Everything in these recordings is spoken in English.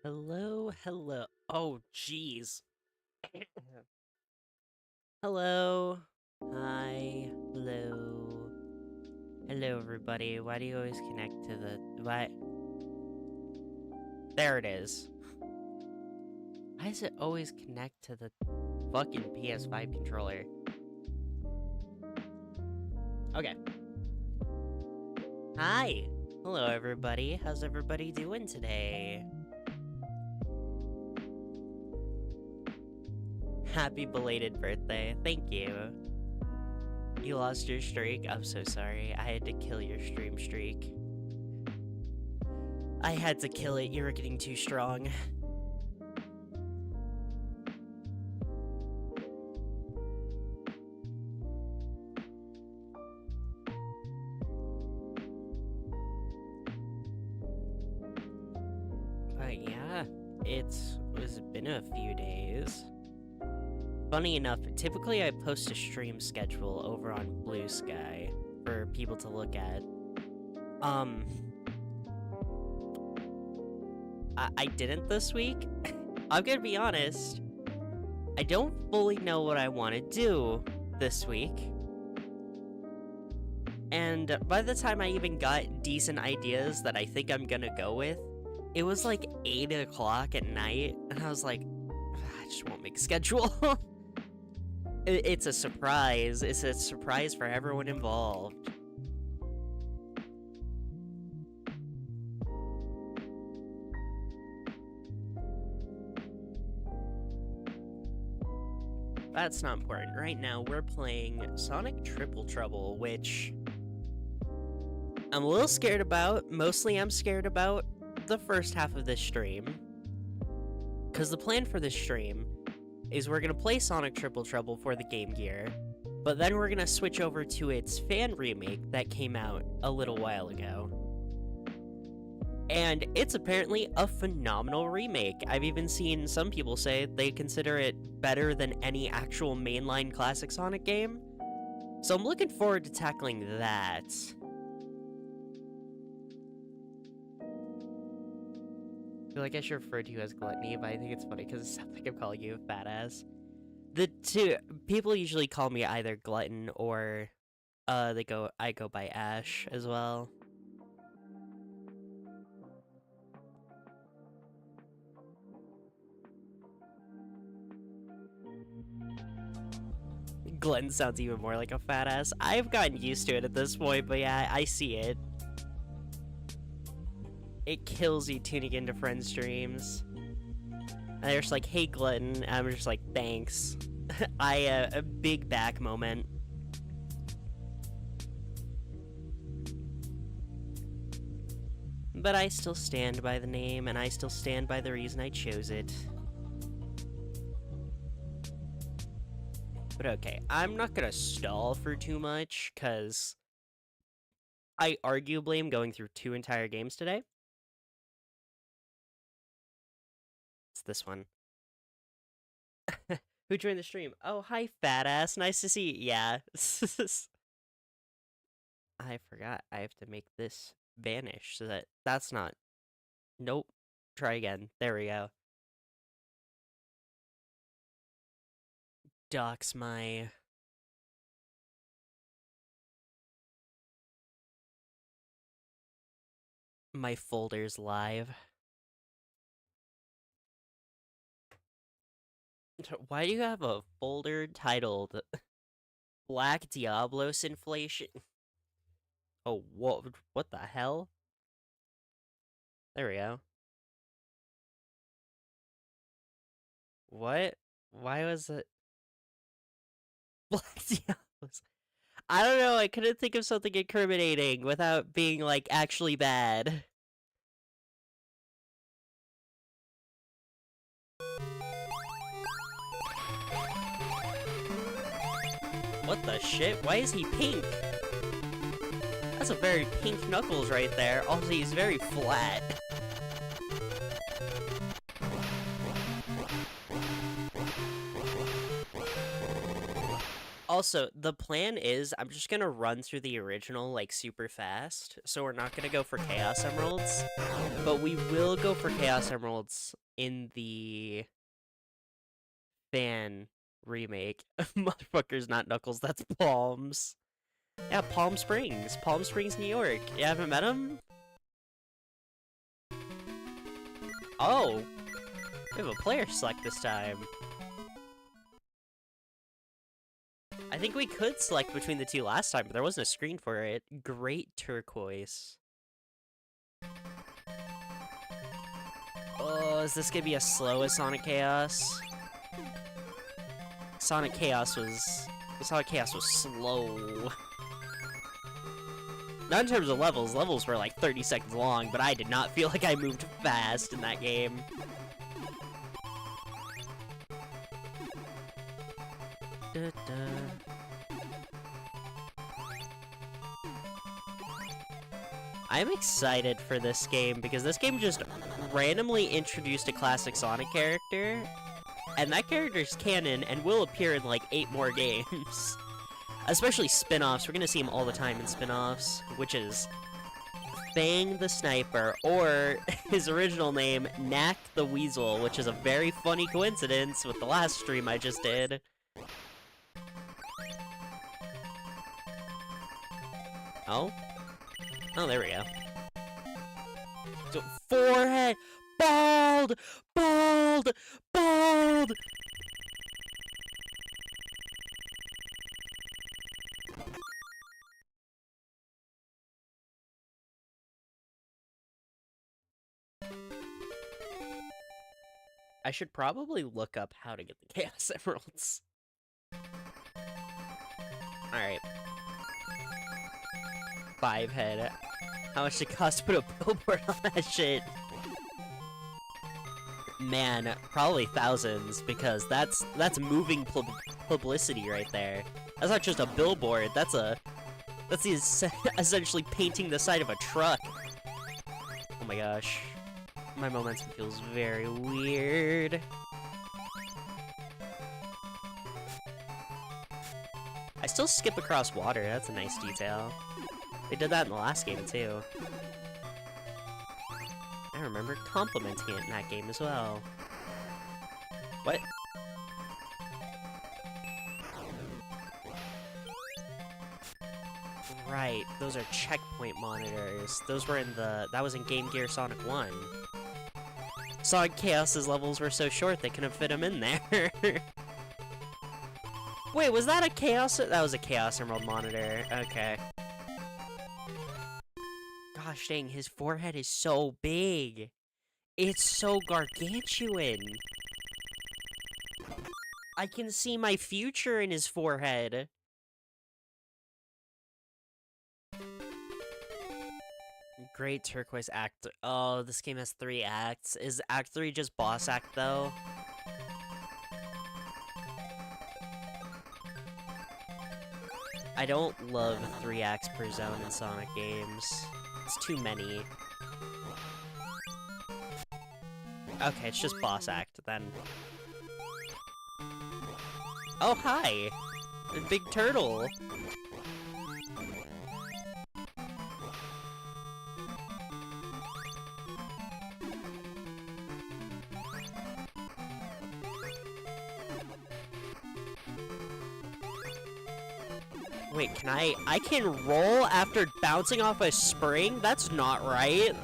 Hello, hello. Oh, jeez. Hello. Hi. Hello. Hello, everybody. Why do you always connect to the... Why? There it is. Why does it always connect to the fucking PS5 controller? Okay. Hi. Hello, everybody. How's everybody doing today? Happy belated birthday. Thank you. You lost your streak? I'm so sorry. I had to kill your stream streak. I had to kill it. You were getting too strong. But yeah, it's been a few days. Funny enough, typically I post a stream schedule over on Blue Sky for people to look at. I didn't this week. I'm gonna be honest. I don't fully know what I want to do this week. And by the time I even got decent ideas that I think I'm gonna go with, it was like 8 o'clock at night, and I was like, I just won't make a schedule. It's a surprise. It's a surprise for everyone involved. That's not important. Right now, we're playing Sonic Triple Trouble, which I'm a little scared about. Mostly I'm scared about the first half of this stream. Because the plan for this stream is we're going to play Sonic Triple Trouble for the Game Gear, but then we're going to switch over to its fan remake that came out a little while ago. And it's apparently a phenomenal remake. I've even seen some people say they consider it better than any actual mainline classic Sonic game. So I'm looking forward to tackling that. I feel like I should refer to you as Gluttony, but I think it's funny because it sounds like I'm calling you a fat ass. The two people usually call me either Glutton or I go by Ash as well. Glutton sounds even more like a fat ass. I've gotten used to it at this point, but yeah, I see it. It kills you tuning into friends' streams. And they're just like, hey, Glutton. And I'm just like, thanks. A big back moment. But I still stand by the name, and I still stand by the reason I chose it. But okay, I'm not gonna stall for too much, because I arguably am going through 2 entire games today. It's this one. Who joined the stream? Oh, hi, fat ass. Nice to see you. Yeah. I forgot. I have to make this vanish so that's not... Nope. Try again. There we go. Dox my folders live. Why do you have a folder titled Black Diablos Inflation? Oh, what the hell? There we go. What? Why was it Black Diablos? I don't know, I couldn't think of something incriminating without being, like, actually bad. What the shit? Why is he pink? That's a very pink Knuckles right there. Also, he's very flat. Also, the plan is I'm just gonna run through the original, like, super fast, so we're not gonna go for Chaos Emeralds, but we will go for Chaos Emeralds in the fan remake. Motherfuckers, not Knuckles, that's Palms. Yeah, Palm Springs. Palm Springs, New York. You haven't met him? Oh! We have a player select this time. I think we could select between the two last time, but there wasn't a screen for it. Great Turquoise. Oh, is this gonna be as slow as Sonic Chaos? Sonic Chaos was slow. Not in terms of levels. Levels were like 30 seconds long, but I did not feel like I moved fast in that game. I'm excited for this game because this game just randomly introduced a classic Sonic character, and that character's canon and will appear in like 8 more games. Especially spin-offs. We're gonna see him all the time in spin-offs, which is Fang the Sniper, or his original name, Knack the Weasel, which is a very funny coincidence with the last stream I just did. Oh? Oh, there we go. So, forehead! Bald! Bald! Bald! I should probably look up how to get the Chaos Emeralds. Alright. 5 head. How much it cost to put a billboard on that shit? Man, probably thousands, because that's moving publicity right there. That's not just a billboard, that's essentially painting the side of a truck. Oh my gosh. My momentum feels very weird. I still skip across water, that's a nice detail. They did that in the last game, too. I remember complimenting it in that game as well. What? Right, those are checkpoint monitors. Those were in that was in Game Gear Sonic 1. Sonic Chaos's levels were so short they couldn't fit him in there. Wait, was that a Chaos? That was a Chaos Emerald monitor. Okay. Gosh dang, his forehead is so big. It's so gargantuan. I can see my future in his forehead. Great Turquoise Act. Oh, this game has 3 acts. Is Act 3 just boss act, though? I don't love 3 acts per zone in Sonic games. It's too many. Okay, it's just boss act, then. Oh, hi! A big turtle! Wait, can I can roll after bouncing off a spring? That's not right.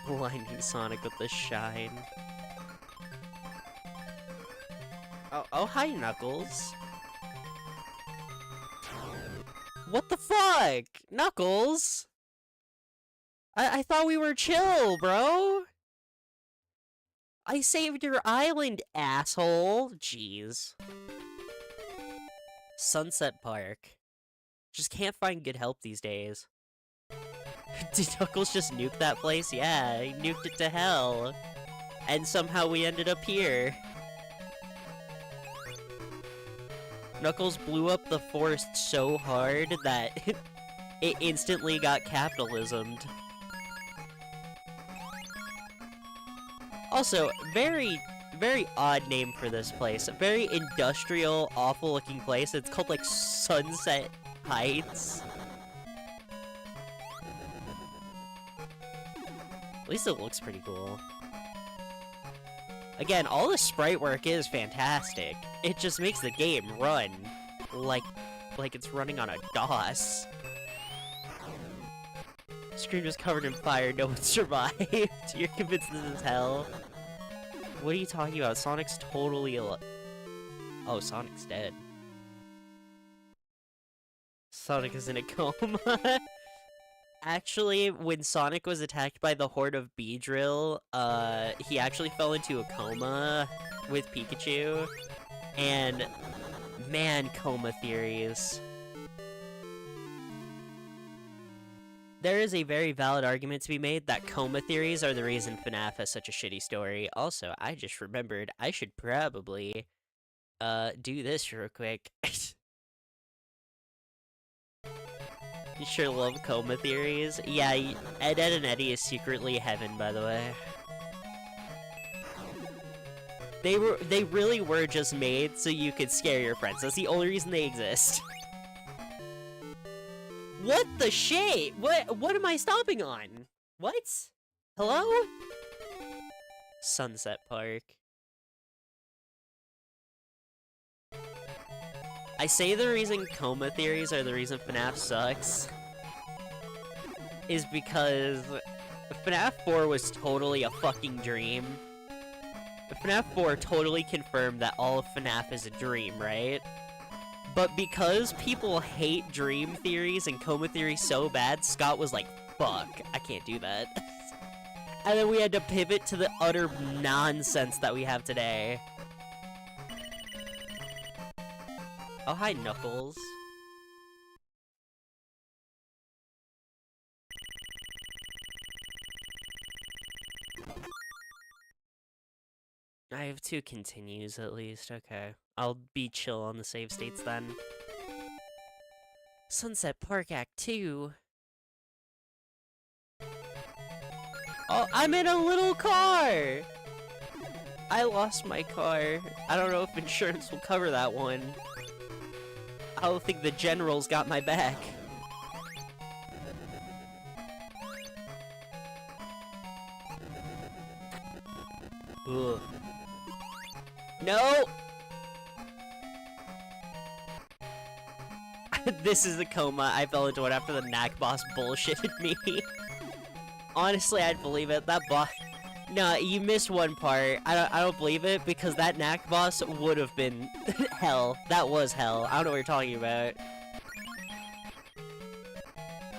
Blinding Sonic with the shine. Oh, hi, Knuckles. What the fuck? Knuckles? I thought we were chill, bro. I saved your island, asshole. Jeez. Sunset Park. Just can't find good help these days. Did Knuckles just nuke that place? Yeah, he nuked it to hell. And somehow we ended up here. Knuckles blew up the forest so hard that it instantly got capitalismed. Also, very, very odd name for this place. A very industrial, awful-looking place. It's called, like, Sunset Heights. At least it looks pretty cool. Again, all the sprite work is fantastic. It just makes the game run like it's running on a DOS. Screen was covered in fire, no one survived. You're convinced this is hell? What are you talking about? Sonic's totally alive. Oh, Sonic's dead. Sonic is in a coma. Actually, when Sonic was attacked by the horde of Beedrill, he actually fell into a coma with Pikachu. And, man, coma theories. There is a very valid argument to be made that coma theories are the reason FNAF has such a shitty story. Also, I just remembered I should probably, do this real quick. You sure love coma theories? Yeah, Ed, Edd, and Eddy is secretly heaven, by the way. They really were just made so you could scare your friends. That's the only reason they exist. What the shit? What am I stopping on? What? Hello? Sunset Park. I say the reason coma theories are the reason FNAF sucks is because FNAF 4 was totally a fucking dream. FNAF 4 totally confirmed that all of FNAF is a dream, right? But because people hate dream theories and coma theories so bad, Scott was like, fuck, I can't do that. And then we had to pivot to the utter nonsense that we have today. Oh, hi, Knuckles. I have 2 continues, at least. Okay. I'll be chill on the save states, then. Sunset Park Act 2. Oh, I'm in a little car! I lost my car. I don't know if insurance will cover that one. I don't think the general's got my back. Ugh. No! This is the coma. I fell into it after the Knack boss bullshitted me. Honestly, I'd believe it. That boss... No, you missed one part. I don't believe it, because that Knack boss would have been hell. That was hell. I don't know what you're talking about.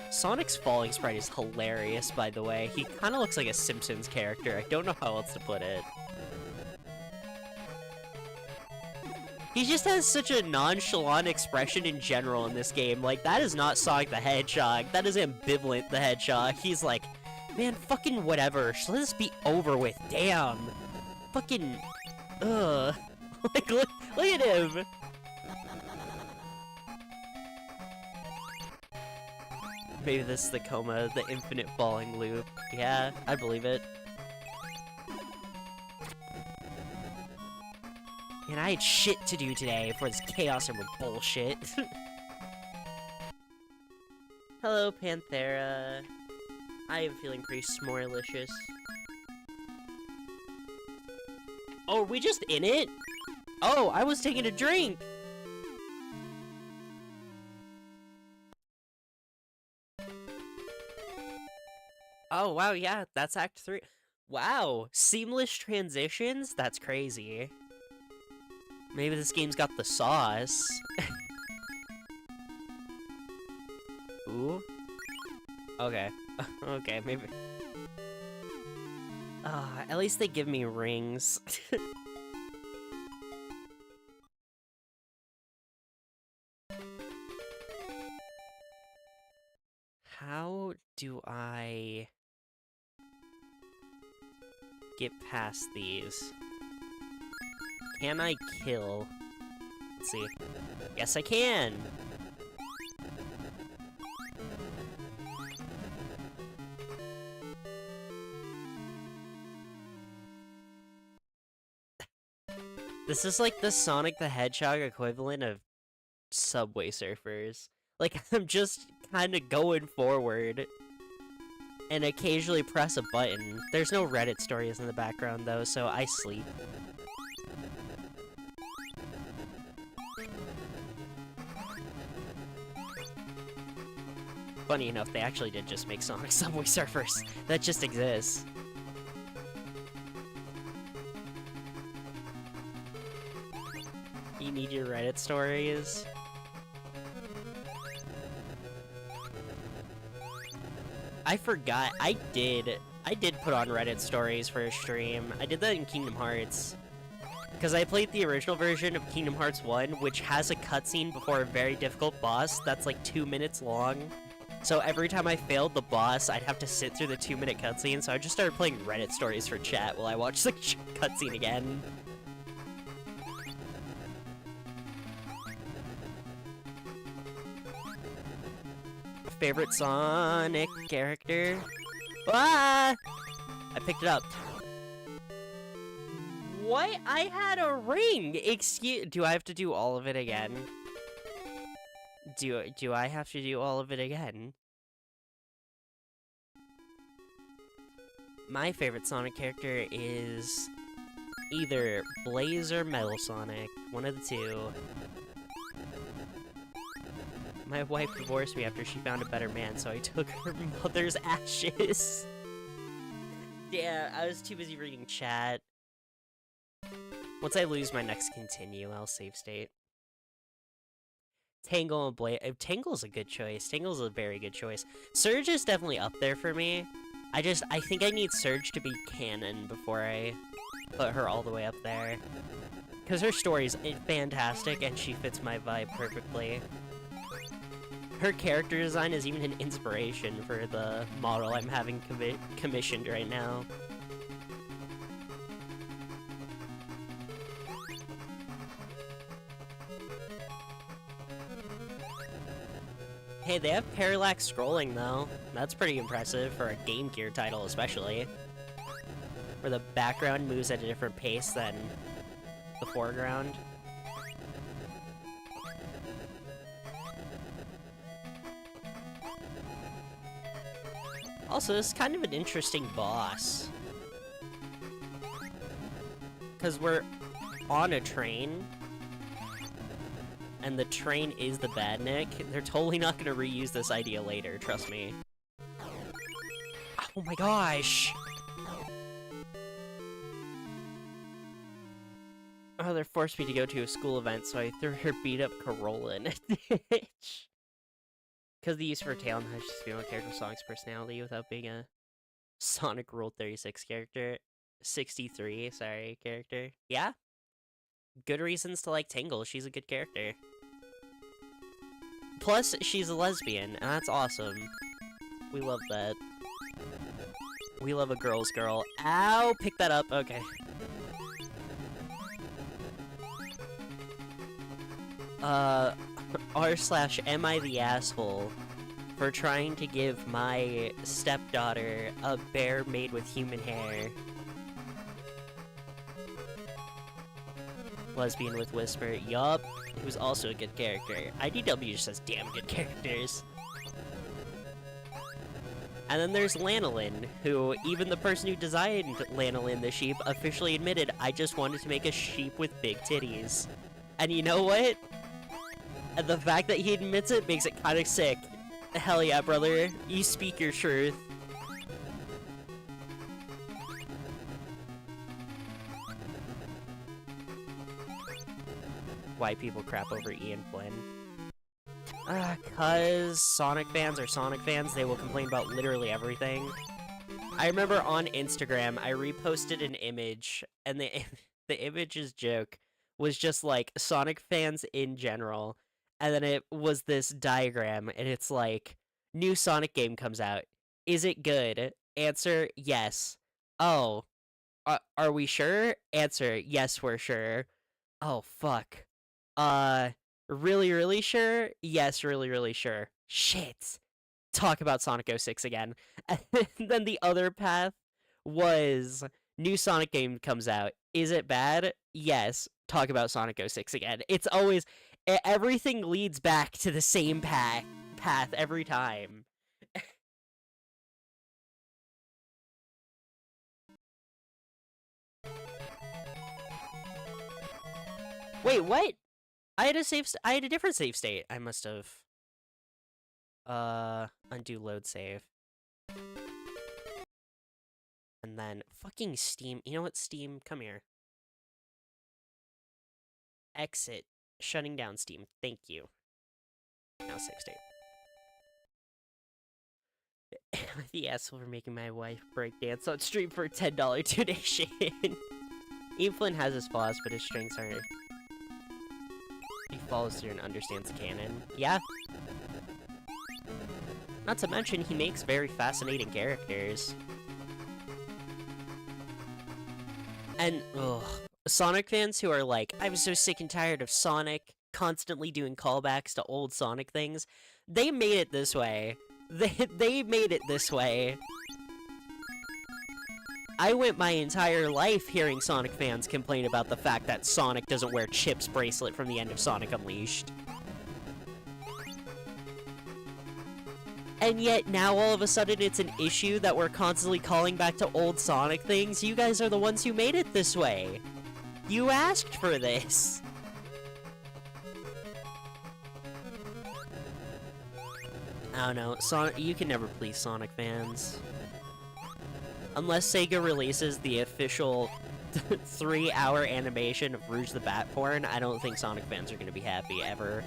Sonic's falling sprite is hilarious, by the way. He kind of looks like a Simpsons character. I don't know how else to put it. He just has such a nonchalant expression in general in this game. Like, that is not Sonic the Hedgehog. That is Ambivalent the Hedgehog. He's like, man, fucking whatever. Just let this be over with. Damn. Fucking... Ugh. Like, look at him. Maybe this is the coma, the infinite falling loop. Yeah, I believe it. And I had shit to do today for this Chaos Emerald bullshit. Hello, Panthera. I am feeling pretty smorelicious. Oh, are we just in it? Oh, I was taking a drink! Oh, wow, yeah, that's Act 3. Wow, seamless transitions? That's crazy. Maybe this game's got the sauce. Ooh. Okay. Okay, maybe. At least they give me rings. How do I get past these? Can I kill? Let's see. Yes, I can! This is like the Sonic the Hedgehog equivalent of Subway Surfers. Like, I'm just kind of going forward and occasionally press a button. There's no Reddit stories in the background, though, so I sleep. Funny enough, they actually did just make Sonic Subway Surfers. That just exists. You need your Reddit stories? I forgot. I did put on Reddit stories for a stream. I did that in Kingdom Hearts. Because I played the original version of Kingdom Hearts 1, which has a cutscene before a very difficult boss that's like 2 minutes long. So every time I failed the boss, I'd have to sit through the 2-minute cutscene, so I just started playing Reddit stories for chat while I watched the cutscene again. Favorite Sonic character? Ah! I picked it up. What? I had a ring! Do I have to do all of it again? Do I have to do all of it again? My favorite Sonic character is either Blaze or Metal Sonic. One of the two. My wife divorced me after she found a better man, so I took her mother's ashes. Yeah, I was too busy reading chat. Once I lose my next continue, I'll save state. Tangle and Blaze. Tangle's a good choice. Tangle's a very good choice. Surge is definitely up there for me. I think I need Surge to be canon before I put her all the way up there. Because her story's fantastic and she fits my vibe perfectly. Her character design is even an inspiration for the model I'm having commissioned right now. Hey, they have parallax scrolling, though. That's pretty impressive for a Game Gear title, especially. Where the background moves at a different pace than the foreground. Also, this is kind of an interesting boss. Because we're on a train, and the train is the Badnik. They're totally not going to reuse this idea later, trust me. Oh my gosh! Oh, they forced me to go to a school event, so I threw her beat-up Corolla in a ditch. Because the use for tail nudge is female character Sonic's personality without being a Sonic Rule 36 character. 63, sorry, character. Yeah? Good reasons to like Tangle. She's a good character. Plus, she's a lesbian, and that's awesome. We love that. We love a girl's girl. Ow! Pick that up. Okay. r/am I the asshole for trying to give my stepdaughter a bear made with human hair? Lesbian with Whisper. Yup. Who's also a good character. IDW just has damn good characters. And then there's Lanolin, who, even the person who designed Lanolin the sheep, officially admitted, I just wanted to make a sheep with big titties. And you know what? And the fact that he admits it makes it kind of sick. Hell yeah, brother. You speak your truth. Why people crap over Ian Flynn. Cause Sonic fans are Sonic fans, they will complain about literally everything. I remember on Instagram, I reposted an image, and the image's joke was just like, Sonic fans in general, and then it was this diagram, and it's like, new Sonic game comes out. Is it good? Answer, yes. Oh, are we sure? Answer, yes, we're sure. Oh, fuck. Really, really sure? Yes, really, really sure. Shit. Talk about Sonic 06 again. And then the other path was, new Sonic game comes out. Is it bad? Yes. Talk about Sonic 06 again. It's always... everything leads back to the same path every time. Wait, what? I had a different save state. I must have... undo load save. And then fucking Steam. You know what, Steam? Come here. Exit. Shutting down Steam. Thank you. Now save state. The asshole for making my wife break dance on stream for a $10 donation. Ian Flynn has his flaws, but his strengths aren't. He follows through and understands canon. Yeah. Not to mention, he makes very fascinating characters. And, ugh. Sonic fans who are like, I'm so sick and tired of Sonic constantly doing callbacks to old Sonic things, they made it this way. They made it this way. I went my entire life hearing Sonic fans complain about the fact that Sonic doesn't wear Chip's bracelet from the end of Sonic Unleashed. And yet, now all of a sudden it's an issue that we're constantly calling back to old Sonic things. You guys are the ones who made it this way. You asked for this. I don't know. Sonic, you can never please Sonic fans. Unless Sega releases the official 3-hour animation of Rouge the Bat porn, I don't think Sonic fans are going to be happy ever.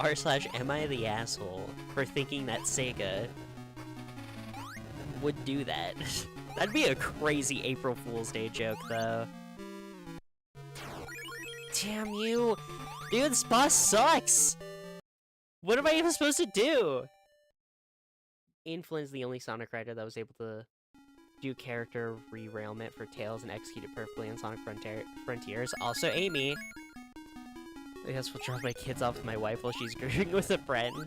r/am I the asshole for thinking that Sega would do that? That'd be a crazy April Fool's Day joke, though. Damn you! Dude, this boss sucks! What am I even supposed to do? Ian Flynn's the only Sonic writer that was able to do character derailment for Tails and execute it perfectly on Sonic Frontiers. Also, Amy. I guess we'll drop my kids off with my wife while she's grooving with a friend.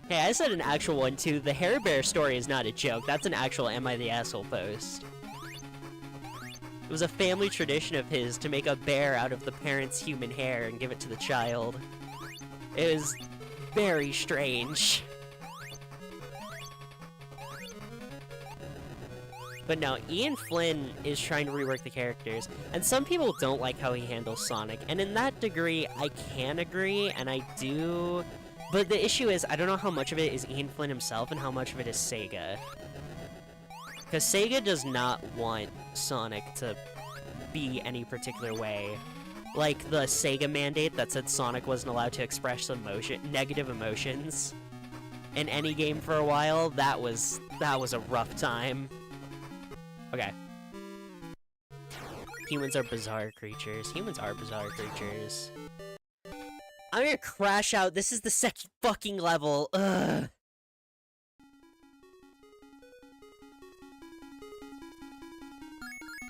Hey, I said an actual one too. The Hair Bear story is not a joke. That's an actual Am I the Asshole post. It was a family tradition of his to make a bear out of the parents' human hair and give it to the child. It was very strange. But no, Ian Flynn is trying to rework the characters, and some people don't like how he handles Sonic, and in that degree, I can agree, and I do. But the issue is, I don't know how much of it is Ian Flynn himself and how much of it is Sega. Because Sega does not want Sonic to be any particular way. Like the Sega mandate that said Sonic wasn't allowed to express negative emotions in any game for a while, that was a rough time. Okay. Humans are bizarre creatures. Humans are bizarre creatures. I'm gonna crash out. This is the second fucking level. Ugh.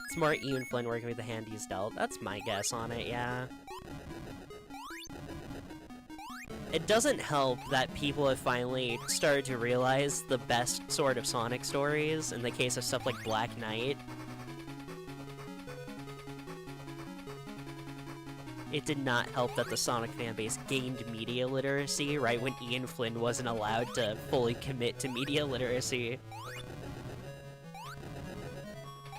It's more Ian Flynn working with the hand he's dealt. That's my guess on it, yeah. It doesn't help that people have finally started to realize the best sort of Sonic stories in the case of stuff like Black Knight. It did not help that the Sonic fanbase gained media literacy right when Ian Flynn wasn't allowed to fully commit to media literacy.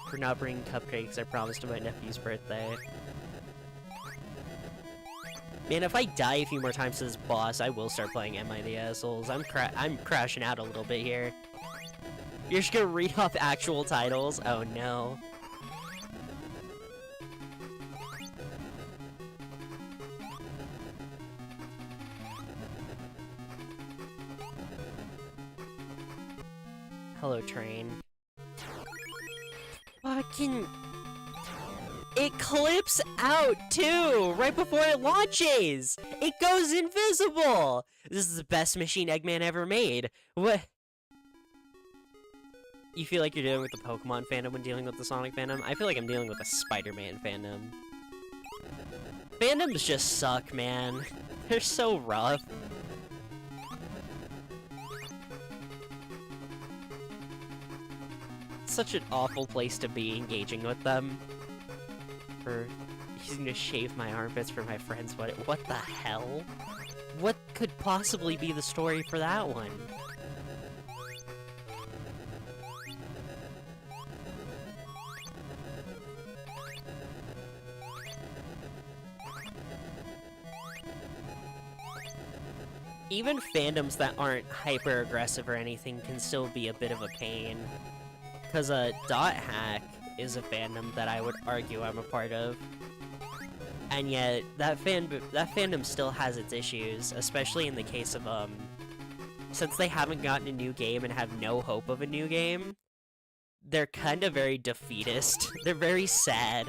For not bringing cupcakes I promised to my nephew's birthday. Man, if I die a few more times to this boss, I will start playing Am I the Assholes. I'm crashing out a little bit here. You're just gonna read off actual titles? Oh no. Hello, train. Fucking... It clips out, too! Right before it launches! It goes invisible! This is the best machine Eggman ever made. What? You feel like you're dealing with the Pokemon fandom when dealing with the Sonic fandom? I feel like I'm dealing with the Spider-Man fandom. Fandoms just suck, man. They're so rough. That's such an awful place to be engaging with them. For using to shave my armpits for my friends. What the hell? What could possibly be the story for that one? Even fandoms that aren't hyper-aggressive or anything can still be a bit of a pain. Because, Dot Hack is a fandom that I would argue I'm a part of. And yet, that fandom still has its issues, especially in the case of, since they haven't gotten a new game and have no hope of a new game, they're kind of very defeatist. They're very sad.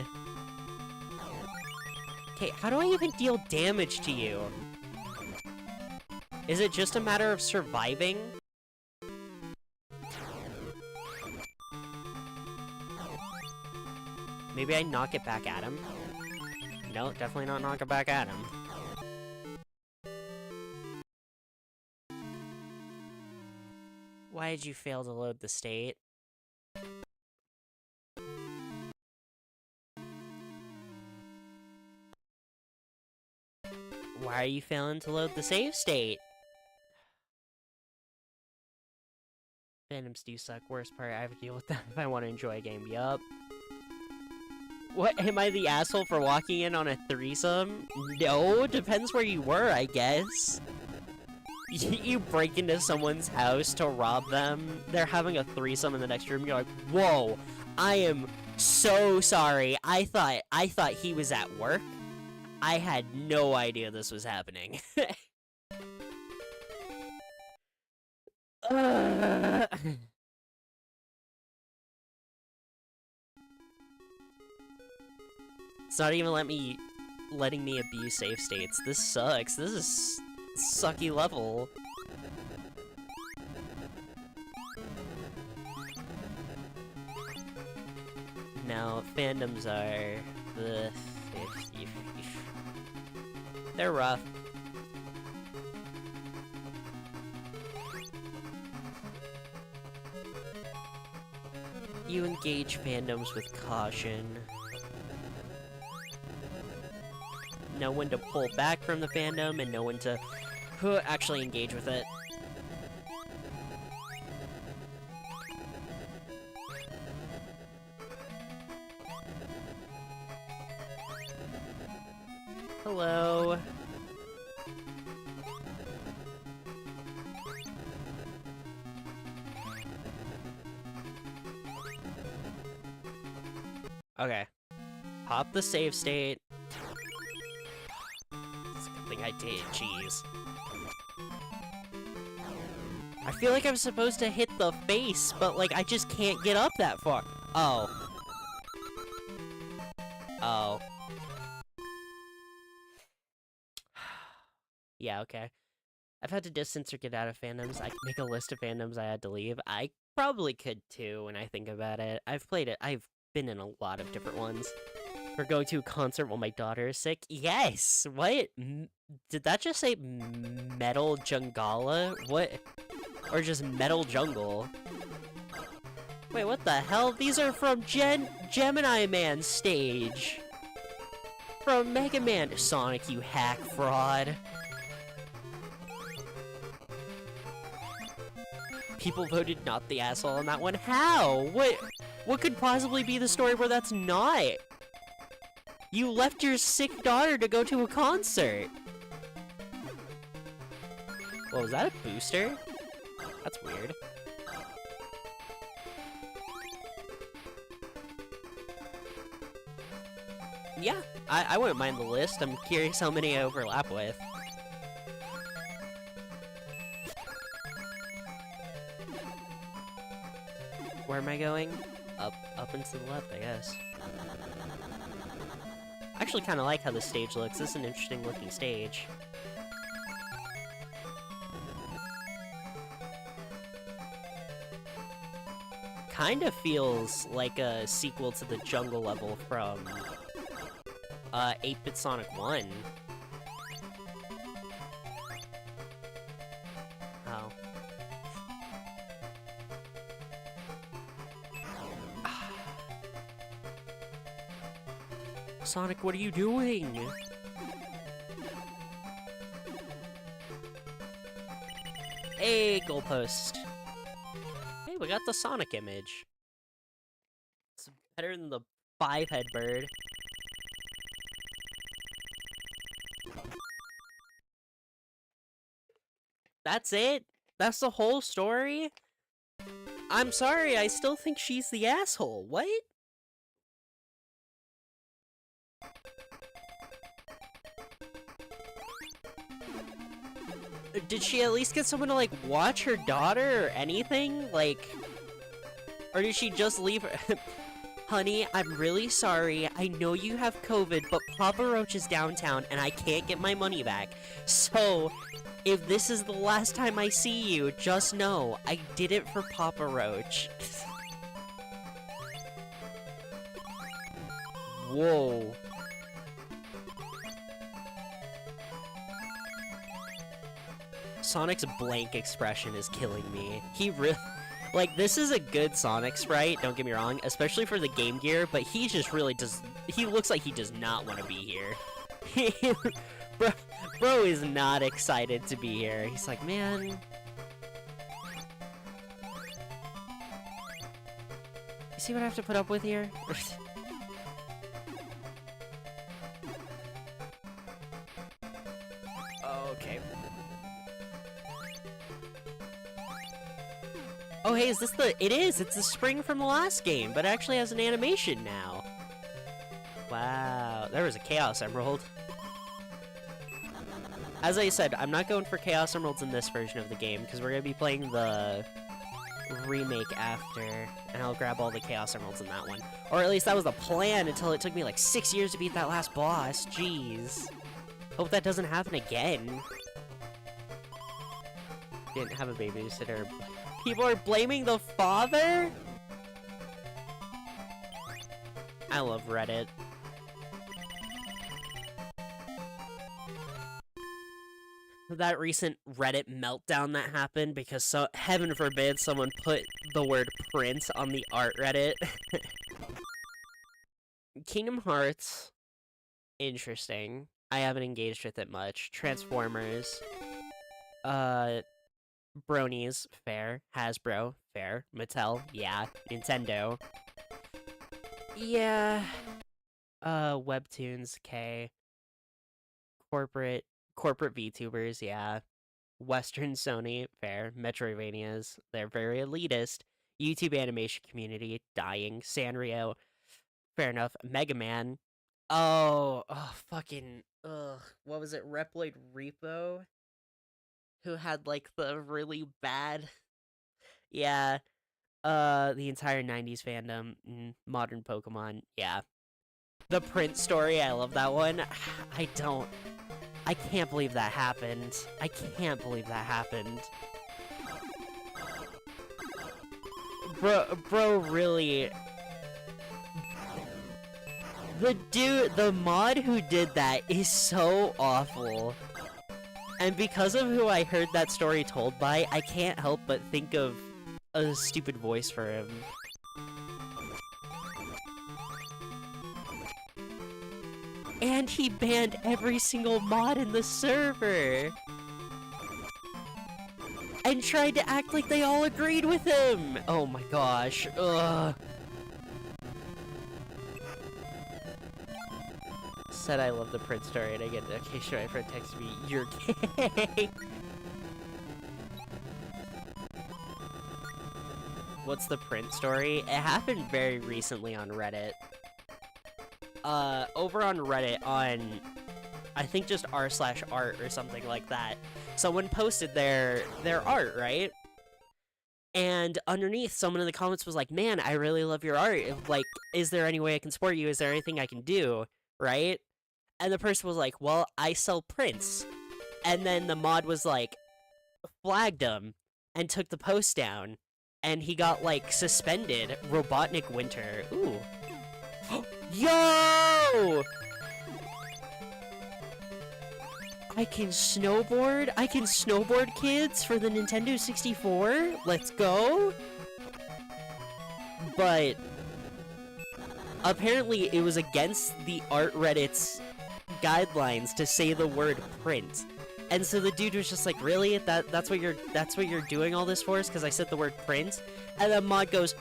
Okay, how do I even deal damage to you? Is it just a matter of surviving? Maybe I knock it back at him? No, definitely not knock it back at him. Why did you fail to load the state? Why are you failing to load the save state? Fandoms do suck. Worst part, I have to deal with them if I want to enjoy a game. Yup. What, am I the asshole for walking in on a threesome? No, depends where you were, I guess. You break into someone's house to rob them, they're having a threesome in the next room, you're like, whoa, I am so sorry, I thought he was at work. I had no idea this was happening. It's not even letting me abuse save states. This sucks. This is sucky level. No, fandoms are they're rough. You engage fandoms with caution. Know when to pull back from the fandom and know when to actually engage with it. Hello. Okay. Pop the save state. It's a good thing I did, jeez. I feel like I'm supposed to hit the face, but like I just can't get up that far. Oh. Oh. Yeah, okay. I've had to distance or get out of fandoms. I can make a list of fandoms I had to leave. I probably could too when I think about it. I've played it. I've been in a lot of different ones. We're going to a concert while my daughter is sick. Yes! What? Did that just say Metal Jungala? What? Or just Metal Jungle? Wait, what the hell? These are from Gemini Man stage. From Mega Man. Sonic, you hack fraud. People voted not the asshole on that one. How? What could possibly be the story where that's not? You left your sick daughter to go to a concert. Well, was that a booster? That's weird. Yeah, I wouldn't mind the list. I'm curious how many I overlap with. Where am I going? Up and to the left, I guess. I actually kind of like how this stage looks. This is an interesting looking stage. Kind of feels like a sequel to the jungle level from 8-Bit Sonic 1. Oh. Sonic, what are you doing? Hey, goalpost. Hey, we got the Sonic image. It's better than the 5-head bird. That's it? That's the whole story? I'm sorry, I still think she's the asshole. What? Did she at least get someone to, like, watch her daughter or anything? Like, or did she just leave her? Honey, I'm really sorry. I know you have COVID, but Papa Roach is downtown and I can't get my money back. So, if this is the last time I see you, just know I did it for Papa Roach. Whoa. Sonic's blank expression is killing me. He really... Like, this is a good Sonic sprite, don't get me wrong, especially for the Game Gear, but he just really does... He looks like he does not want to be here. Bro is not excited to be here. He's like, man... You see what I have to put up with here? Okay. Oh, hey, is this the... It is! It's the spring from the last game, but it actually has an animation now. Wow. There was a Chaos Emerald. As I said, I'm not going for Chaos Emeralds in this version of the game, because we're going to be playing the remake after, and I'll grab all the Chaos Emeralds in that one. Or at least that was the plan until it took me like 6 years to beat that last boss. Jeez. Hope that doesn't happen again. Didn't have a babysitter. People are blaming the father? I love Reddit. That recent Reddit meltdown that happened because, so heaven forbid, someone put the word Prince on the art Reddit. Kingdom Hearts, interesting. I haven't engaged with it much. Transformers, Bronies, fair. Hasbro, fair. Mattel, yeah. Nintendo, yeah. Webtoons, K. Corporate VTubers, yeah. Western Sony, fair. Metroidvanias, they're very elitist. YouTube animation community, dying. Sanrio, fair enough. Mega Man, fucking, what was it? Reploid Repo? Who had, like, the really bad... Yeah. The entire 90s fandom. Modern Pokemon, yeah. The Prince story, I love that one. I can't believe that happened. I can't believe that happened. Bro really... The mod who did that is so awful. And because of who I heard that story told by, I can't help but think of a stupid voice for him. And he banned every single mod in the server! And tried to act like they all agreed with him! Oh my gosh, ugh. Said I love the Prince story, and I get an occasion my friend texted me, "You're gay." What's the Prince story? It happened very recently on Reddit. Over on Reddit, on, I think just r/art or something like that, someone posted their art, right? And underneath, someone in the comments was like, "Man, I really love your art. Like, is there any way I can support you? Is there anything I can do?" Right? And the person was like, "Well, I sell prints." And then the mod was like, flagged him, and took the post down. And he got, like, suspended. Robotnik Winter. Ooh. Yo! I can snowboard? I can snowboard, kids, for the Nintendo 64? Let's go! But... apparently it was against the art Reddit's guidelines to say the word print. And so the dude was just like, really? That's what you're doing all this for, is because I said the word print? And then Mod goes,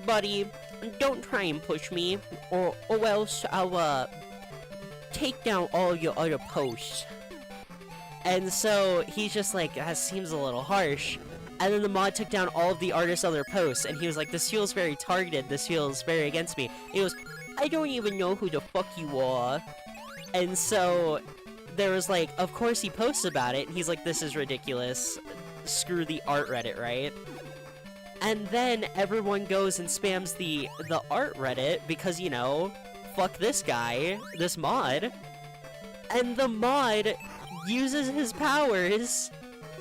buddy, don't try and push me, or else I'll take down all your other posts. And so he's just like, that seems a little harsh. And then the mod took down all of the artist's other posts, and he was like, this feels very targeted, this feels very against me. He goes, I don't even know who the fuck you are. And so there was like, of course he posts about it, and he's like, this is ridiculous. Screw the art Reddit, right? And then everyone goes and spams the art Reddit because, you know, fuck this guy, this mod. And the mod uses his powers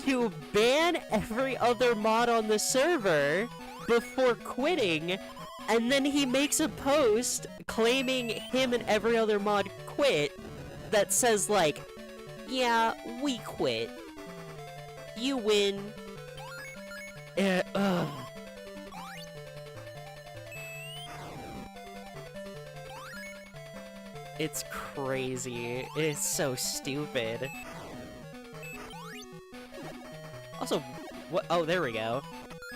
to ban every other mod on the server before quitting, and then he makes a post claiming him and every other mod quit that says like, yeah, we quit. You win. It's crazy. It's so stupid. Also, what? Oh, there we go.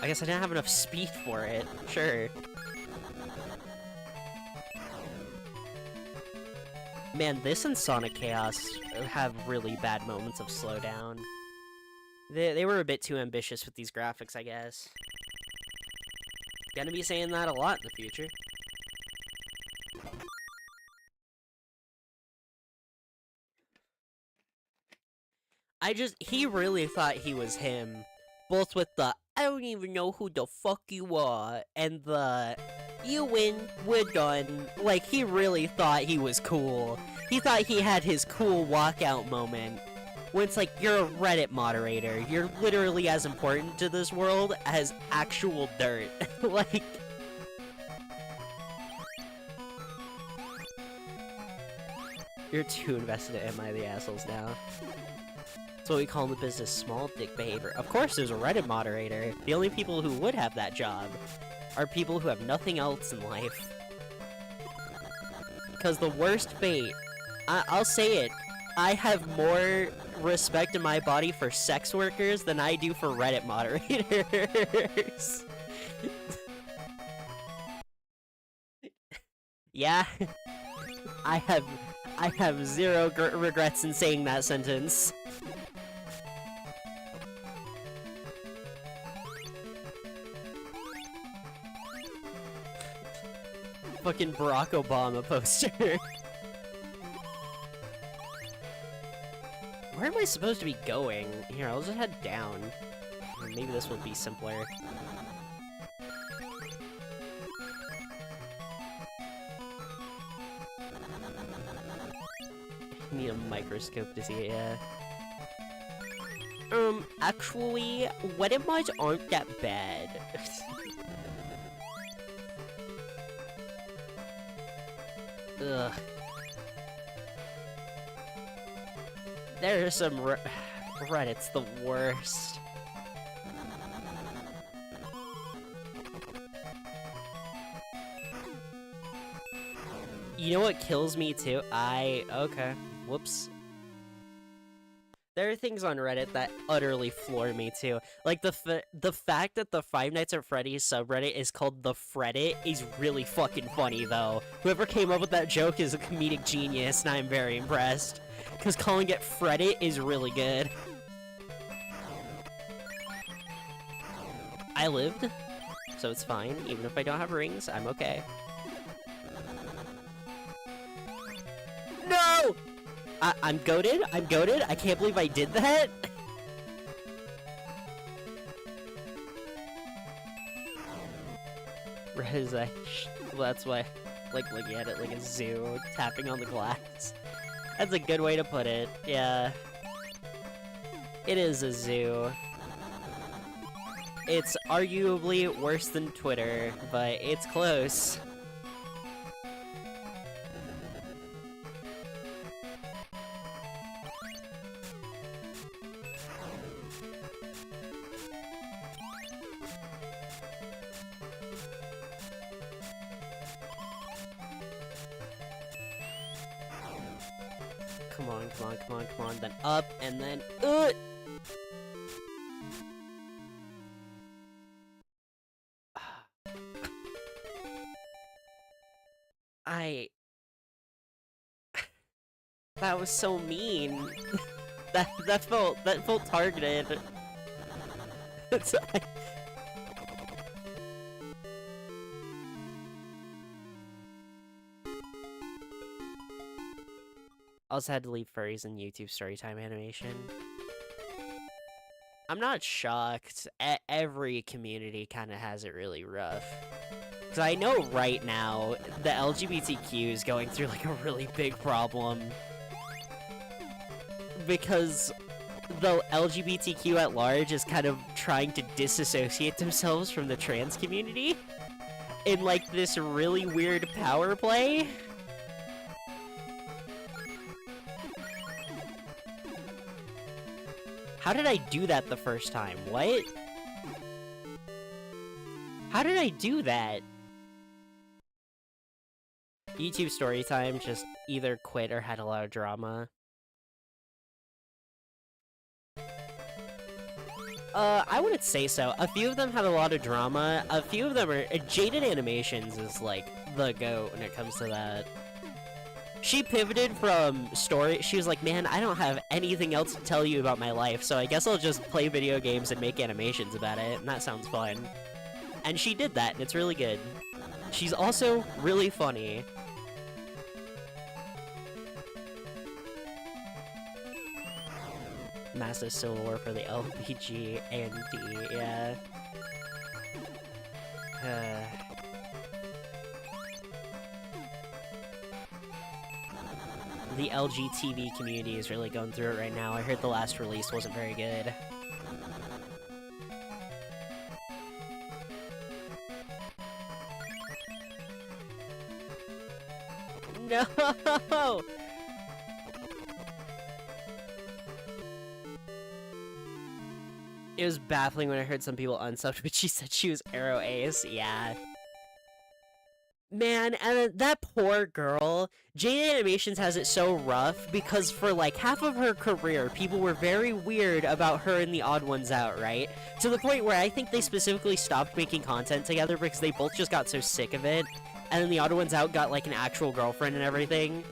I guess I didn't have enough speed for it. Sure. Man, this and Sonic Chaos have really bad moments of slowdown. They were a bit too ambitious with these graphics, I guess. Gonna be saying that a lot in the future. He really thought he was him. Both with the, I don't even know who the fuck you are, and the, you win, we're done. Like, he really thought he was cool. He thought he had his cool walkout moment. When it's like, you're a Reddit moderator. You're literally as important to this world as actual dirt. Like... You're too invested in Am I the Assholes now. That's what we call in the business small dick behavior. Of course there's a Reddit moderator. The only people who would have that job are people who have nothing else in life. Because the worst fate, I'll say it, I have more respect in my body for sex workers than I do for Reddit moderators. Yeah, I have zero regrets in saying that sentence. Fucking Barack Obama poster. Where am I supposed to be going? Here, I'll just head down. Or maybe this will be simpler. Need a microscope to see it, yeah. Actually, wedding mods aren't that bad. Ugh. There are some Reddit's the worst. You know what kills me too? Okay. Whoops. There are things on Reddit that utterly floor me too. Like the fact that the Five Nights at Freddy's subreddit is called the Freddit is really fucking funny though. Whoever came up with that joke is a comedic genius, and I'm very impressed. Because calling it Freddit is really good. I lived, so it's fine. Even if I don't have rings, I'm okay. No! I'm goated. I'm goated. I can't believe I did that. Well, that's why, like, looking at it like a zoo, tapping on the glass. That's a good way to put it. Yeah. It is a zoo. It's arguably worse than Twitter, but it's close. Come on, come on, come on, come on. Then up, and then... That was so mean. that felt targeted. I also had to leave furries in YouTube storytime animation. I'm not shocked. Every community kind of has it really rough. Because I know right now, the LGBTQ is going through, like, a really big problem. Because the LGBTQ at large is kind of trying to disassociate themselves from the trans community in, like, this really weird power play. How did I do that the first time? What? How did I do that? YouTube storytime just either quit or had a lot of drama. I wouldn't say so. A few of them had a lot of drama. A few of them are... Jaded Animations is, like, the GOAT when it comes to that. She pivoted from story... She was like, man, I don't have anything else to tell you about my life, so I guess I'll just play video games and make animations about it, and that sounds fun. And she did that, and it's really good. She's also really funny. Massive Civil War for the LBG and D, yeah. The LGTV community is really going through it right now. I heard the last release wasn't very good. No! It was baffling when I heard some people unsubbed, but she said she was Arrow Ace. Yeah. Man, and that poor girl. Jade Animations has it so rough because for like half of her career, people were very weird about her and the Odd Ones Out, right? To the point where I think they specifically stopped making content together because they both just got so sick of it. And then the Odd Ones Out got like an actual girlfriend and everything.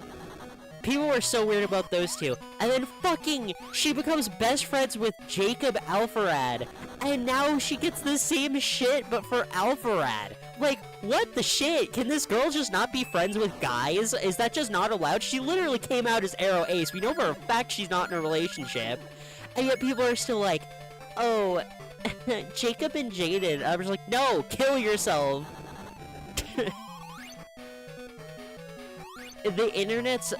People were so weird about those two. And then fucking, she becomes best friends with Jacob Alpharad. And now she gets the same shit, but for Alpharad. Like, what the shit? Can this girl just not be friends with guys? Is that just not allowed? She literally came out as Arrow Ace. We know for a fact she's not in a relationship. And yet people are still like, oh, Jacob and Jaden. I was like, no, kill yourself. The internet's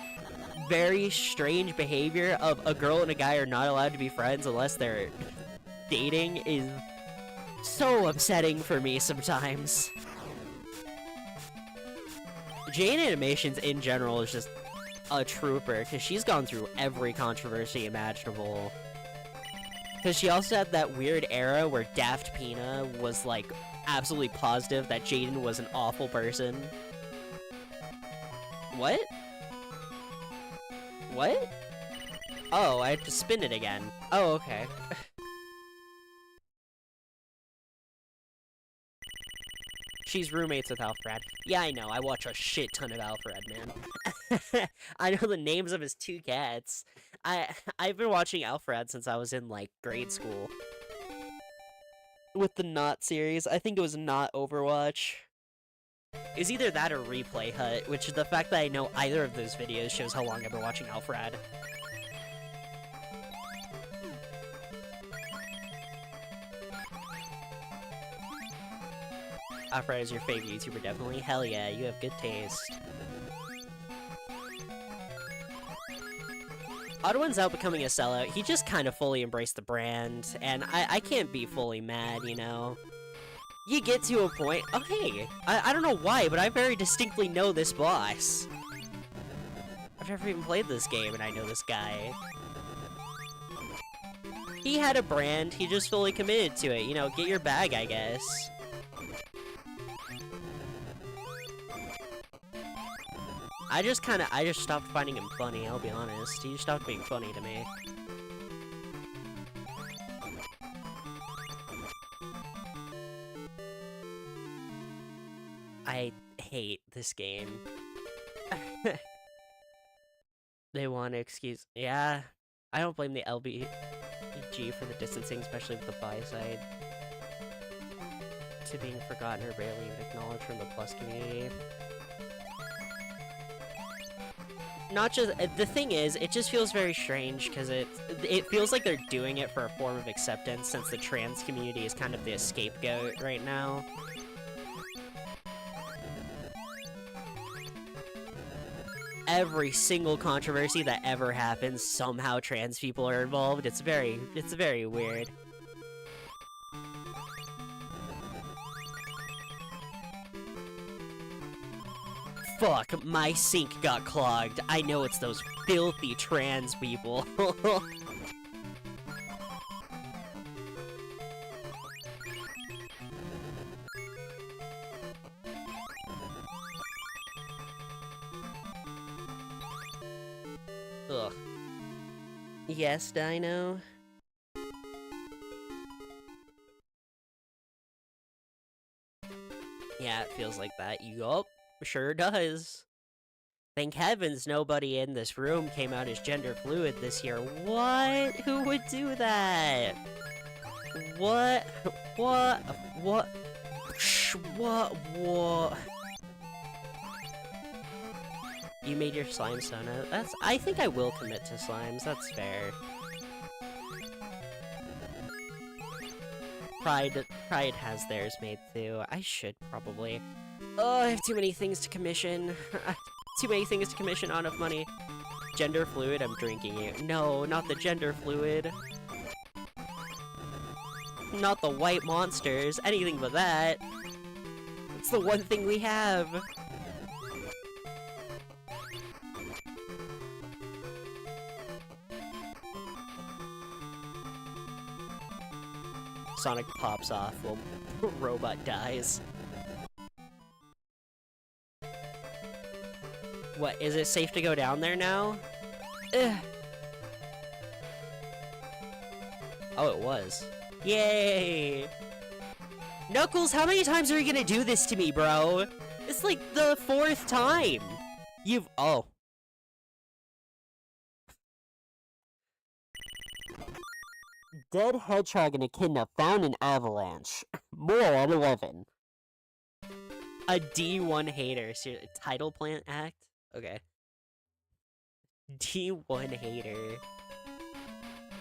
very strange behavior of a girl and a guy are not allowed to be friends unless they're dating is so upsetting for me sometimes. Jane Animations in general is just a trooper because she's gone through every controversy imaginable. Because she also had that weird era where Daft Pina was like absolutely positive that Jaden was an awful person. What? What? Oh, I have to spin it again. Oh, okay. She's roommates with Alfred. Yeah, I know. I watch a shit ton of Alfred, man. I know the names of his two cats. I've been watching Alfred since I was in, like, grade school. With the Not series. I think it was Not Overwatch. It was either that or Replay Hut, which the fact that I know either of those videos shows how long I've been watching Alfred. Alfred is your favorite YouTuber, definitely. Hell yeah, you have good taste. Odd Ones Out becoming a sellout, he just kind of fully embraced the brand, and I can't be fully mad, you know? You get to a point... Oh, hey! I don't know why, but I very distinctly know this boss. I've never even played this game, and I know this guy. He had a brand, he just fully committed to it. You know, get your bag, I guess. I just stopped finding him funny, I'll be honest. He stopped being funny to me. I hate this game. They want to excuse... Yeah, I don't blame the LBG for the distancing, especially with the Fi side. To being forgotten or barely even acknowledged from the Plus community. Not just... The thing is, it just feels very strange, because it feels like they're doing it for a form of acceptance, since the trans community is kind of the scapegoat right now. Every single controversy that ever happens, somehow trans people are involved. It's very weird. Fuck, my sink got clogged. I know it's those filthy trans people. Ugh. Yes, Dino? Yeah, it feels like that. Yup, sure does. Thank heavens nobody in this room came out as gender fluid this year. What? Who would do that? What? What? What? What? You made your slime Sona. I think I will commit to slimes, that's fair. Pride has theirs made too. I should probably. Oh, I have too many things to commission. Too many things to commission, not enough money. Gender fluid, I'm drinking it. No, not the gender fluid. Not the white monsters, anything but that. It's the one thing we have. Sonic pops off while Robot dies. What, is it safe to go down there now? Ugh. Oh, it was. Yay! Knuckles, how many times are you gonna do this to me, bro? It's like the 4th time! Oh. Dead hedgehog and echidna found in avalanche. More at 11. A D1 hater. Seriously, title plant act? Okay. D1 hater.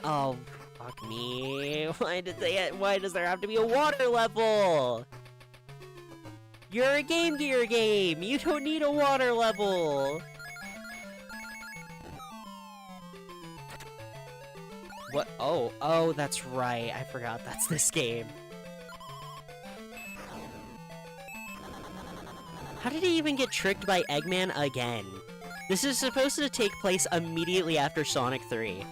Oh, fuck me. Why does there have to be a water level? You're a Game Gear game. You don't need a water level. What? Oh, that's right. I forgot that's this game. How did he even get tricked by Eggman again? This is supposed to take place immediately after Sonic 3.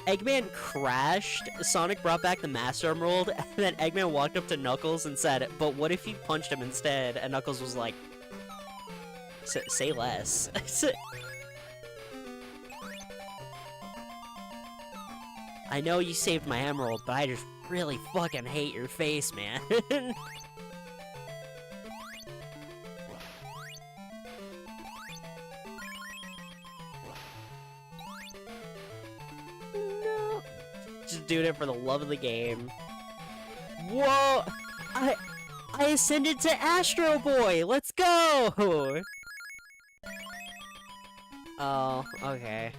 Eggman crashed, Sonic brought back the Master Emerald, and then Eggman walked up to Knuckles and said, "But what if you punched him instead?" And Knuckles was like, say less. I know you saved my emerald, but I just really fucking hate your face, man. No. Just doing it for the love of the game. Whoa! I ascended to Astro Boy! Let's go! Oh, okay.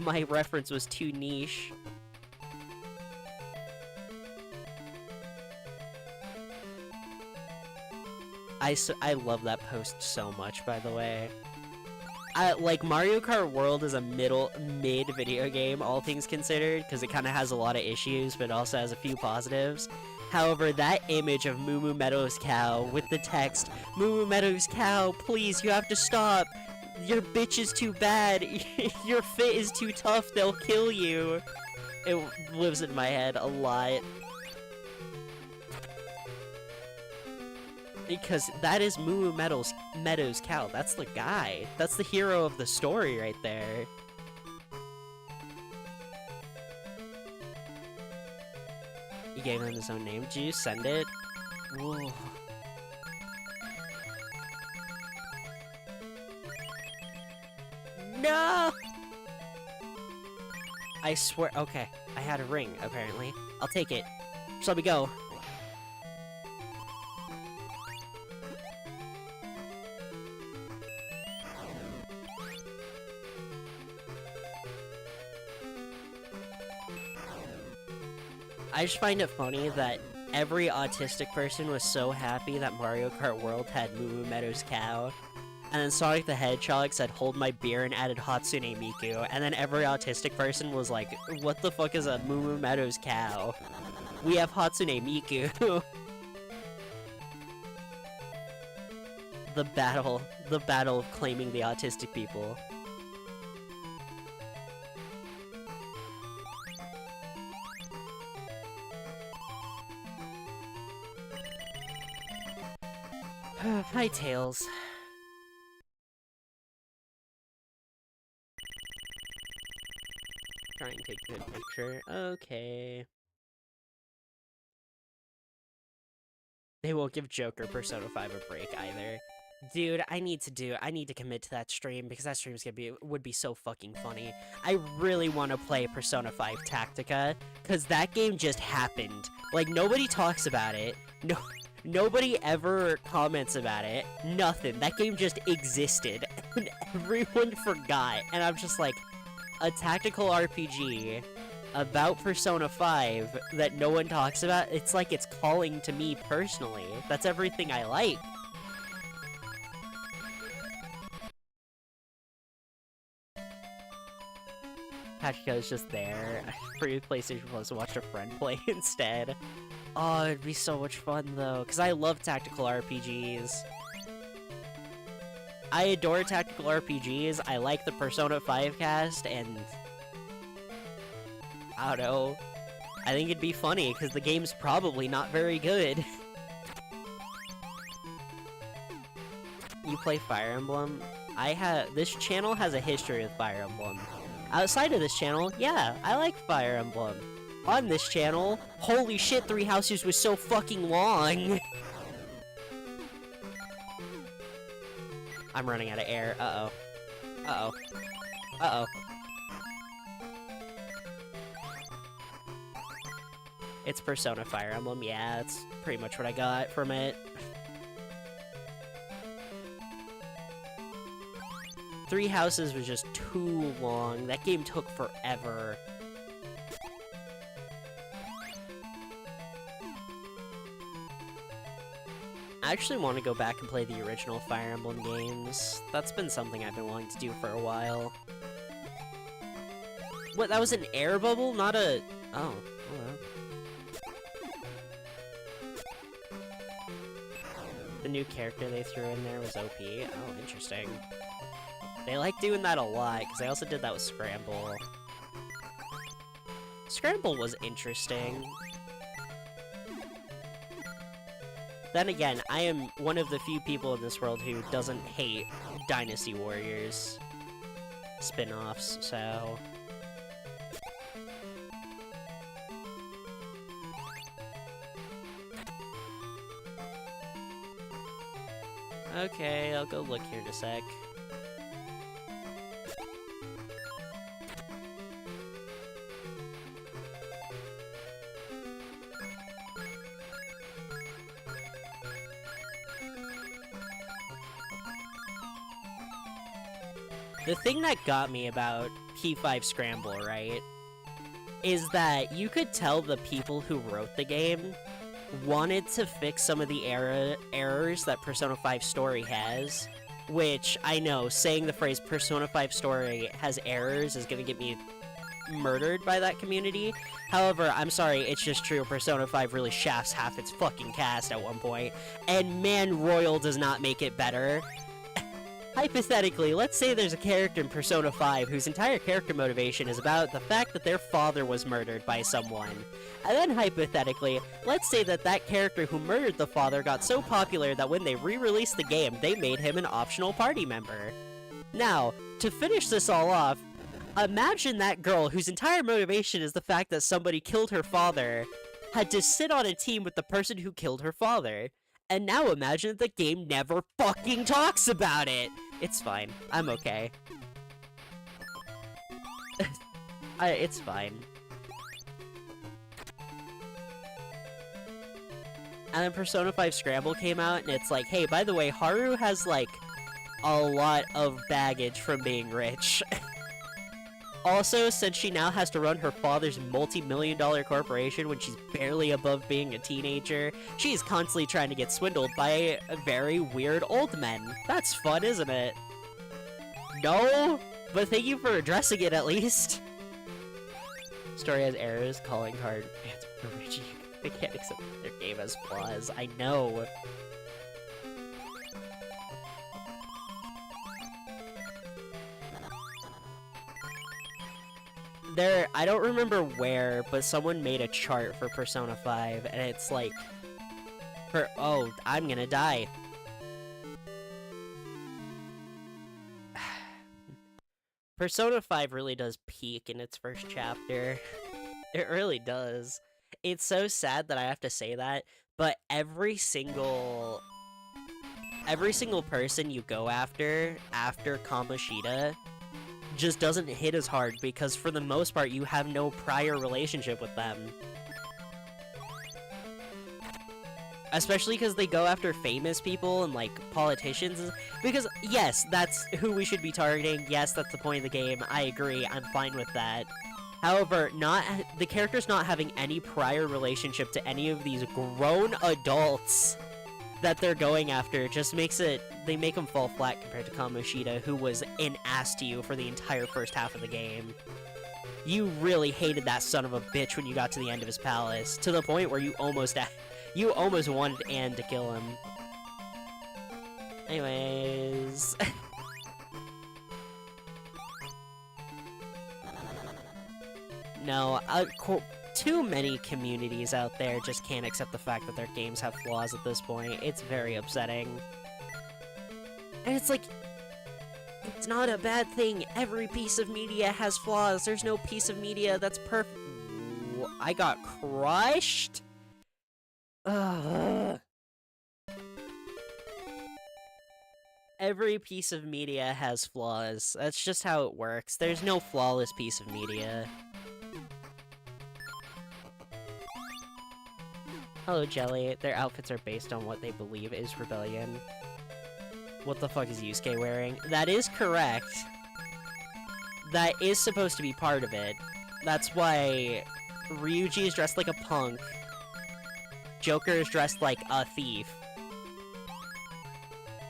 My reference was too niche. I love that post so much, by the way. Like, Mario Kart World is a mid video game, all things considered, because it kind of has a lot of issues, but it also has a few positives. However, that image of Moo Moo Meadows' cow with the text, "Moo Moo Meadows' cow, please, you have to stop. Your bitch is too bad. Your fit is too tough. They'll kill you." It lives in my head a lot. Because that is Moo Meadows Cow. That's the guy. That's the hero of the story right there. You gave him his own name. Did you send it? Whoa. No! I swear. Okay, I had a ring, apparently. I'll take it. Just let me go. I just find it funny that every autistic person was so happy that Mario Kart World had Moo Meadows Cow, and then Sonic the Hedgehog said hold my beer and added Hatsune Miku, and then every autistic person was like, what the fuck is a Moo Meadows Cow? We have Hatsune Miku. The battle of claiming the autistic people. Hi, Tails. Try and take a good picture. Okay. They won't give Joker Persona 5 a break either. Dude, I need to commit to that stream because that stream's would be so fucking funny. I really want to play Persona 5 Tactica because that game just happened. Like, nobody talks about it. Nobody ever comments about it. Nothing. That game just existed. And everyone forgot. And I'm just like, a tactical RPG about Persona 5 that no one talks about, it's like it's calling to me personally. That's everything I like. Tactica is just there for your PlayStation Plus to watch a friend play instead. Oh, it'd be so much fun, though, because I love tactical RPGs. I adore tactical RPGs, I like the Persona 5 cast, and... I don't know. I think it'd be funny, because the game's probably not very good. You play Fire Emblem? This channel has a history with Fire Emblem. Outside of this channel, yeah, I like Fire Emblem. On this channel, holy shit, Three Houses was so fucking long! I'm running out of air, uh-oh. Uh-oh. Uh-oh. It's Persona Fire Emblem, yeah, that's pretty much what I got from it. Three Houses was just too long. That game took forever. I actually want to go back and play the original Fire Emblem games. That's been something I've been wanting to do for a while. What, that was an air bubble? Not a... Oh. The new character they threw in there was OP. Oh, interesting. They like doing that a lot, because they also did that with Scramble. Scramble was interesting. Then again, I am one of the few people in this world who doesn't hate Dynasty Warriors spin-offs, so... Okay, I'll go look here in a sec. The thing that got me about P5 Scramble, right, is that you could tell the people who wrote the game wanted to fix some of the errors that Persona 5 Story has, which I know saying the phrase Persona 5 Story has errors is gonna get me murdered by that community. However, I'm sorry, it's just true. Persona 5 really shafts half its fucking cast at one point, and man, Royal does not make it better. hypothetically, let's say there's a character in Persona 5 whose entire character motivation is about the fact that their father was murdered by someone. And then hypothetically, let's say that that character who murdered the father got so popular that when they re-released the game, they made him an optional party member. Now, to finish this all off, imagine that girl whose entire motivation is the fact that somebody killed her father had to sit on a team with the person who killed her father. And now imagine that the game never fucking talks about it! It's fine. I'm okay. It's fine. And then Persona 5 Scramble came out, and it's like, hey, by the way, Haru has, like, a lot of baggage from being rich. Also, since she now has to run her father's multi-million-dollar corporation when she's barely above being a teenager, she's constantly trying to get swindled by very weird old men. That's fun, isn't it? No? But thank you for addressing it, at least. Story has errors, calling card. I can't accept that their game has flaws. I know. I don't remember where, but someone made a chart for Persona 5, and it's like, oh, I'm gonna die. Persona 5 really does peak in its first chapter. It really does. It's so sad that I have to say that, but every single person you go after Kamoshida just doesn't hit as hard because for the most part you have no prior relationship with them. Especially because they go after famous people and like politicians, because yes, that's who we should be targeting, yes, that's the point of the game, I agree, I'm fine with that. However, the character's not having any prior relationship to any of these grown adults that they're going after just makes it, they make him fall flat compared to Kamoshida, who was an ass to you for the entire first half of the game. You really hated that son of a bitch when you got to the end of his palace, to the point where you almost wanted Anne to kill him. Anyways... No, too many communities out there just can't accept the fact that their games have flaws at this point. It's very upsetting. And it's like, it's not a bad thing. Every piece of media has flaws. There's no piece of media that's perfect. I got crushed? Ugh. Every piece of media has flaws. That's just how it works. There's no flawless piece of media. Hello, Jelly. Their outfits are based on what they believe is rebellion. What the fuck is Yusuke wearing? That is correct. That is supposed to be part of it. That's why Ryuji is dressed like a punk. Joker is dressed like a thief.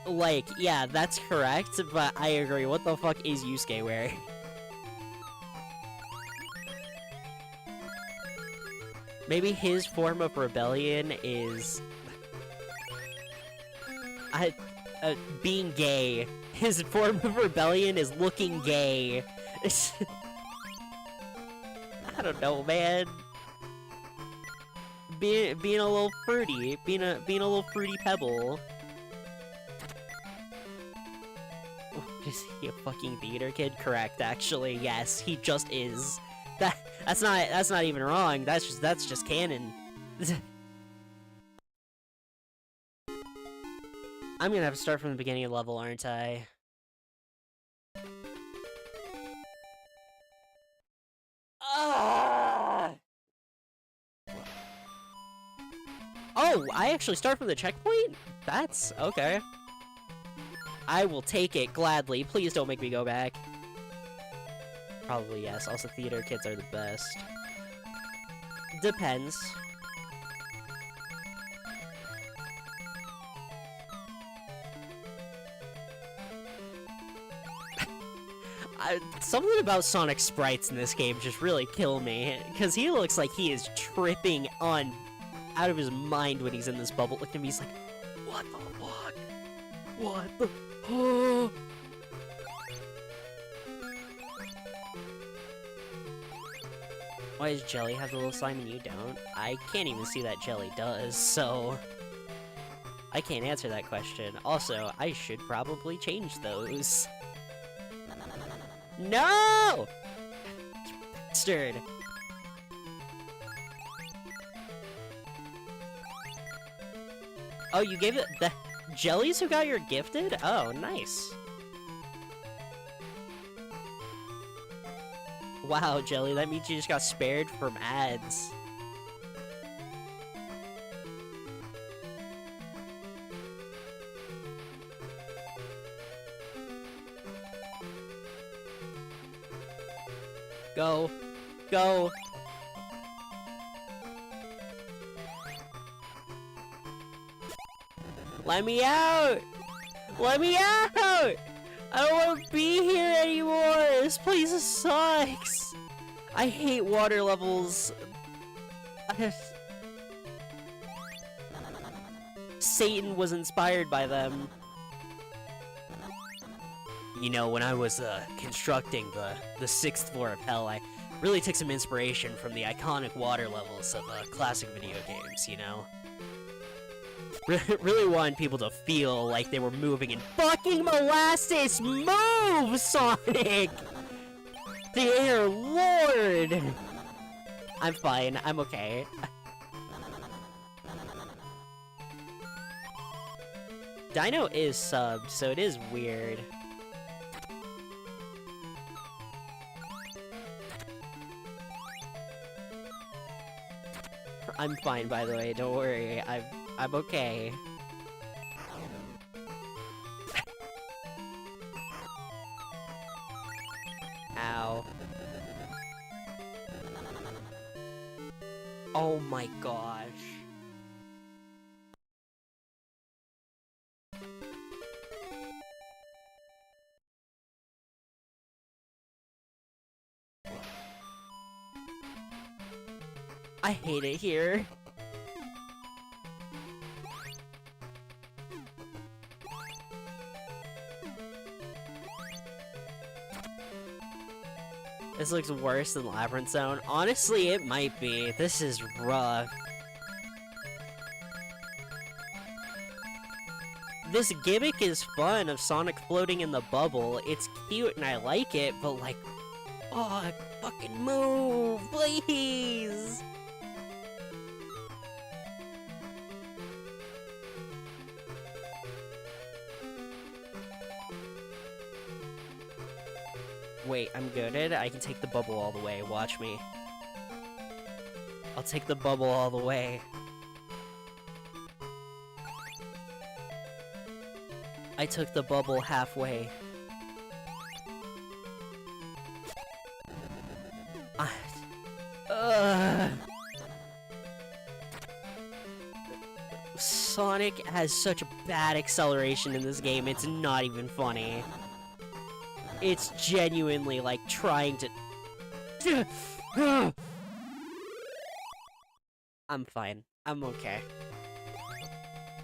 Like, yeah, that's correct, but I agree. What the fuck is Yusuke wearing? Maybe his form of rebellion is... being gay. His form of rebellion is looking gay. I don't know, man. Being a little fruity. Being a little fruity pebble. Is he a fucking theater kid? Correct, actually. Yes, he just is. That's not even wrong. That's just canon. I'm gonna have to start from the beginning of the level, aren't I? Oh, I actually start from the checkpoint? That's okay. I will take it gladly. Please don't make me go back. Probably yes. Also, theater kids are the best. Depends. Something about Sonic sprites in this game just really kill me, because he looks like he is tripping out of his mind when he's in this bubble. Look at him, he's like, what the fuck? What the... Oh, Why does Jelly have the little slime and you don't? I can't even see that Jelly does, so... I can't answer that question. Also, I should probably change those. No! Bastard. Oh, you gave it the Jellies who got your gifted? Oh, nice. Wow, Jelly, that means you just got spared from ads. Go. Go. Let me out! Let me out! I don't want to be here anymore! This place sucks! I hate water levels. Satan was inspired by them. You know, when I was constructing the 6th floor of Hell, I really took some inspiration from the iconic water levels of classic video games, you know? Really wanted people to feel like they were moving in fucking molasses. Move, Sonic! Dear Lord! I'm fine. I'm okay. Dino is subbed, so it is weird. I'm fine, by the way. Don't worry. I'm okay. Ow. Oh my gosh. I hate it here. This looks worse than Labyrinth Zone. Honestly, it might be. This is rough. This gimmick is fun of Sonic floating in the bubble. It's cute and I like it, but like, oh, fucking move, please! Wait, I'm goaded? I can take the bubble all the way, watch me. I'll take the bubble all the way. I took the bubble halfway. Sonic has such bad acceleration in this game, it's not even funny. It's genuinely like trying to... I'm fine. I'm okay.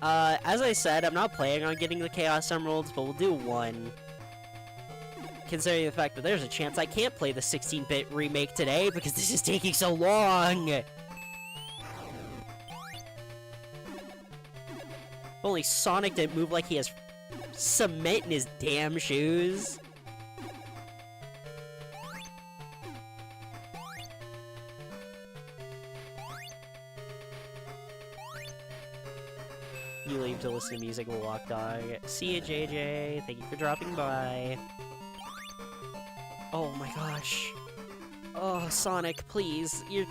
As I said, I'm not planning on getting the Chaos Emeralds, but we'll do one. Considering the fact that there's a chance I can't play the 16-bit remake today because this is taking so long! If only Sonic didn't move like he has cement in his damn shoes. You leave to listen to music while walk dog. See ya, JJ. Thank you for dropping by. Oh my gosh. Oh, Sonic, please. You're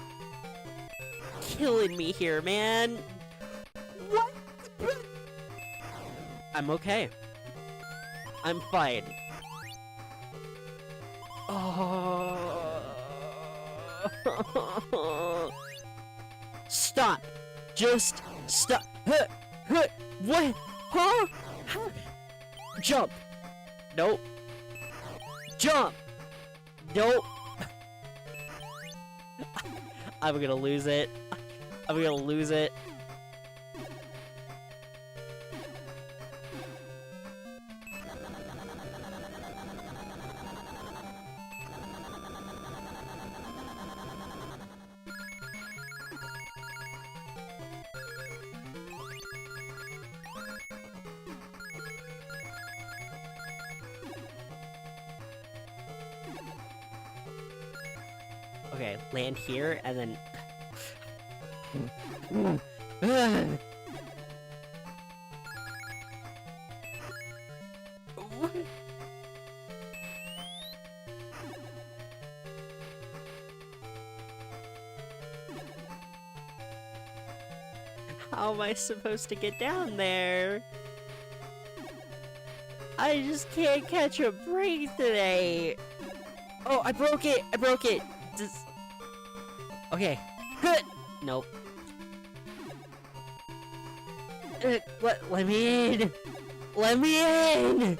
killing me here, man. What? I'm okay. I'm fine. Oh. Stop. Just stop. What? Huh? Jump. Nope. Jump. Nope. I'm gonna lose it. I'm gonna lose it. Okay, land here, and then... How am I supposed to get down there? I just can't catch a break today. Oh, I broke it! I broke it! Okay. Nope. Let me in! Let me in!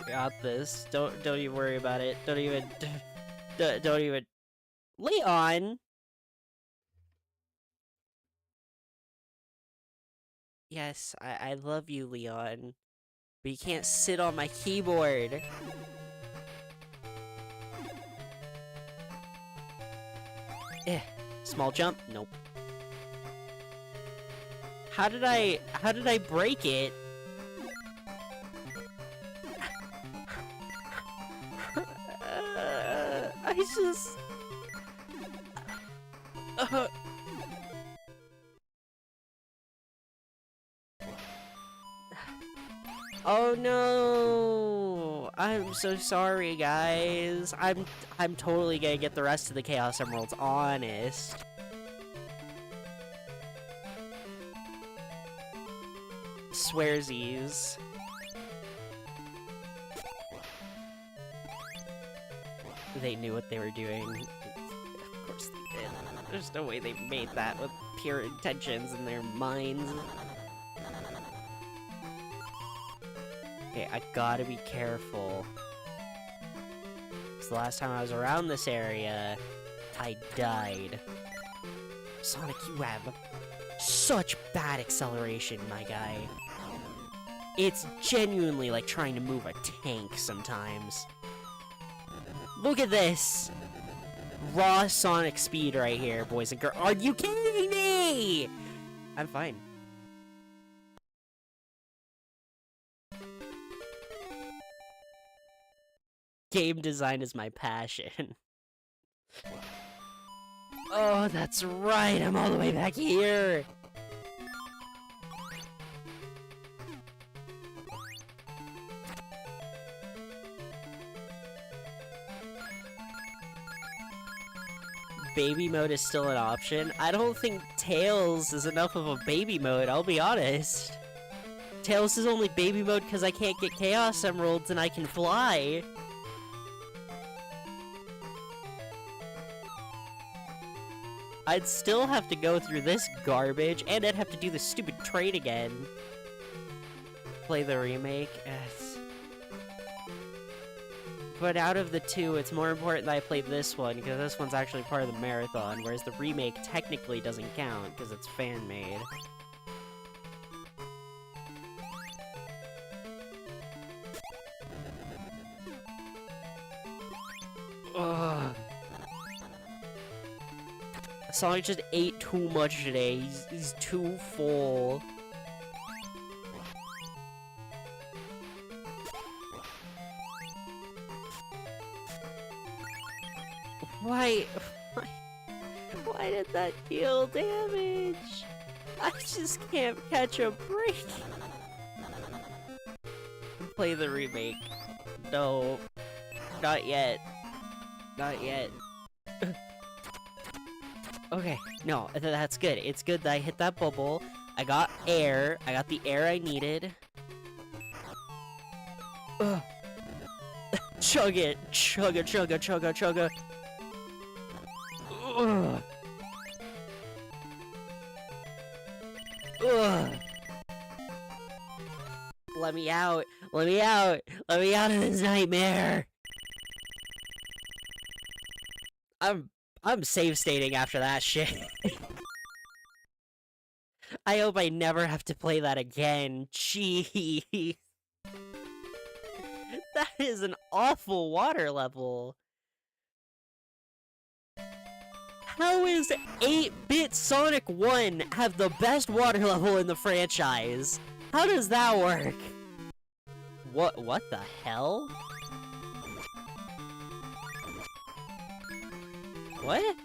Got this. Don't even worry about it. Don't even Leon. Yes, I love you, Leon. But you can't sit on my keyboard. Small jump? Nope. How did I break it? I just... Oh no! I'm so sorry, guys. I'm totally gonna get the rest of the Chaos Emeralds, honest. Swearsies. They knew what they were doing. Of course they did. There's no way they made that with pure intentions in their minds. Okay, I gotta be careful. Because the last time I was around this area, I died. Sonic, you have such bad acceleration, my guy. It's genuinely like trying to move a tank sometimes. Look at this! Raw Sonic speed right here, boys and girls. Are you kidding me? I'm fine. Game design is my passion. Oh, that's right, I'm all the way back here! Baby mode is still an option. I don't think Tails is enough of a baby mode, I'll be honest. Tails is only baby mode because I can't get Chaos Emeralds and I can fly. I'd still have to go through this garbage, and I'd have to do the stupid trade again. Play the remake. But out of the two, it's more important that I play this one, because this one's actually part of the marathon, whereas the remake technically doesn't count, because it's fan-made. Ugh. Sonic just ate too much today. He's too full. Why did that deal damage? I just can't catch a break. Play the remake. No. Not yet. Not yet. Okay, no, that's good. It's good that I hit that bubble. I got air. I got the air I needed. Ugh. Chug it. Chugga, chugga, chugga, chugga. Ugh. Ugh. Let me out. Let me out. Let me out of this nightmare. I'm save stating after that shit. I hope I never have to play that again. Jeez. That is an awful water level. How is 8-bit Sonic 1 have the best water level in the franchise? How does that work? What the hell? What?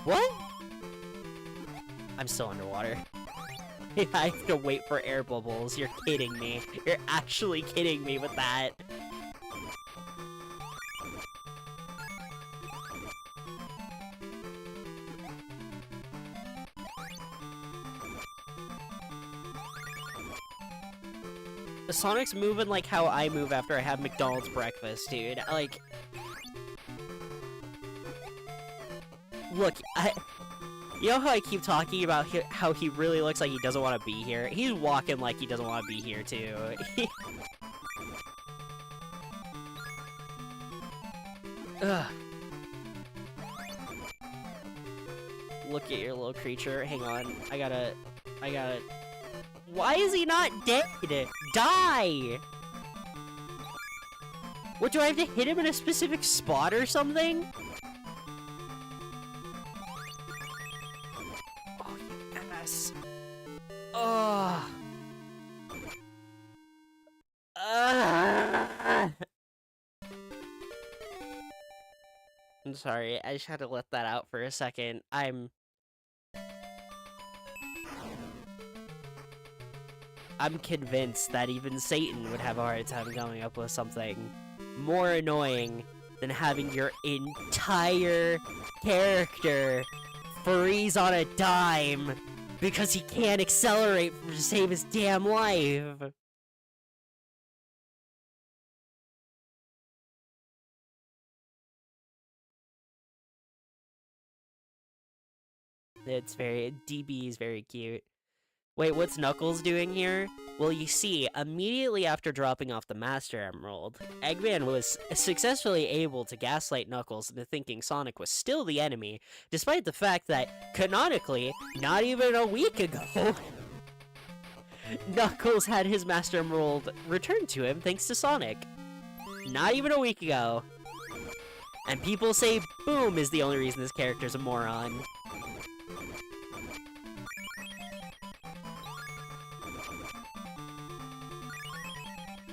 What? I'm still underwater. I have to wait for air bubbles. You're kidding me. You're actually kidding me with that. Sonic's moving like how I move after I have McDonald's breakfast, dude. Like... Look, you know how I keep talking about how he really looks like he doesn't want to be here? He's walking like he doesn't want to be here, too. Ugh. Look at your little creature. Hang on. I gotta... Why is he not dead? Die! What, do I have to hit him in a specific spot or something? Oh, you ass. Oh. I'm sorry, I just had to let that out for a second. I'm convinced that even Satan would have a hard time coming up with something more annoying than having your entire character freeze on a dime because he can't accelerate to save his damn life. DB is very cute. Wait, what's Knuckles doing here? Well, you see, immediately after dropping off the Master Emerald, Eggman was successfully able to gaslight Knuckles into thinking Sonic was still the enemy, despite the fact that, canonically, not even a week ago, Knuckles had his Master Emerald returned to him thanks to Sonic. Not even a week ago. And people say Boom is the only reason this character's a moron.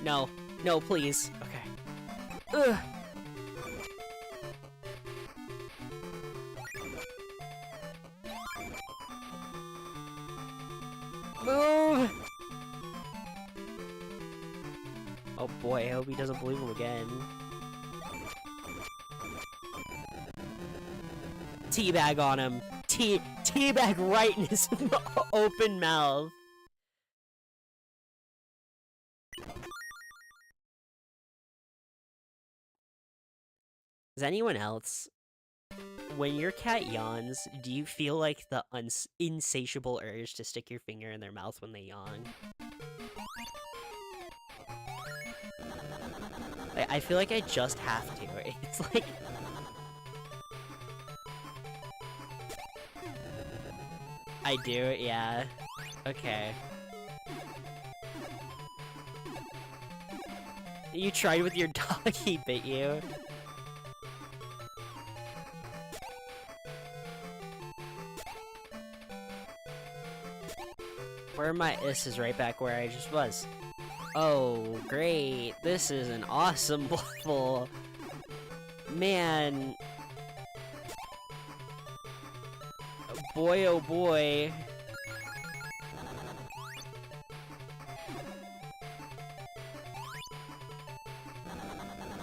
No. No, please. Okay. Ugh. Move! Oh boy, I hope he doesn't believe him again. Teabag on him. Teabag right in his open mouth. Does anyone else, when your cat yawns, do you feel like the insatiable urge to stick your finger in their mouth when they yawn? I feel like I just have to. It's like... I do, yeah. Okay. You tried with your dog, he bit you. Where my is right back where I just was. Oh, great. This is an awesome level. Man. Boy, oh boy.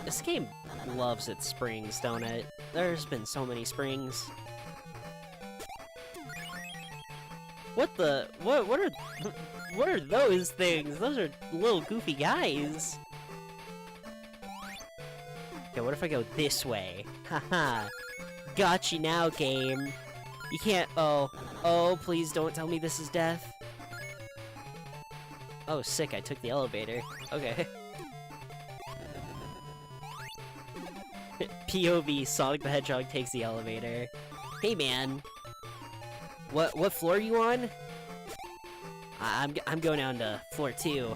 This game loves its springs, don't it? There's been so many springs. What the? What are those things? Those are little goofy guys. Okay, what if I go this way? Haha. Got you now, game. You can't. Oh, please don't tell me this is death. Oh, sick, I took the elevator. Okay. POV, Sonic the Hedgehog takes the elevator. Hey, man. What floor are you on? I'm going down to floor 2.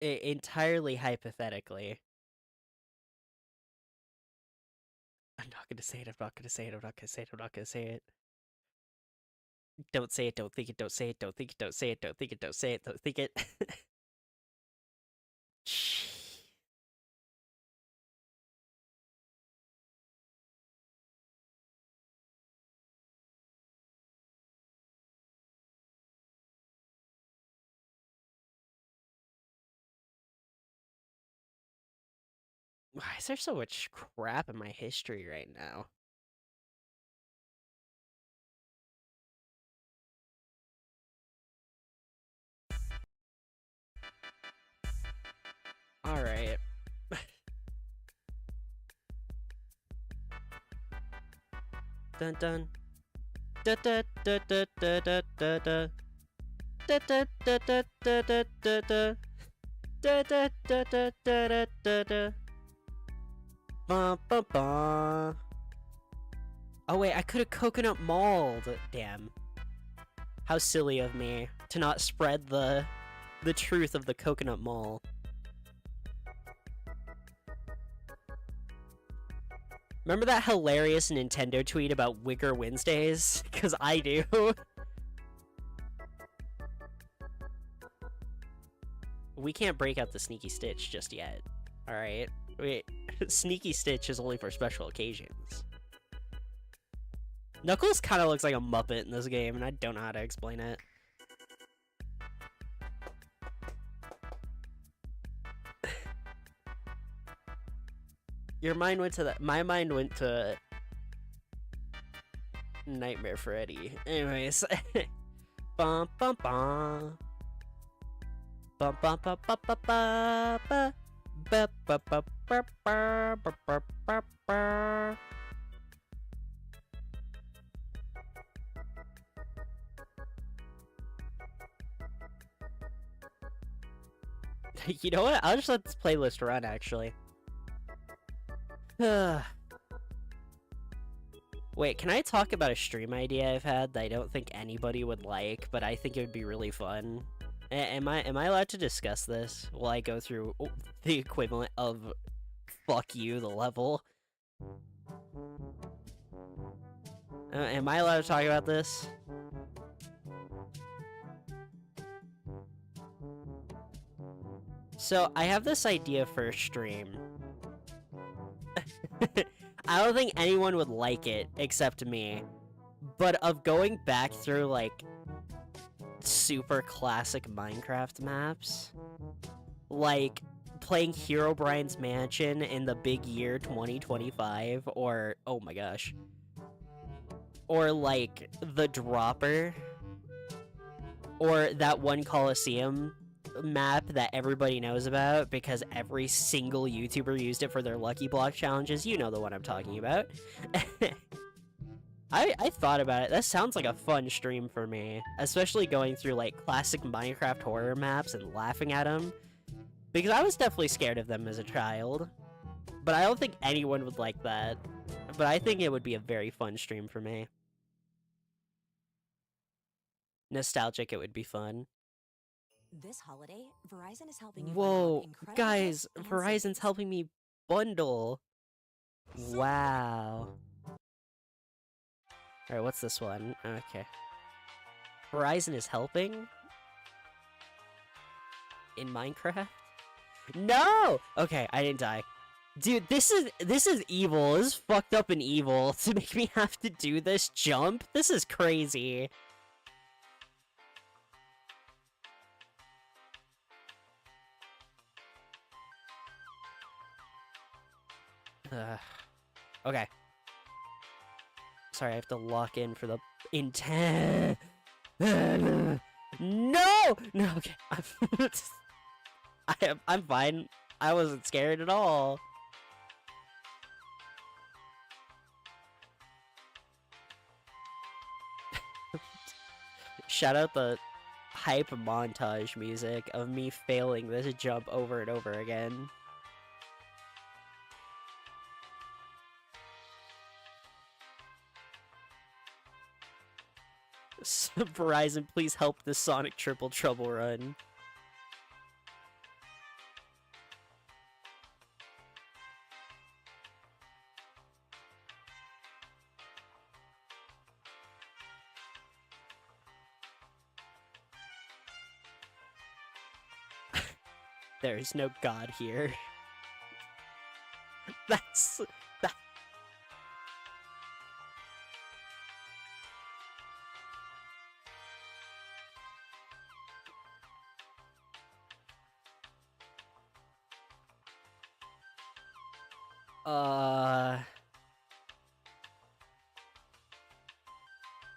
entirely hypothetically. I'm not gonna say it, I'm not gonna say it, I'm not gonna say it, I'm not gonna say it. Don't say it, don't think it, don't say it, don't think it, don't say it, don't think it, don't say it, don't think it. Why is there so much crap in my history right now? Alright. Dun dun. Da da da da da da da da. Da da da da da da da da. Da da da da da da da da. Ba ba ba. Oh wait, I could have coconut mauled. Damn. How silly of me to not spread the truth of the coconut mall. Remember that hilarious Nintendo tweet about Wigger Wednesdays? Because I do. We can't break out the Sneaky Stitch just yet. Alright? Wait, Sneaky Stitch is only for special occasions. Knuckles kind of looks like a Muppet in this game, and I don't know how to explain it. Your mind went to that. My mind went to Nightmare Freddy. Anyways. Bum bum bum. Bum bum bum bum bum bum bum. Ba ba ba ba ba ba ba ba ba. You know what? I'll just let this playlist run, actually. Wait, can I talk about a stream idea I've had that I don't think anybody would like, but I think it would be really fun? Am I allowed to discuss this while I go through the equivalent of fuck you, the level? Am I allowed to talk about this? So, I have this idea for a stream. I don't think anyone would like it except me. But of going back through, like, super classic Minecraft maps. Like, playing Herobrine's Mansion in the big year 2025, or, oh my gosh. Or, like, The Dropper. Or that one Coliseum map that everybody knows about because every single YouTuber used it for their Lucky Block challenges. You know the one I'm talking about. I thought about it. That sounds like a fun stream for me. Especially going through, like, classic Minecraft horror maps and laughing at them. Because I was definitely scared of them as a child. But I don't think anyone would like that. But I think it would be a very fun stream for me. Nostalgic, it would be fun. This holiday, Verizon is helping you. Whoa, guys, Verizon's helping me bundle. Wow. Alright, what's this one? Okay. Verizon is helping? In Minecraft? No! Okay, I didn't die. Dude, this is evil. This is fucked up and evil to make me have to do this jump. This is crazy. Okay. Sorry, I have to lock in for the intent. No! No, okay. I'm fine. I wasn't scared at all. Shout out the hype montage music of me failing this jump over and over again. Verizon, please help the Sonic Triple Trouble run. There is no God here. That's... That...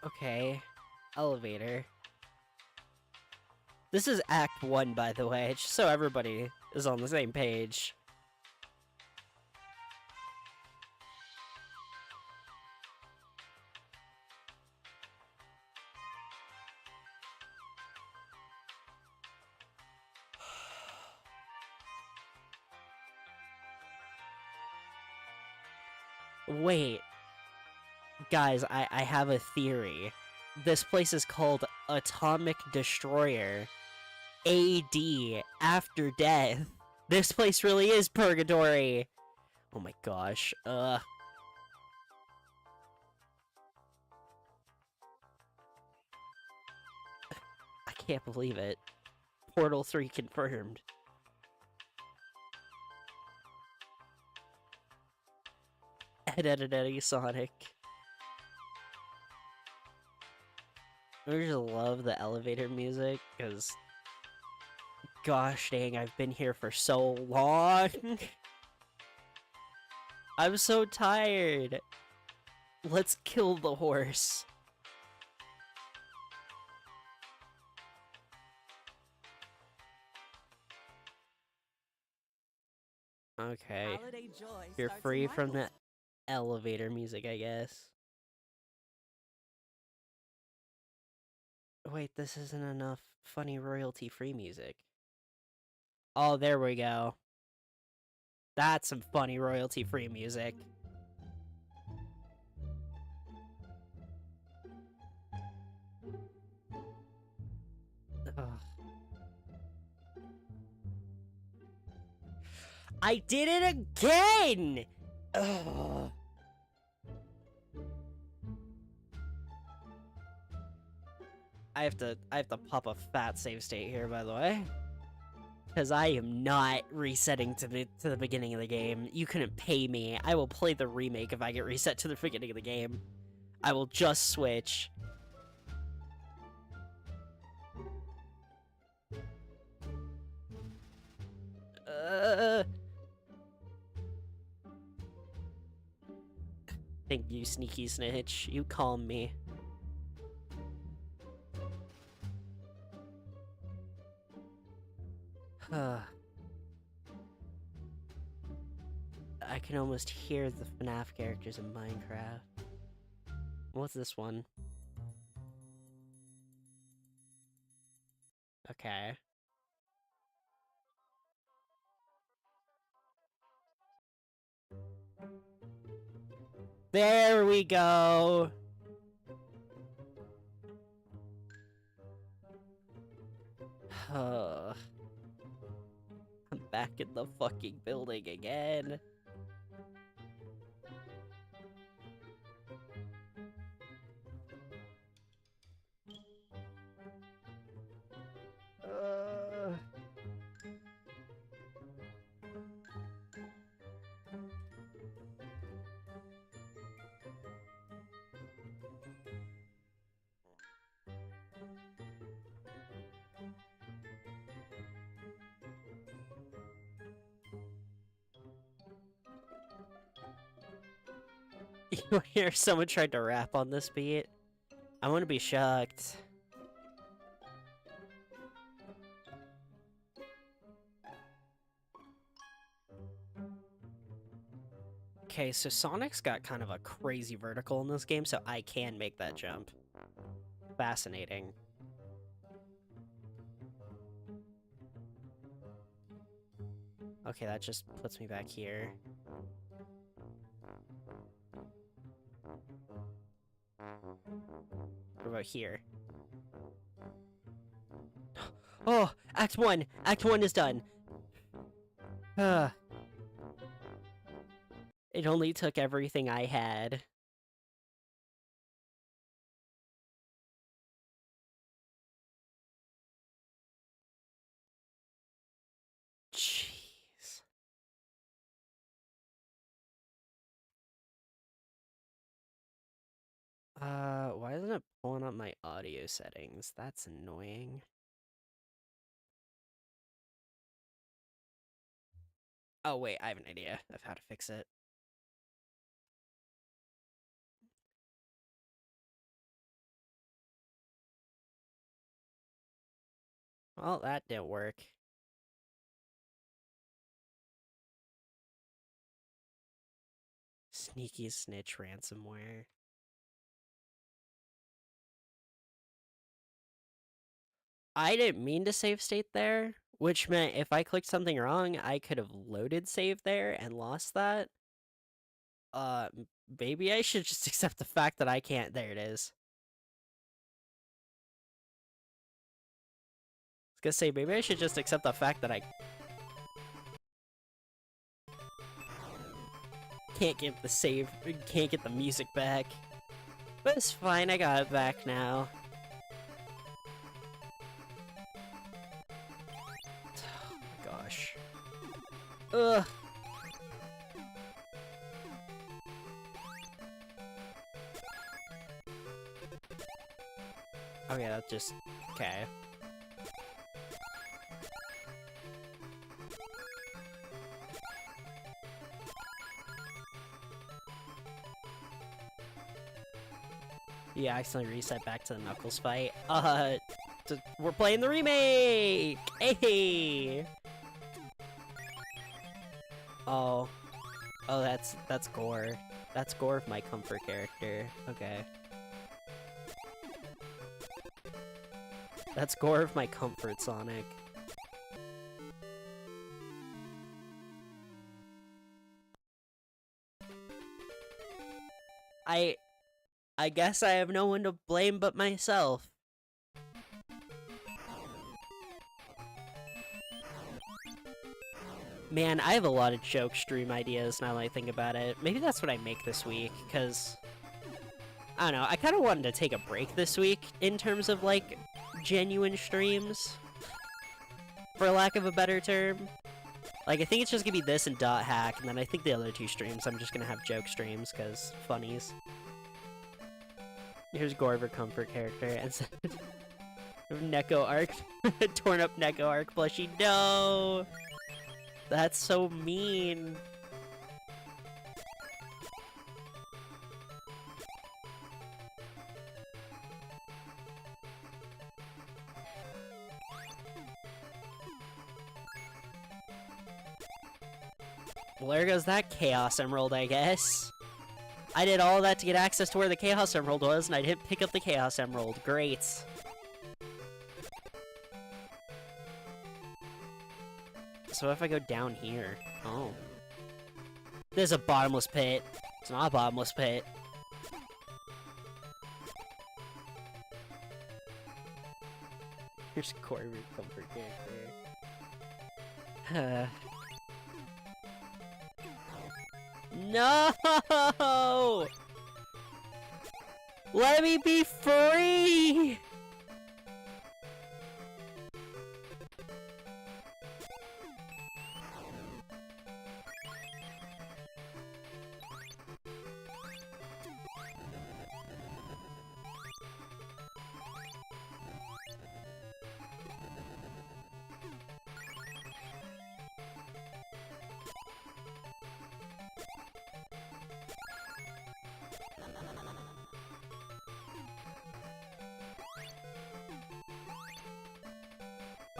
Okay. Elevator. This is Act 1, by the way, just so everybody is on the same page. Wait. Guys, I have a theory. This place is called Atomic Destroyer. AD, after death. This place really is purgatory. Oh my gosh. I can't believe it. Portal 3 confirmed. Eddie Sonic. I just love the elevator music, because... Gosh dang, I've been here for so long! I'm so tired! Let's kill the horse. Okay. You're free from the elevator music, I guess. Wait, this isn't enough funny royalty-free music. Oh, there we go. That's some funny royalty-free music. Ugh. I did it again! Ugh. I have to pop a fat save state here, by the way. Because I am not resetting to the beginning of the game. You couldn't pay me. I will play the remake if I get reset to the beginning of the game. I will just switch. Thank you, Sneaky Snitch. You calm me. I can almost hear the FNAF characters in Minecraft. What's this one? Okay. There we go! I'm back in the fucking building again. You hear someone tried to rap on this beat? I want to be shocked. Okay, so Sonic's got kind of a crazy vertical in this game, so I can make that jump. Fascinating. Okay, that just puts me back here. What about here? Oh, Act 1! Act 1 is done! It only took everything I had. Why isn't it pulling up my audio settings? That's annoying. Oh wait, I have an idea of how to fix it. Well, that didn't work. Sneaky snitch ransomware. I didn't mean to save state there, which meant if I clicked something wrong, I could have loaded save there and lost that. Maybe I should just accept the fact that I can't. There it is. I was gonna say, maybe I should just accept the fact that I can't get the save, can't get the music back. But it's fine, I got it back now. Oh my gosh. Ugh. Okay, that's just... okay. Yeah, I accidentally reset back to the Knuckles fight. We're playing the remake! Hey! Oh. Oh, that's Gore. That's Gore of my comfort character. Okay. That's Gore of my comfort, Sonic. I guess I have no one to blame but myself. Man, I have a lot of joke stream ideas now that I think about it. Maybe that's what I make this week, because... I don't know, I kind of wanted to take a break this week in terms of, like, genuine streams. For lack of a better term. Like, I think it's just gonna be this and Dot Hack, and then I think the other two streams I'm just gonna have joke streams, because funnies. Here's Gorver comfort character, and Neko Arc. Torn up Neko Arc plushie. No! That's so mean. Well, there goes that Chaos Emerald, I guess. I did all that to get access to where the Chaos Emerald was, and I didn't pick up the Chaos Emerald. Great. So if I go down here... oh. There's a bottomless pit. It's not a bottomless pit. Here's Corey comfort character. No! Let me be free!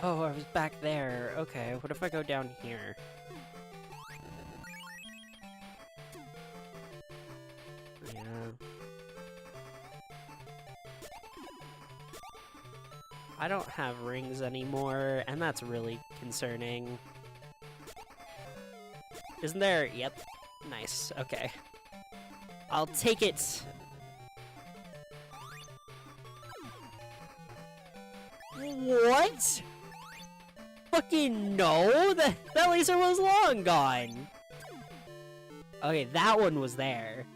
Oh, I was back there. Okay, what if I go down here? Yeah. I don't have rings anymore, and that's really concerning. Isn't there? Yep. Nice. Okay. I'll take it. What? Fucking no! That laser was long gone! Okay, that one was there.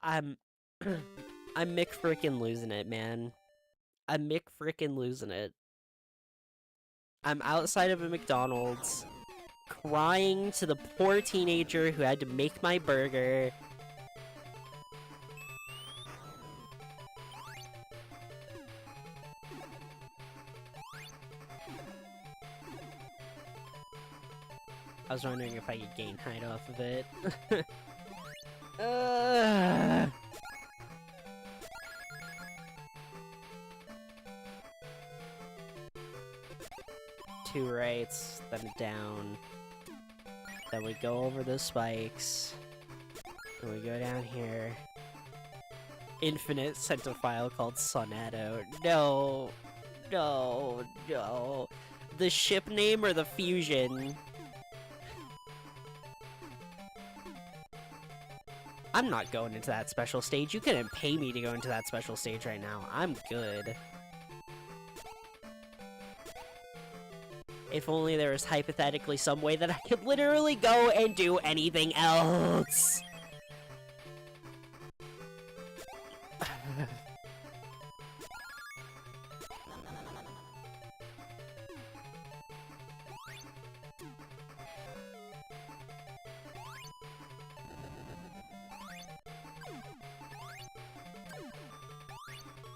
I'm Mick frickin' losing it, man. I'm Mick frickin' losing it. I'm outside of a McDonald's, crying to the poor teenager who had to make my burger. I was wondering if I could gain height off of it. uh... Two rights, then a down. Then we go over the spikes. And we go down here. Infinite sent a file called Sonato. No. No. No. The ship name or the fusion? I'm not going into that special stage. You couldn't pay me to go into that special stage right now. I'm good. If only there was hypothetically some way that I could literally go and do anything else.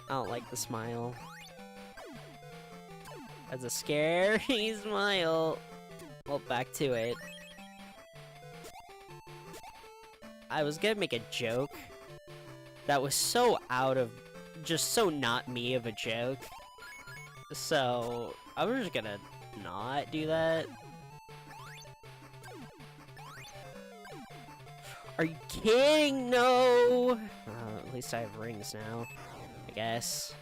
I don't like the smile. That's a scary smile. Well, back to it. I was gonna make a joke that was so out of... just so not me of a joke. So, I was just gonna not do that. Are you kidding? No! At least I have rings now, I guess.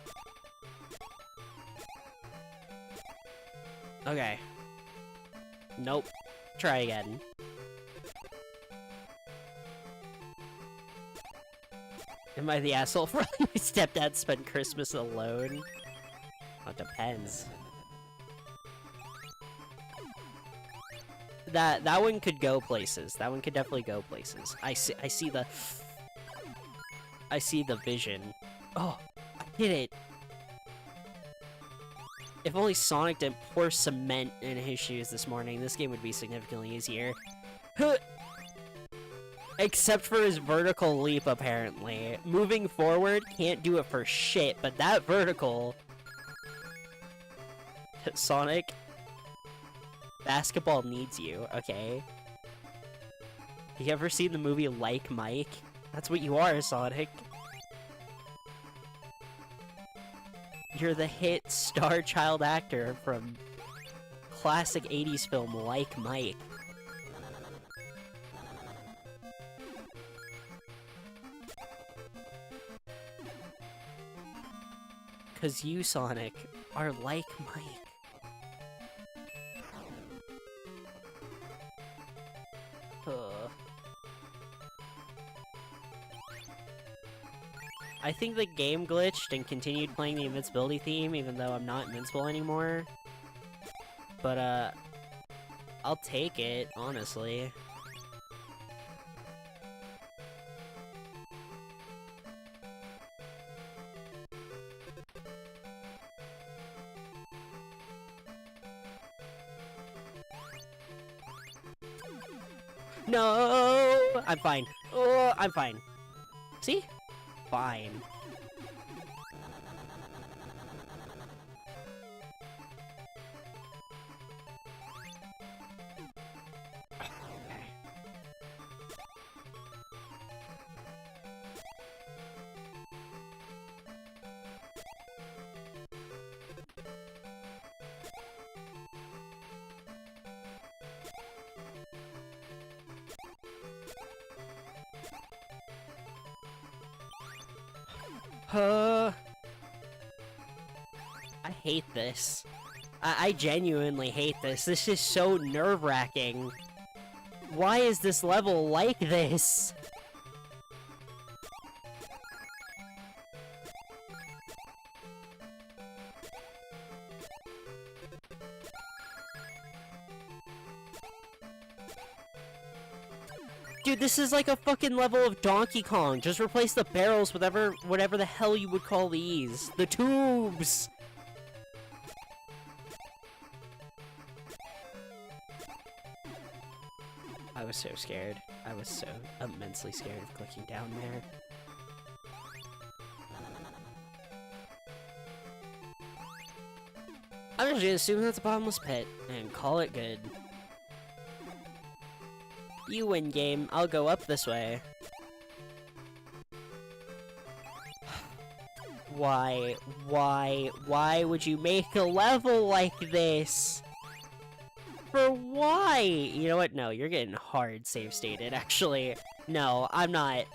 Okay. Nope. Try again. Am I the asshole for letting my stepdad spend Christmas alone? Well, it depends. That one could go places. That one could definitely go places. I see the vision. Oh, I did it. If only Sonic didn't pour cement in his shoes this morning, this game would be significantly easier. Except for his vertical leap, apparently. Moving forward, can't do it for shit, but that vertical... Sonic, basketball needs you, okay? You ever seen the movie Like Mike? That's what you are, Sonic. You're the hit star child actor from classic 80s film Like Mike. Cause you, Sonic, are like Mike. I think the game glitched and continued playing the invincibility theme even though I'm not invincible anymore. But, I'll take it, honestly. No! I'm fine. Oh, I'm fine. See? Fine. I hate this. I genuinely hate this. This is so nerve-wracking. Why is this level like this? Dude, this is like a fucking level of Donkey Kong. Just replace the barrels with whatever the hell you would call these. The tubes! I was so scared. I was so immensely scared of clicking down there. I'm just gonna assume that's a bottomless pit and call it good. You win, game. I'll go up this way. Why would you make a level like this? For why? You know what? No, you're getting hard save stated, actually. No, I'm not.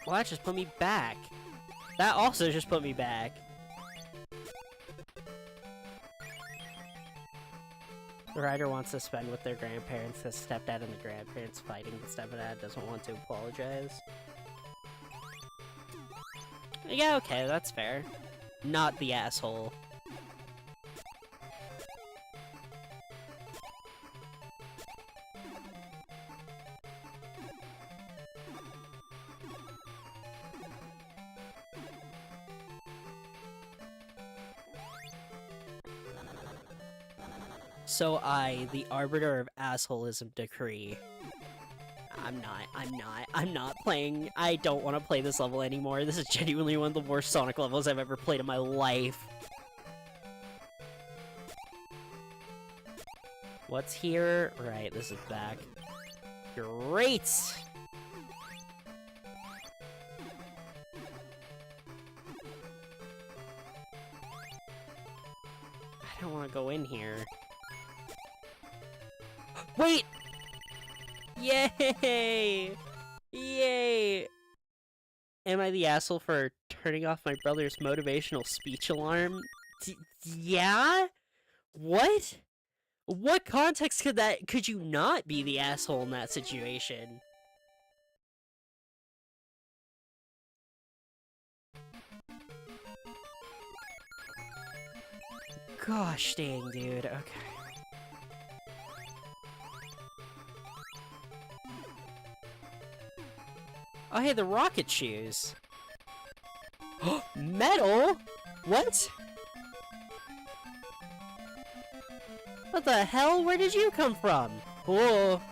Well, that just put me back. That also just put me back. The rider wants to spend with their grandparents, the stepdad and the grandparents fighting. The stepdad doesn't want to apologize. Yeah, okay, that's fair. Not the asshole. So I, the arbiter of assholism, decree. I'm not playing. I don't want to play this level anymore. This is genuinely one of the worst Sonic levels I've ever played in my life. What's here? Right, this is back. Great! I don't want to go in here. Wait! Yay! Yay! Am I the asshole for turning off my brother's motivational speech alarm? Yeah? What? What context could you not be the asshole in that situation? Gosh dang, dude. Okay. Oh, hey, the rocket shoes. Metal? What? What the hell? Where did you come from? Whoa.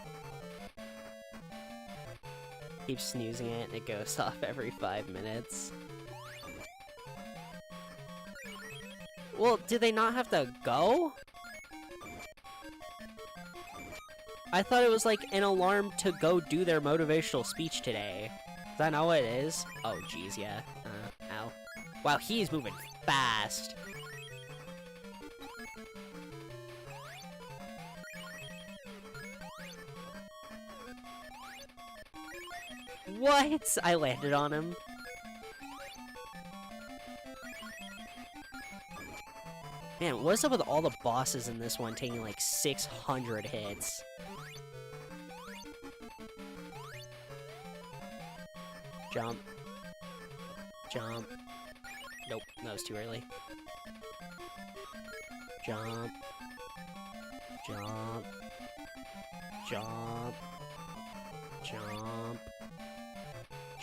Keep snoozing it and it goes off every 5 minutes. Well, do they not have to go? I thought it was like an alarm to go do their motivational speech today. Is that not what it is? Oh, jeez, yeah. Ow. Wow, he's moving fast. What? I landed on him. Man, what's up with all the bosses in this one taking like 600 hits? Jump. Jump. Nope, that was too early. Jump. Jump. Jump. Jump.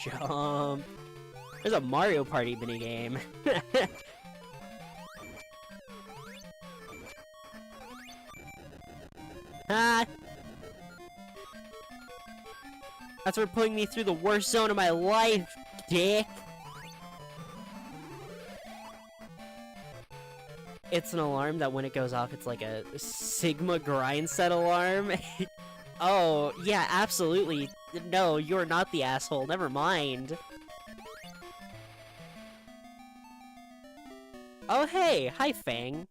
Jump. There's a Mario Party minigame. Ah! That's for putting me through the worst zone of my life, dick! It's an alarm that when it goes off, it's like a Sigma grind set alarm. Oh, yeah, absolutely. No, you're not the asshole. Never mind. Oh, hey! Hi, Fang.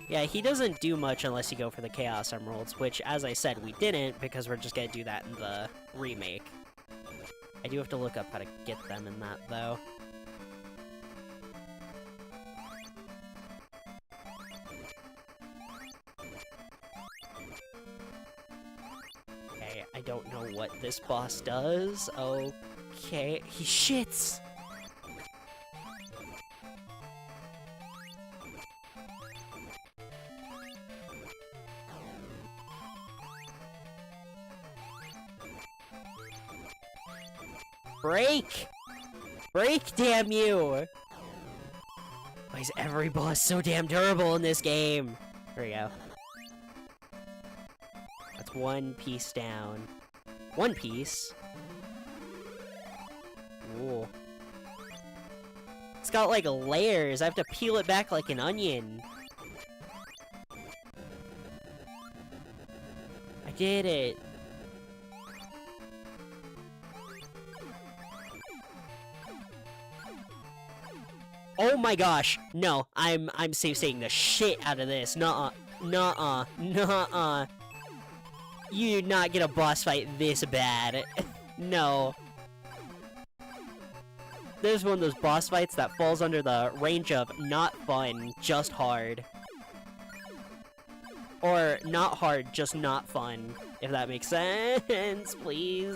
Yeah, he doesn't do much unless you go for the Chaos Emeralds, which, as I said, we didn't, because we're just gonna do that in the remake. I do have to look up how to get them in that, though. Okay, I don't know what this boss does. Okay, he shits! Break! Break, damn you! Why is every boss so damn durable in this game? There we go. That's one piece down. One piece? Ooh. It's got like layers. I have to peel it back like an onion. I did it. Oh my gosh. No, I'm saying the shit out of this. Nuh-uh. Nuh-uh. Nuh-uh. You do not get a boss fight this bad. No. There's one of those boss fights that falls under the range of not fun, just hard. Or not hard, just not fun. If that makes sense, please.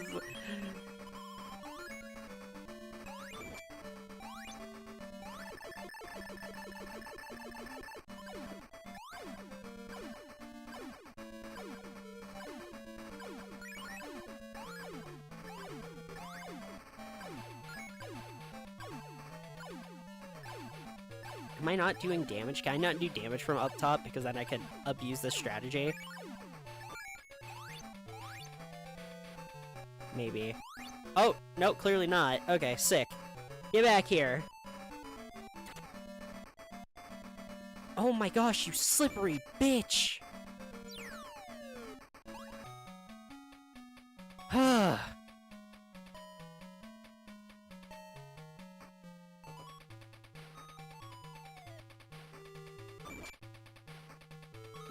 Am I not doing damage? Can I not do damage from up top? Because then I can abuse this strategy. Maybe. Oh, no, clearly not. Okay, sick. Get back here. Oh my gosh, you slippery bitch!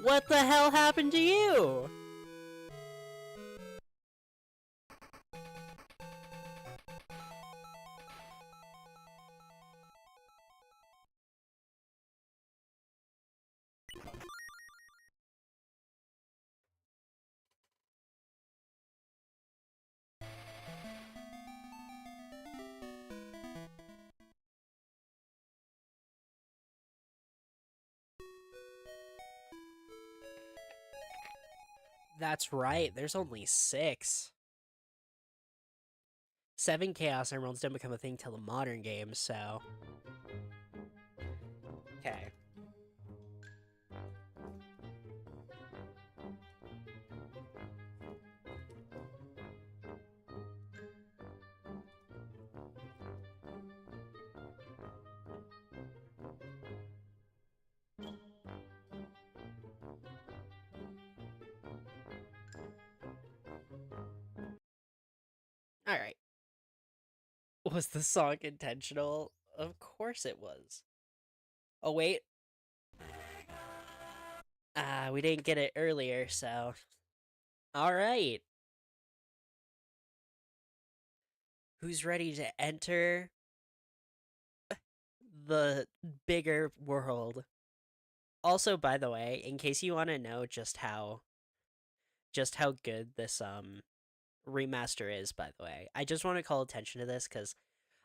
What the hell happened to you? That's right, there's only 6. 7 Chaos Emeralds didn't become a thing till the modern games, so... Okay. Alright. Was the song intentional? Of course it was. Oh, wait. We didn't get it earlier, so... Alright. Who's ready to enter the bigger world? Also, by the way, in case you want to know just how good this, remaster is, by the way, I just want to call attention to this because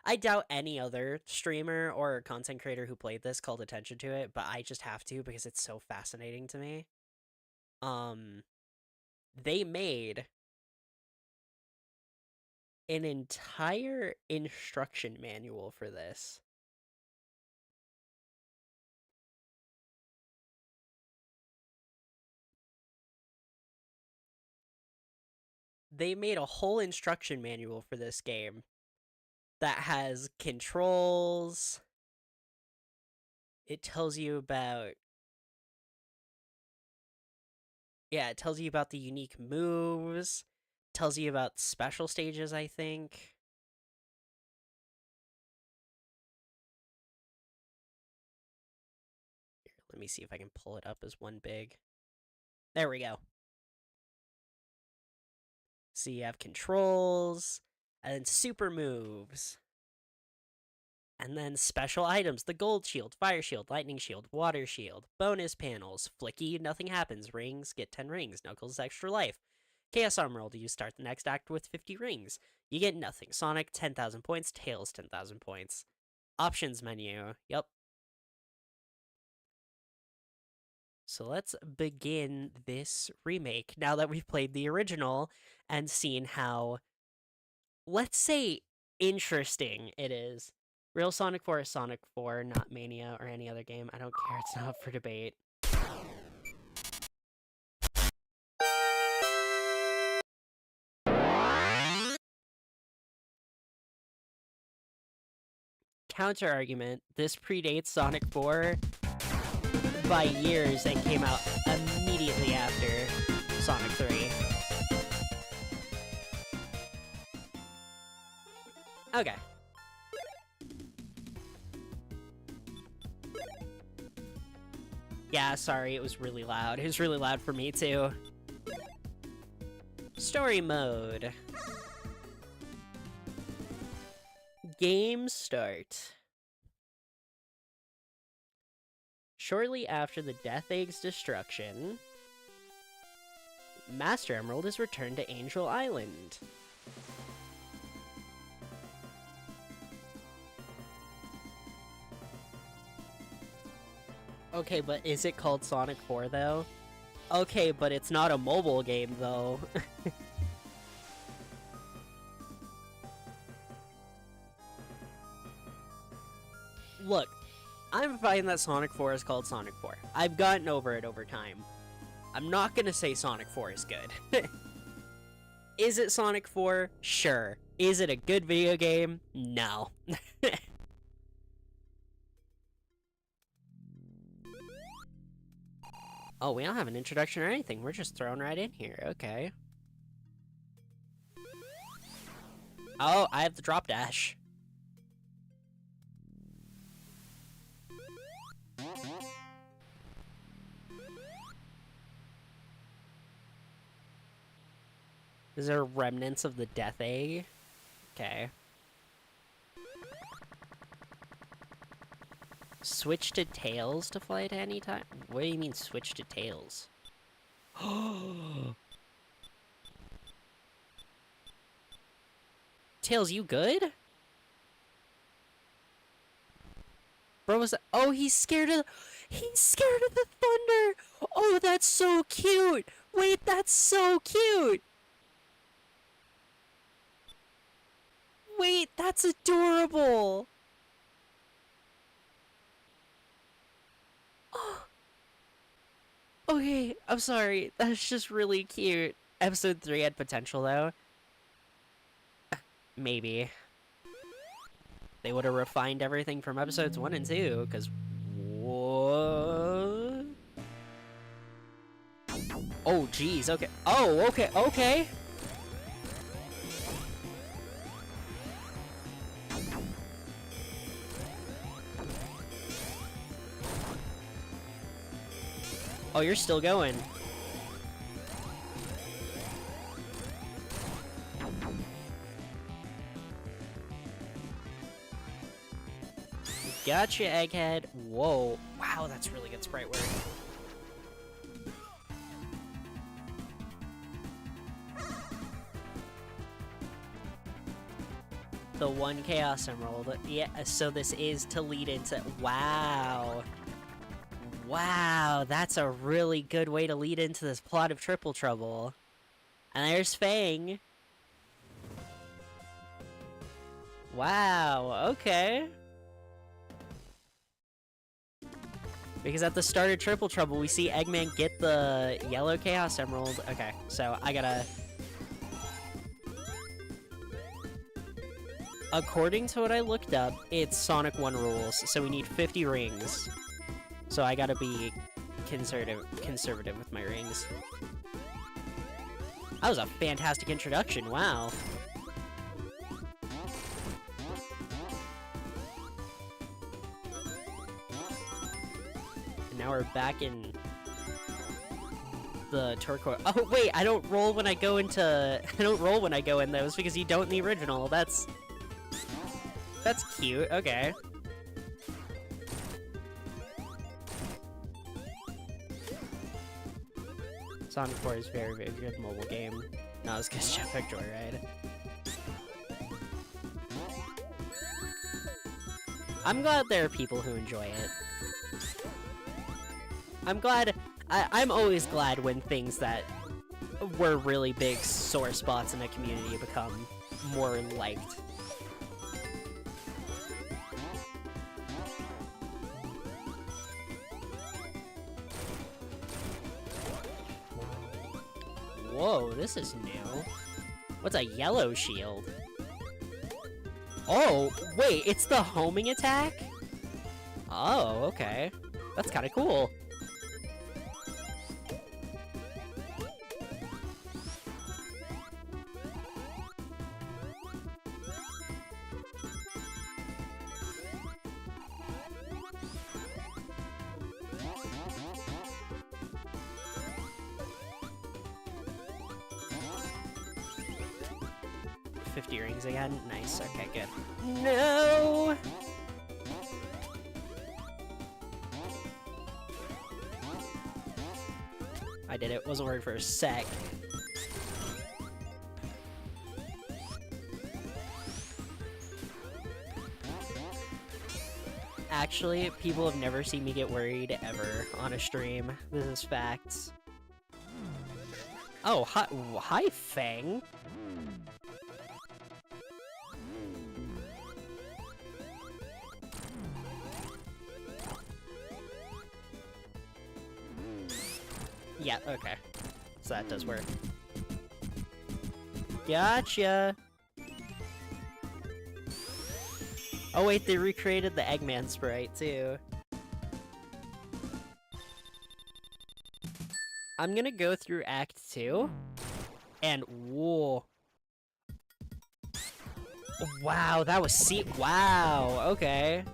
I doubt any other streamer or content creator who played this called attention to it, but I just have to because it's so fascinating to me. They made an entire instruction manual for this. They made a whole instruction manual for this game that has controls. It tells you about... Yeah, it tells you about the unique moves. It tells you about special stages, I think. Here, let me see if I can pull it up as one big. There we go. So you have controls, and then super moves. And then special items, the gold shield, fire shield, lightning shield, water shield, bonus panels, flicky, nothing happens, rings, get 10 rings, Knuckles extra life. Chaos Emerald, you start the next act with 50 rings. You get nothing. Sonic, 10,000 points, Tails, 10,000 points. Options menu, yep. So let's begin this remake now that we've played the original and seen how, let's say, interesting it is. Real Sonic 4 is Sonic 4, not Mania or any other game. I don't care, it's not up for debate. counter argument, this predates Sonic 4 by years and came out immediately after Sonic 3. Okay. Yeah, sorry, it was really loud. It was really loud for me, too. Story mode. Game start. Shortly after the Death Egg's destruction, Master Emerald is returned to Angel Island. Okay, but is it called Sonic 4, though? Okay, but it's not a mobile game, though. Look, I'm fine that Sonic 4 is called Sonic 4. I've gotten over it over time. I'm not gonna say Sonic 4 is good. Is it Sonic 4? Sure. Is it a good video game? No. Oh, we don't have an introduction or anything. We're just thrown right in here. Okay. Oh, I have the drop dash. Is there remnants of the Death Egg? Okay. Switch to Tails to fly at any time? What do you mean switch to Tails? Tails, you good? Bro, was that? Oh, he's scared of the thunder! Oh, that's so cute! Wait, that's so cute! Wait, that's adorable! Oh. Okay, I'm sorry. That's just really cute. Episode 3 had potential, though. Maybe. They would have refined everything from episodes 1 and 2, because... What? Oh, jeez, okay. Oh, okay, okay! Oh, you're still going. Gotcha, Egghead. Whoa. Wow, that's really good sprite work. The one Chaos Emerald. Yeah, so this is to lead into... Wow. Wow, that's a really good way to lead into this plot of Triple Trouble. And there's Fang. Wow, okay. Because at the start of Triple Trouble, we see Eggman get the yellow Chaos Emerald. Okay, so I gotta... According to what I looked up, it's Sonic 1 rules, so we need 50 rings. So I gotta be conservative with my rings. That was a fantastic introduction, wow. And now we're back in the turquoise. Oh wait, I don't roll when I go into... I don't roll when I go in those because you don't in the original. That's cute, okay. Sonic 4 is very, very good mobile game. Not as good as Jetpack Joyride. I'm glad there are people who enjoy it. I'm always glad when things that were really big sore spots in a community become more liked. Whoa, this is new. What's a yellow shield? Oh, wait, it's the homing attack? Oh, okay. That's kind of cool. Rings again. Nice. Okay, good. No! I did it. Wasn't worried for a sec. Actually, people have never seen me get worried ever on a stream. This is facts. Oh, hi Fang. Yeah, okay. So that does work. Gotcha! Oh wait, they recreated the Eggman sprite, too. I'm gonna go through Act 2, and whoa. Wow, that was wow, okay.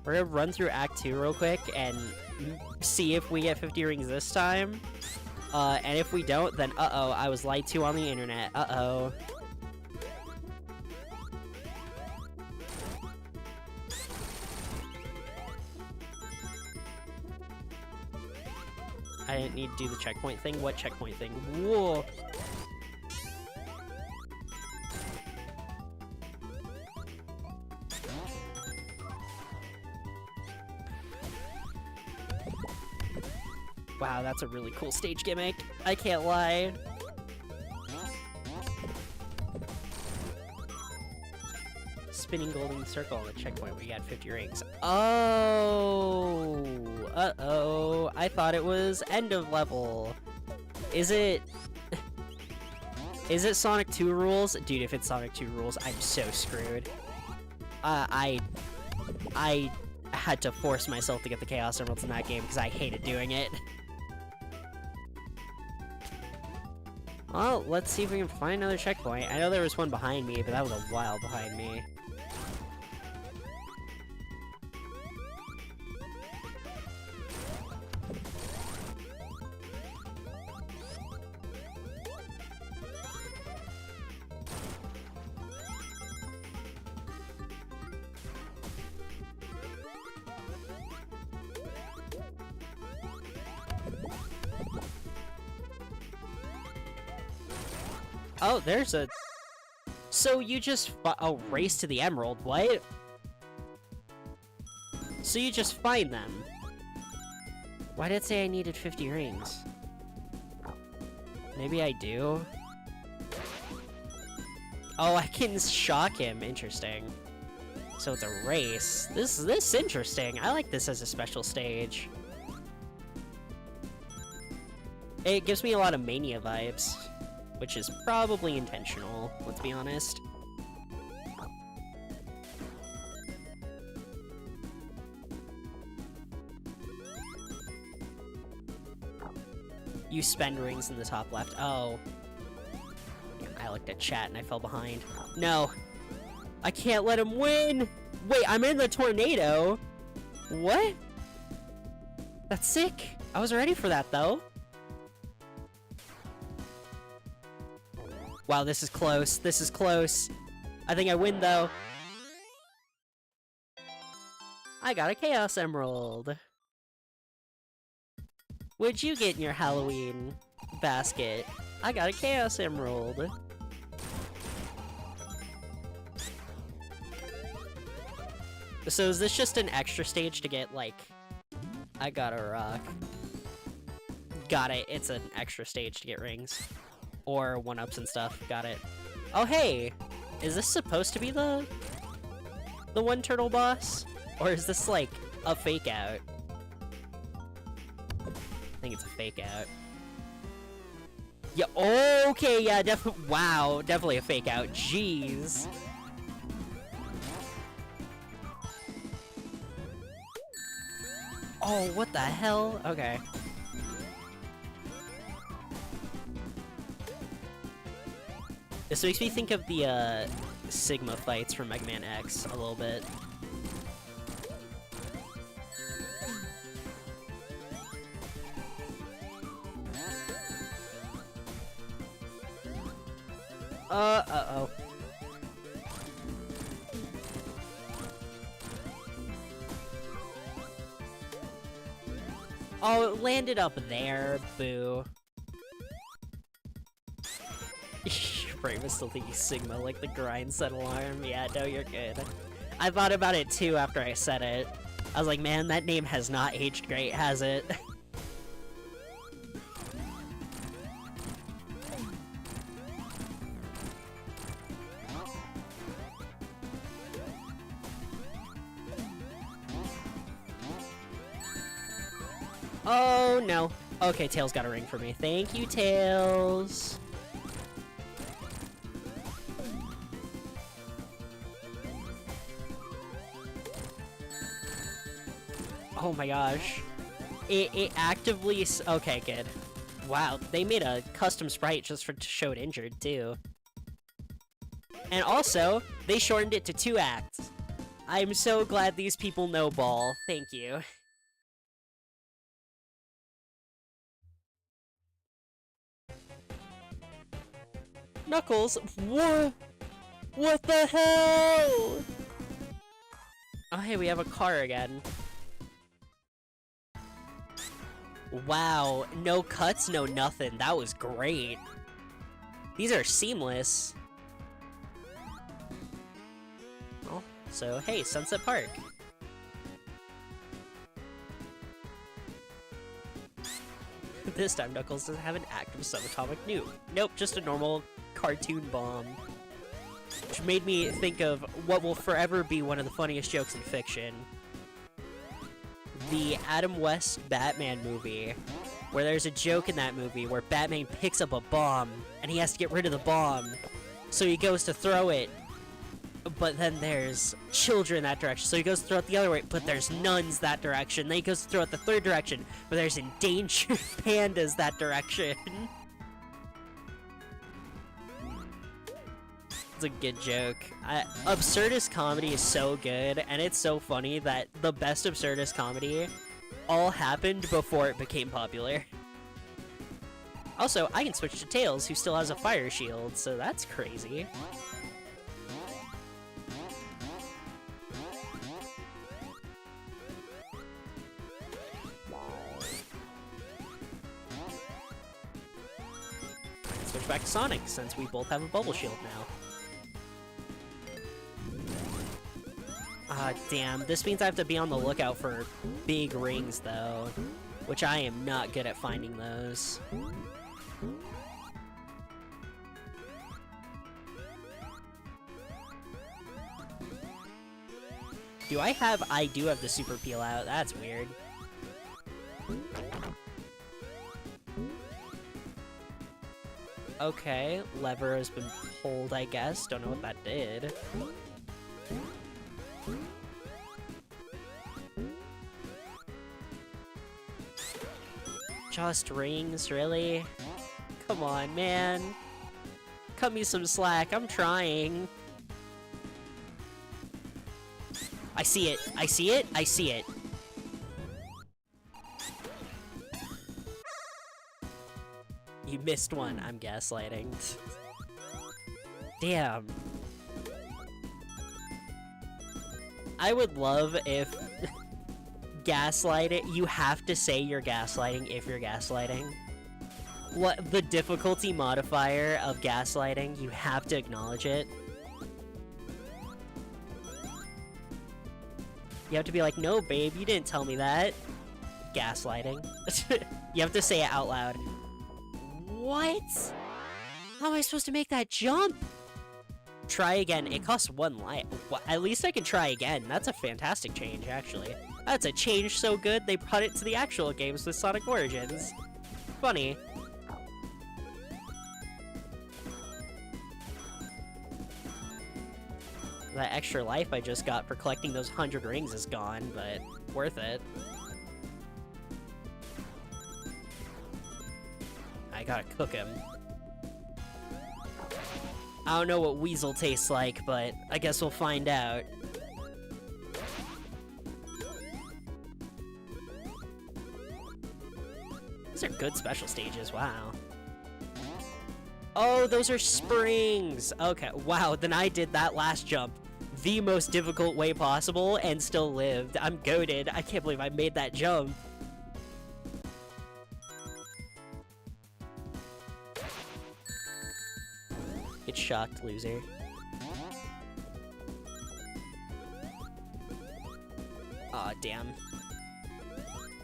We're gonna run through Act 2 real quick and see if we get 50 rings this time. And if we don't, then uh-oh, I was lied to on the internet. Uh-oh. I didn't need to do the checkpoint thing. What checkpoint thing? Whoa. Wow, that's a really cool stage gimmick. I can't lie. Spinning golden circle on the checkpoint. We got 50 rings. Oh! Uh-oh. I thought it was end of level. Is it... Is it Sonic 2 rules? Dude, if it's Sonic 2 rules, I'm so screwed. I had to force myself to get the Chaos Emeralds in that game because I hated doing it. Well, let's see if we can find another checkpoint. I know there was one behind me, but that was a while behind me. Oh, there's a... So you just... Oh, race to the emerald. What? So you just find them. Why did it say I needed 50 rings? Maybe I do? Oh, I can shock him. Interesting. So it's a race. This is interesting. I like this as a special stage. It gives me a lot of Mania vibes. Which is probably intentional, let's be honest. You spend rings in the top left. Oh. I looked at chat and I fell behind. No. I can't let him win! Wait, I'm in the tornado? What? That's sick. I was ready for that, though. Wow, this is close. This is close. I think I win, though. I got a Chaos Emerald. What'd you get in your Halloween basket? I got a Chaos Emerald. So is this just an extra stage to get, like... I got a rock. Got it. It's an extra stage to get rings. Or one-ups and stuff. Got it. Oh, hey! Is this supposed to be the one turtle boss? Or is this, like, a fake-out? I think it's a fake-out. Yeah, okay, yeah, wow, definitely a fake out. Jeez. Oh, what the hell? Okay. This makes me think of the, Sigma fights from Mega Man X a little bit. Uh-oh. Oh, it landed up there. Boo. Brave is still thinking Sigma, like the grind set alarm. Yeah, no, you're good. I thought about it too after I said it. I was like, man, that name has not aged great, has it? Oh, no. Okay, Tails got a ring for me. Thank you, Tails. Oh my gosh. It actively... Okay, good. Wow, they made a custom sprite just to show it injured, too. And also, they shortened it to 2 acts. I'm so glad these people know ball. Thank you. Knuckles, what? What the hell? Oh, hey, we have a car again. Wow, no cuts, no nothing. That was great. These are seamless. Oh, so hey, Sunset Park. This time Knuckles doesn't have an active subatomic nuke. Nope, just a normal cartoon bomb. Which made me think of what will forever be one of the funniest jokes in fiction. The Adam West Batman movie, where there's a joke in that movie where Batman picks up a bomb, and he has to get rid of the bomb. So he goes to throw it, but then there's children that direction. So he goes to throw it the other way, but there's nuns that direction. Then he goes to throw it the third direction, but there's endangered pandas that direction. It's a good joke. Absurdist comedy is so good, and it's so funny that the best Absurdist comedy all happened before it became popular. Also, I can switch to Tails, who still has a fire shield, so that's crazy. Switch back to Sonic, since we both have a bubble shield now. Ah, damn. This means I have to be on the lookout for big rings, though. Which I am not good at finding those. I do have the super peel out. That's weird. Okay, lever has been pulled, I guess. Don't know what that did. Just rings, really? Come on, man. Cut me some slack, I'm trying. I see it, I see it, I see it. You missed one, I'm gaslighting. Damn. I would love if gaslighting, you have to say you're gaslighting if you're gaslighting. What the difficulty modifier of gaslighting, you have to acknowledge it. You have to be like, no babe, you didn't tell me that. Gaslighting. You have to say it out loud. What? How am I supposed to make that jump? Try again. It costs 1 life. Well, at least I can try again. That's a fantastic change, actually. That's a change so good they brought it to the actual games with Sonic Origins. Funny. That extra life I just got for collecting those 100 rings is gone, but worth it. I gotta cook him. I don't know what Weasel tastes like, but I guess we'll find out. These are good special stages, wow. Oh, those are springs! Okay, wow, then I did that last jump the most difficult way possible and still lived. I'm goated. I can't believe I made that jump. Get shocked, loser. Aw, damn.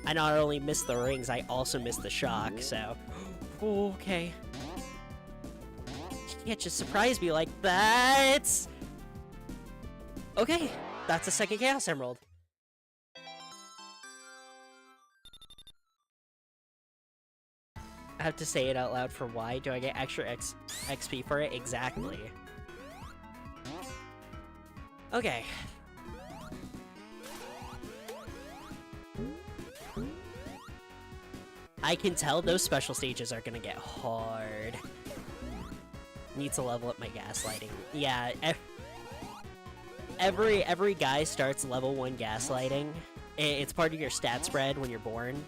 I not only missed the rings, I also missed the shock, so... Okay. You can't just surprise me like that! Okay, that's a second Chaos Emerald. I have to say it out loud for why. Do I get extra XP for it? Exactly. Okay. I can tell those special stages are gonna get hard. Need to level up my gaslighting. Yeah, every guy starts level 1 gaslighting. It's part of your stat spread when you're born.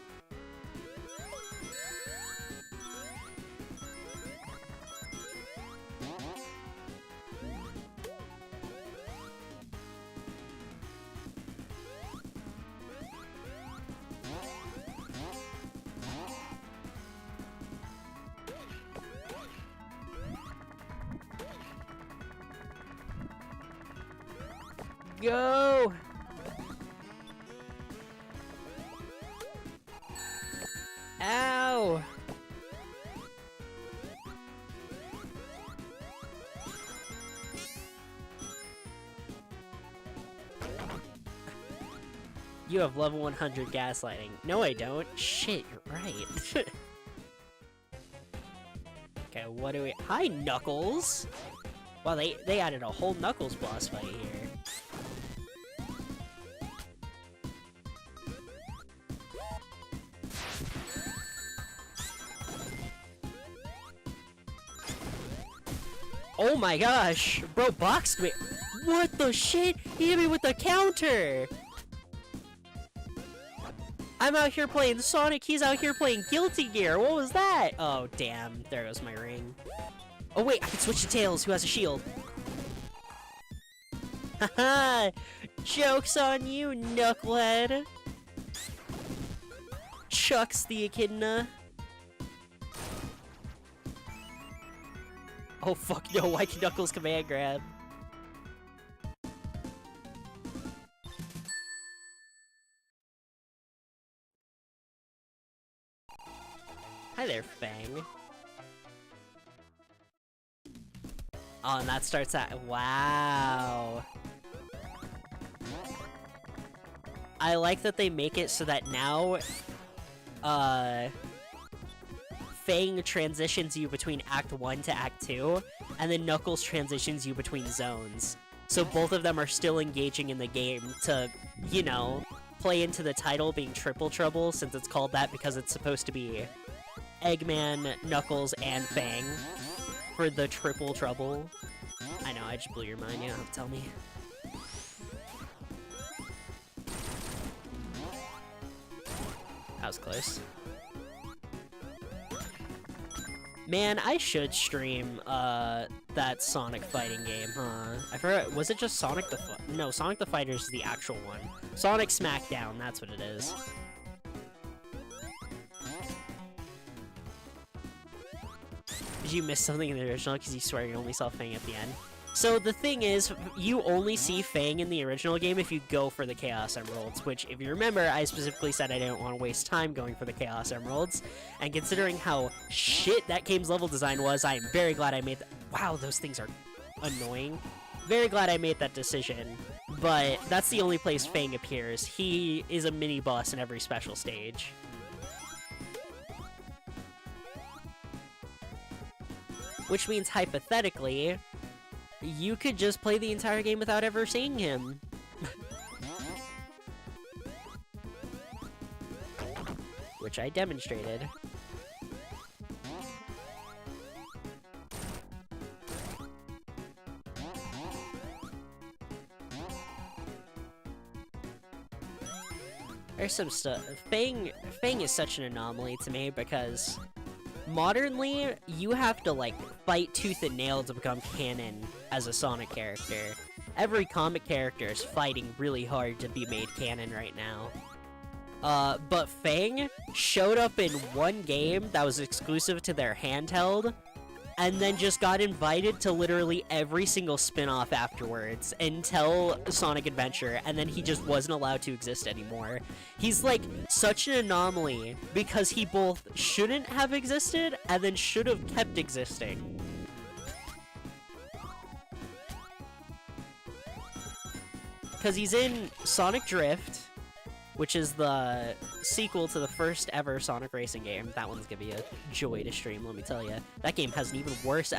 Go! Ow! You have level 100 gaslighting. No, I don't. Shit, you're right. Okay, what do we... Hi, Knuckles! Wow, they added a whole Knuckles boss fight here. Oh my gosh! Bro boxed me! What the shit? He hit me with the counter! I'm out here playing Sonic, he's out here playing Guilty Gear! What was that? Oh damn, there goes my ring. Oh wait, I can switch to Tails, who has a shield. Haha! Joke's on you, knucklehead! Chucks the echidna. Oh fuck no, why can Knuckles command grab? Hi there, Fang. Oh, and that starts at... Wow. I like that they make it so that now, Fang transitions you between Act 1 to Act 2, and then Knuckles transitions you between zones. So both of them are still engaging in the game to, you know, play into the title being Triple Trouble, since it's called that because it's supposed to be Eggman, Knuckles, and Fang for the Triple Trouble. I know, I just blew your mind, you don't have to tell me. That was close. Man, I should stream, that Sonic fighting game, huh? I forgot, was it just Sonic the No, Sonic the Fighter is the actual one. Sonic Smackdown, that's what it is. Did you miss something in the original because you swear you only saw Fang at the end? So the thing is, you only see Fang in the original game if you go for the Chaos Emeralds, which, if you remember, I specifically said I didn't want to waste time going for the Chaos Emeralds, and considering how shit that game's level design was, I am very glad I made that. Wow, those things are annoying. Very glad I made that decision, but that's the only place Fang appears. He is a mini-boss in every special stage. Which means, hypothetically, you could just play the entire game without ever seeing him. Which I demonstrated. There's some stuff. Fang is such an anomaly to me because modernly you have to like fight tooth and nail to become canon as a Sonic character. Every comic character is fighting really hard to be made canon right now. But Fang showed up in one game that was exclusive to their handheld, and then just got invited to literally every single spin-off afterwards until Sonic Adventure, and then he just wasn't allowed to exist anymore. He's like such an anomaly because he both shouldn't have existed and then should have kept existing. Because he's in Sonic Drift, which is the sequel to the first ever Sonic racing game. That one's gonna be a joy to stream, let me tell you. That game has an even worse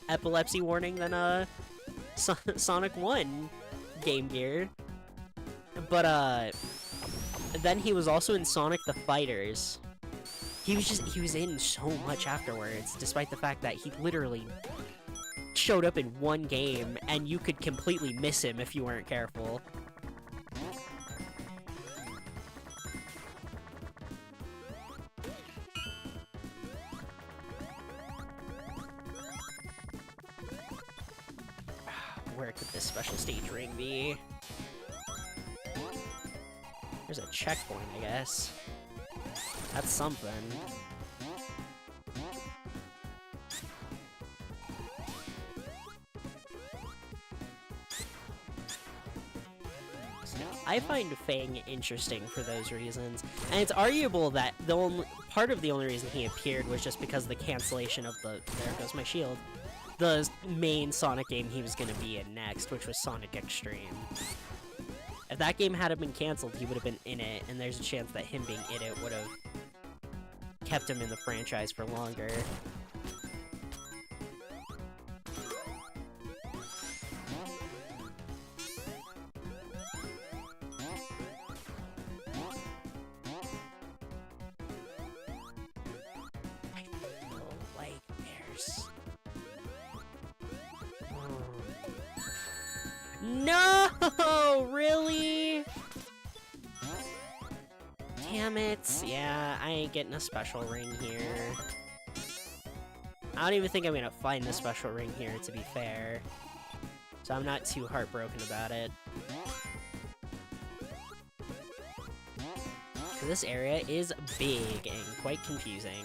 epilepsy warning than Sonic 1 Game Gear. But then he was also in Sonic the Fighters. He was in so much afterwards, despite the fact that he literally showed up in one game and you could completely miss him if you weren't careful. Where could this special stage ring be? There's a checkpoint, I guess. That's something. I find Fang interesting for those reasons, and it's arguable that the only reason he appeared was just because of the cancellation of the— there goes my shield— the main Sonic game he was going to be in next, which was Sonic X-treme. If that game hadn't been cancelled, he would have been in it, and there's a chance that him being in it would have kept him in the franchise for longer. I feel like there's— no! Really? Damn it. Yeah, I ain't getting a special ring here. I don't even think I'm gonna find the special ring here, to be fair. So I'm not too heartbroken about it. This area is big and quite confusing.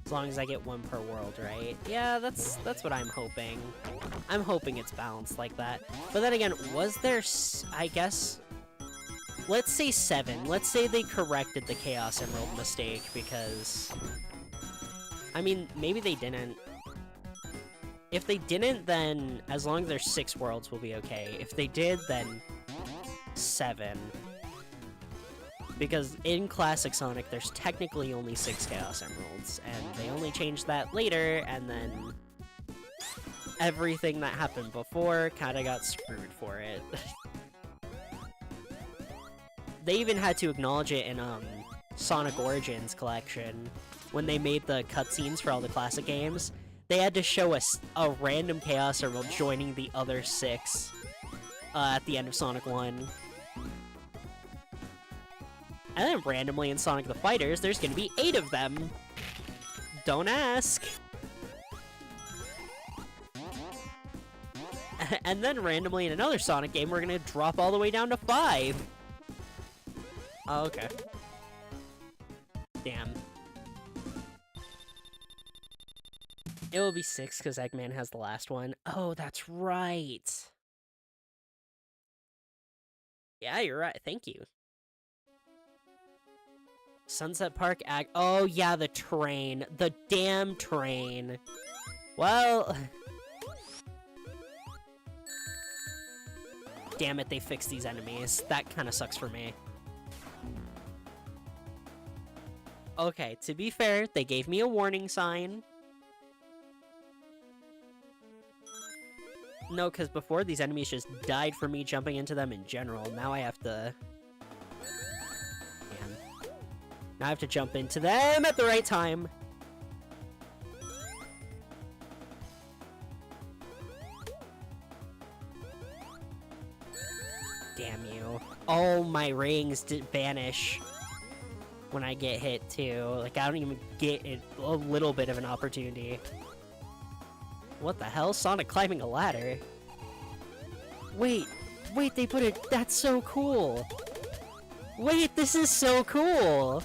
As long as I get one per world, right? Yeah, that's what I'm hoping. I'm hoping it's balanced like that. But then again, was there— I guess— let's say 7. Let's say they corrected the Chaos Emerald mistake, because— I mean, maybe they didn't. If they didn't, then as long as there's 6 worlds, we'll be okay. If they did, then 7. Because in Classic Sonic, there's technically only 6 Chaos Emeralds, and they only changed that later, and then everything that happened before kinda got screwed for it. They even had to acknowledge it in Sonic Origins collection. When they made the cutscenes for all the classic games, they had to show us a random Chaos Emerald joining the other 6 at the end of Sonic 1. And then randomly in Sonic the Fighters, there's gonna be 8 of them. Don't ask. And then randomly in another Sonic game, we're gonna drop all the way down to 5. Oh, okay. Damn. It will be 6 because Eggman has the last one. Oh, that's right. Yeah, you're right. Thank you. Sunset Park Ag— oh yeah, the train. The damn train. Well— damn it, they fixed these enemies. That kind of sucks for me. Okay, to be fair, they gave me a warning sign. No, because before these enemies just died for me jumping into them in general. Now I have to... Damn. Now I have to jump into them at the right time. Damn you. Oh, my rings did vanish when I get hit, too. Like, I don't even get it, a little bit of an opportunity. What the hell? Sonic climbing a ladder? Wait, they put it... That's so cool! Wait, this is so cool!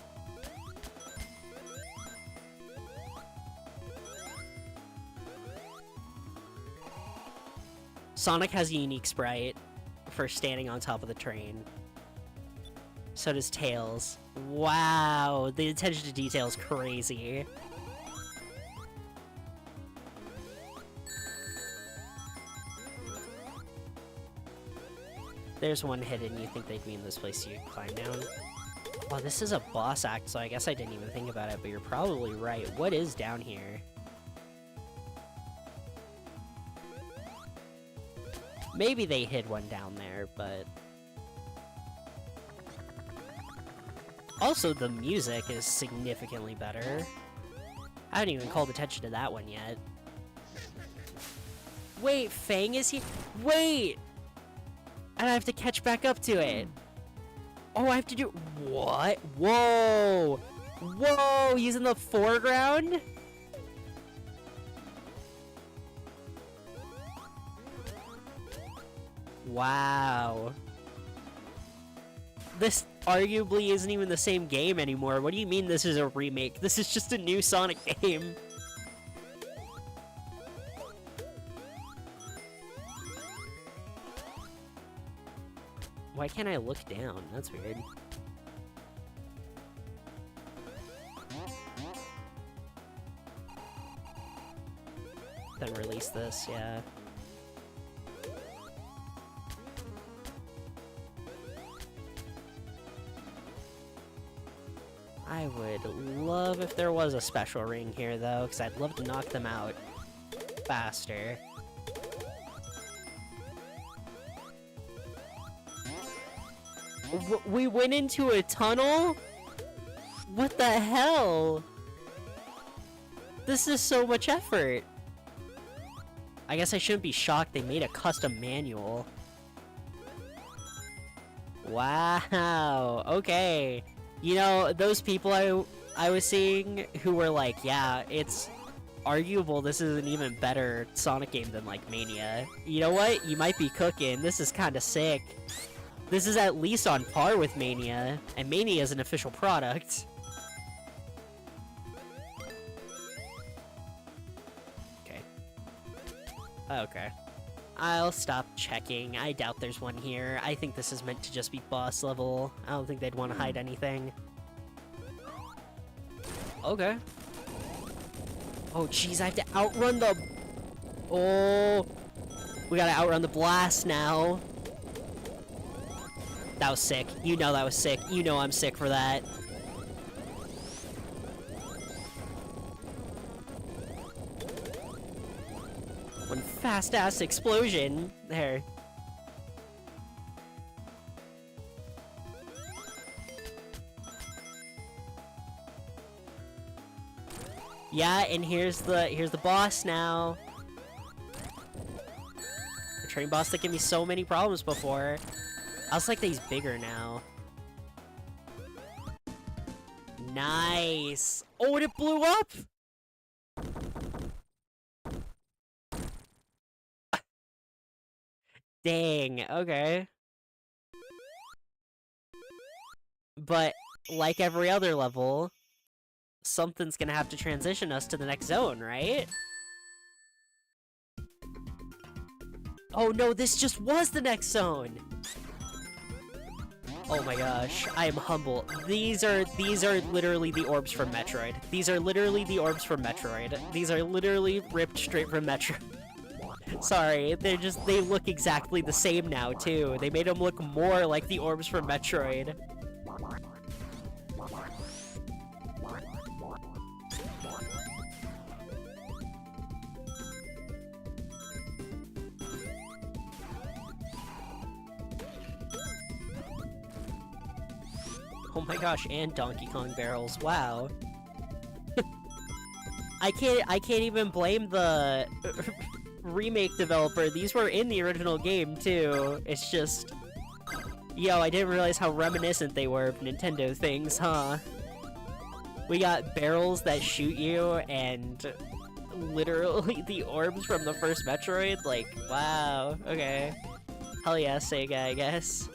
Sonic has a unique sprite for standing on top of the train. So does Tails. Wow, the attention to detail is crazy. There's one hidden. You think they'd be in this place you climb down? Well, this is a boss act, so I guess I didn't even think about it, but you're probably right. What is down here? Maybe they hid one down there, but... Also, the music is significantly better. I haven't even called attention to that one yet. Wait, Fang is here? Wait! And I have to catch back up to it. Oh, I have to do... What? Whoa! Whoa! He's in the foreground? Wow. This arguably isn't even the same game anymore. What do you mean this is a remake? This is just a new Sonic game. Why can't I look down? That's weird. Then release this, yeah. I would love if there was a special ring here, though, because I'd love to knock them out faster. We went into a tunnel? What the hell? This is so much effort. I guess I shouldn't be shocked they made a custom manual. Wow, okay. You know, those people I was seeing who were like, yeah, it's arguable this is an even better Sonic game than, like, Mania. You know what? You might be cooking. This is kinda sick. This is at least on par with Mania, and Mania is an official product. Okay. Okay. I'll stop checking. I doubt there's one here. I think this is meant to just be boss level. I don't think they'd want to hide anything. Okay. Oh, jeez, I have to outrun the... Oh. We gotta outrun the blast now. That was sick. You know that was sick. You know I'm sick for that. One fast-ass explosion. There. Yeah, and here's the boss now. The train boss that gave me so many problems before. I was like that he's bigger now. Nice. Oh, and it blew up. Dang. Okay. But like every other level, something's gonna have to transition us to the next zone, right? Oh no, this just was the next zone. Oh my gosh, I am humble. These are literally the orbs from Metroid. These are literally the orbs from Metroid. These are literally ripped straight from Metroid. Sorry, they look exactly the same now, too. They made them look more like the orbs from Metroid. Oh my gosh, and Donkey Kong barrels, wow. I can't even blame the remake developer. These were in the original game too. It's just, yo, I didn't realize how reminiscent they were of Nintendo things, huh? We got barrels that shoot you and literally the orbs from the first Metroid. Like, wow, okay. Hell yeah, Sega, I guess.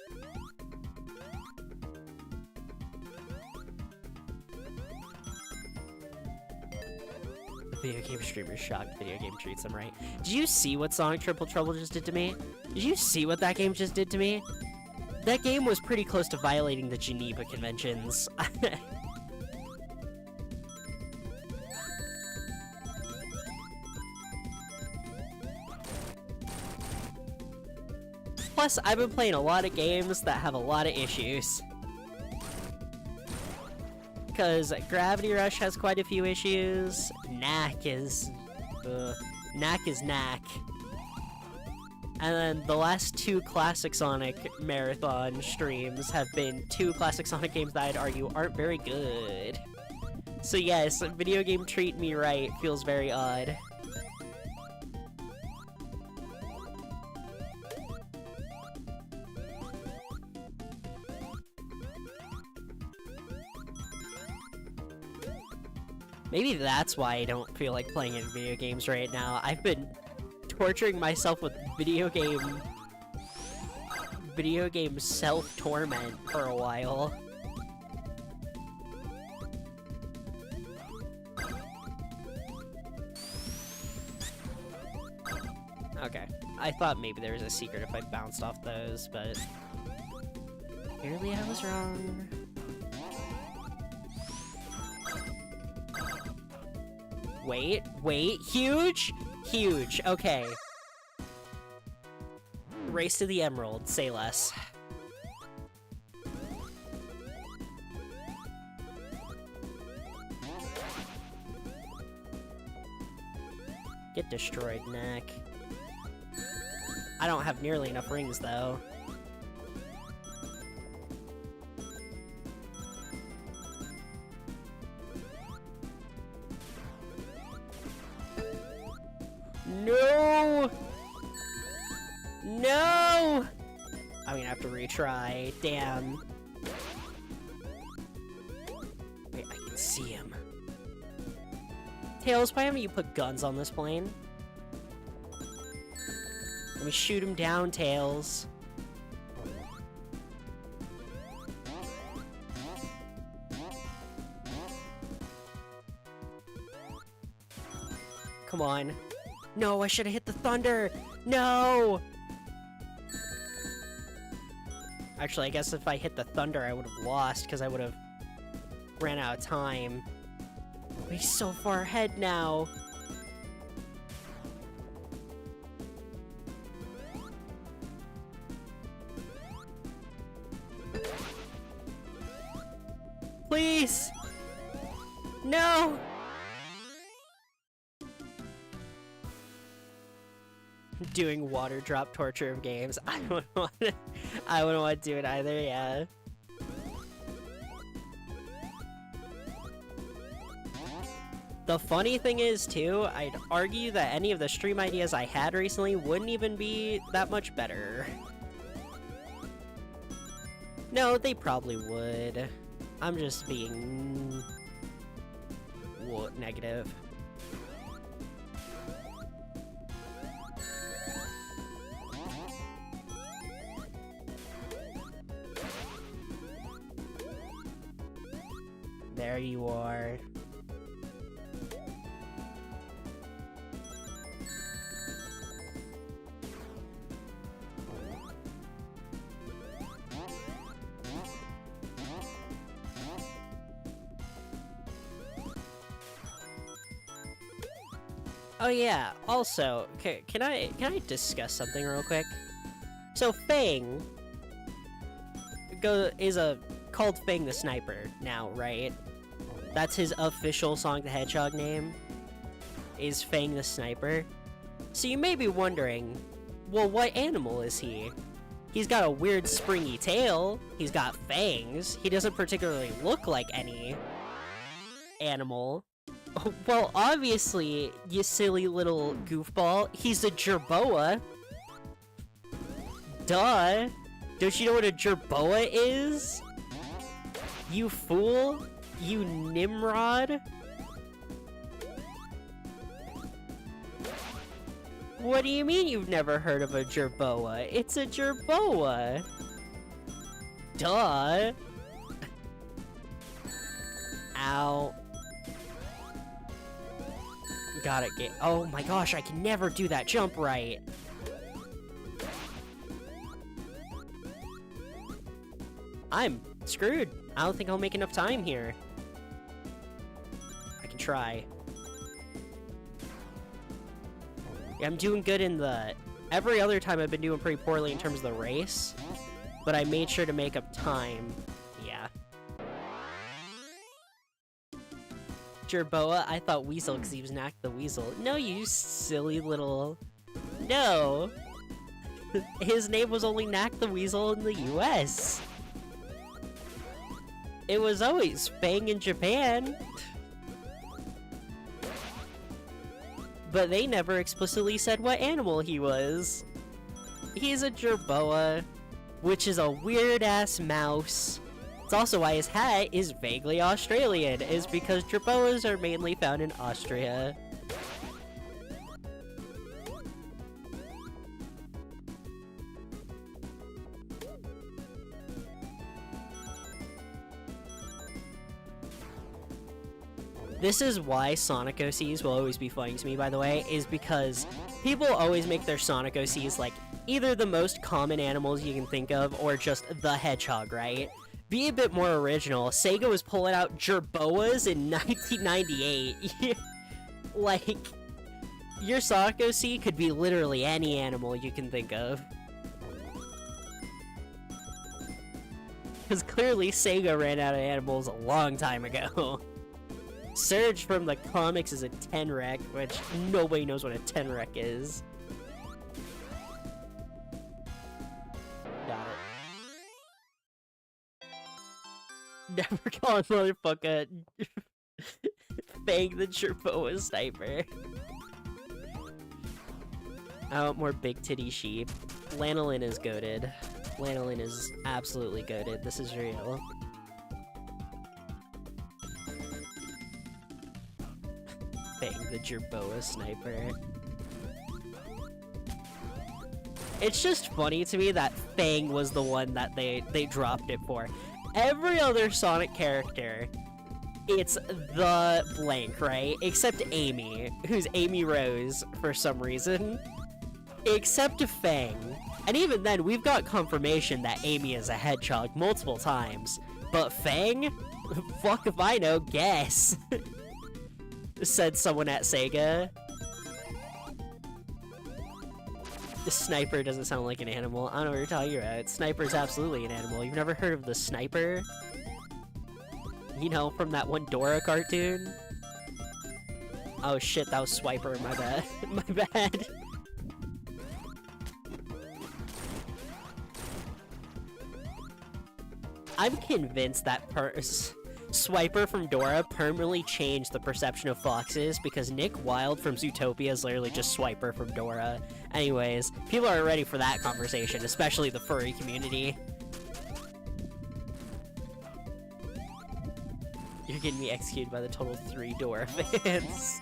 Video game streamers shocked video game treats them right. Did you see what Sonic Triple Trouble just did to me? Did you see what that game just did to me? That game was pretty close to violating the Geneva Conventions. Plus, I've been playing a lot of games that have a lot of issues. Because Gravity Rush has quite a few issues. Knack is Knack. And then the last two Classic Sonic Marathon streams have been two Classic Sonic games that I'd argue aren't very good. So yes, video game treat me right feels very odd. Maybe that's why I don't feel like playing any video games right now. I've been torturing myself with video game self-torment for a while. Okay, I thought maybe there was a secret if I bounced off those, but clearly I was wrong. Wait, huge? Huge, okay. Race to the Emerald, say less. Get destroyed, Knack. I don't have nearly enough rings, though. No! No! I'm gonna have to retry. Damn. Wait, I can see him. Tails, why haven't you put guns on this plane? Let me shoot him down, Tails. Come on. No, I should have hit the thunder! No! Actually, I guess if I hit the thunder, I would have lost, because I would have ran out of time. He's so far ahead now. Please! No! Doing water drop torture of games. I wouldn't want to do it either, yeah. The funny thing is, too, I'd argue that any of the stream ideas I had recently wouldn't even be that much better. No, they probably would. I'm just being negative. There you are. Oh yeah, also, can I discuss something real quick? So Fang is called Fang the Sniper now, right? That's his official Sonic the Hedgehog name, is Fang the Sniper. So you may be wondering, well, what animal is he? He's got a weird springy tail, he's got fangs, he doesn't particularly look like any animal. Well, obviously, you silly little goofball, he's a jerboa. Duh! Don't you know what a jerboa is? You fool? You Nimrod? What do you mean you've never heard of a jerboa? It's a jerboa! Duh! Ow. Gotta get- oh my gosh, I can never do that jump right! I'm screwed. I don't think I'll make enough time here. I can try. Yeah, I'm doing good in the... Every other time I've been doing pretty poorly in terms of the race, but I made sure to make up time. Yeah. Jerboa, I thought Weasel because he was Knack the Weasel. No, you silly little... No! His name was only Knack the Weasel in the US. It was always Fang in Japan. But they never explicitly said what animal he was. He's a jerboa, which is a weird-ass mouse. It's also why his hat is vaguely Australian, is because jerboas are mainly found in Austria. This is why Sonic OCs will always be funny to me, by the way, is because people always make their Sonic OCs like either the most common animals you can think of or just the hedgehog, right? Be a bit more original. Sega was pulling out jerboas in 1998. Like, your Sonic OC could be literally any animal you can think of. Because clearly Sega ran out of animals a long time ago. Surge from the comics is a Tenrec, which nobody knows what a Tenrec is. Got it. Never call a motherfucker Fang the Jerboa Sniper. I want more big titty sheep. Lanolin is goated. Lanolin is absolutely goated. This is real. Fang the Jerboa Sniper. It's just funny to me that Fang was the one that they dropped it for. Every other Sonic character, it's the blank, right? Except Amy, who's Amy Rose for some reason. Except Fang. And even then, we've got confirmation that Amy is a hedgehog multiple times. But Fang? Fuck if I know, guess. Said someone at Sega. The Sniper doesn't sound like an animal. I don't know what you're talking about. Sniper's absolutely an animal. You've never heard of the Sniper? You know, from that one Dora cartoon? Oh shit, that was Swiper, my bad. My bad. I'm convinced that Swiper from Dora permanently changed the perception of foxes because Nick Wilde from Zootopia is literally just Swiper from Dora. Anyways, people are ready for that conversation, especially the furry community. You're getting me executed by the total 3 Dora fans.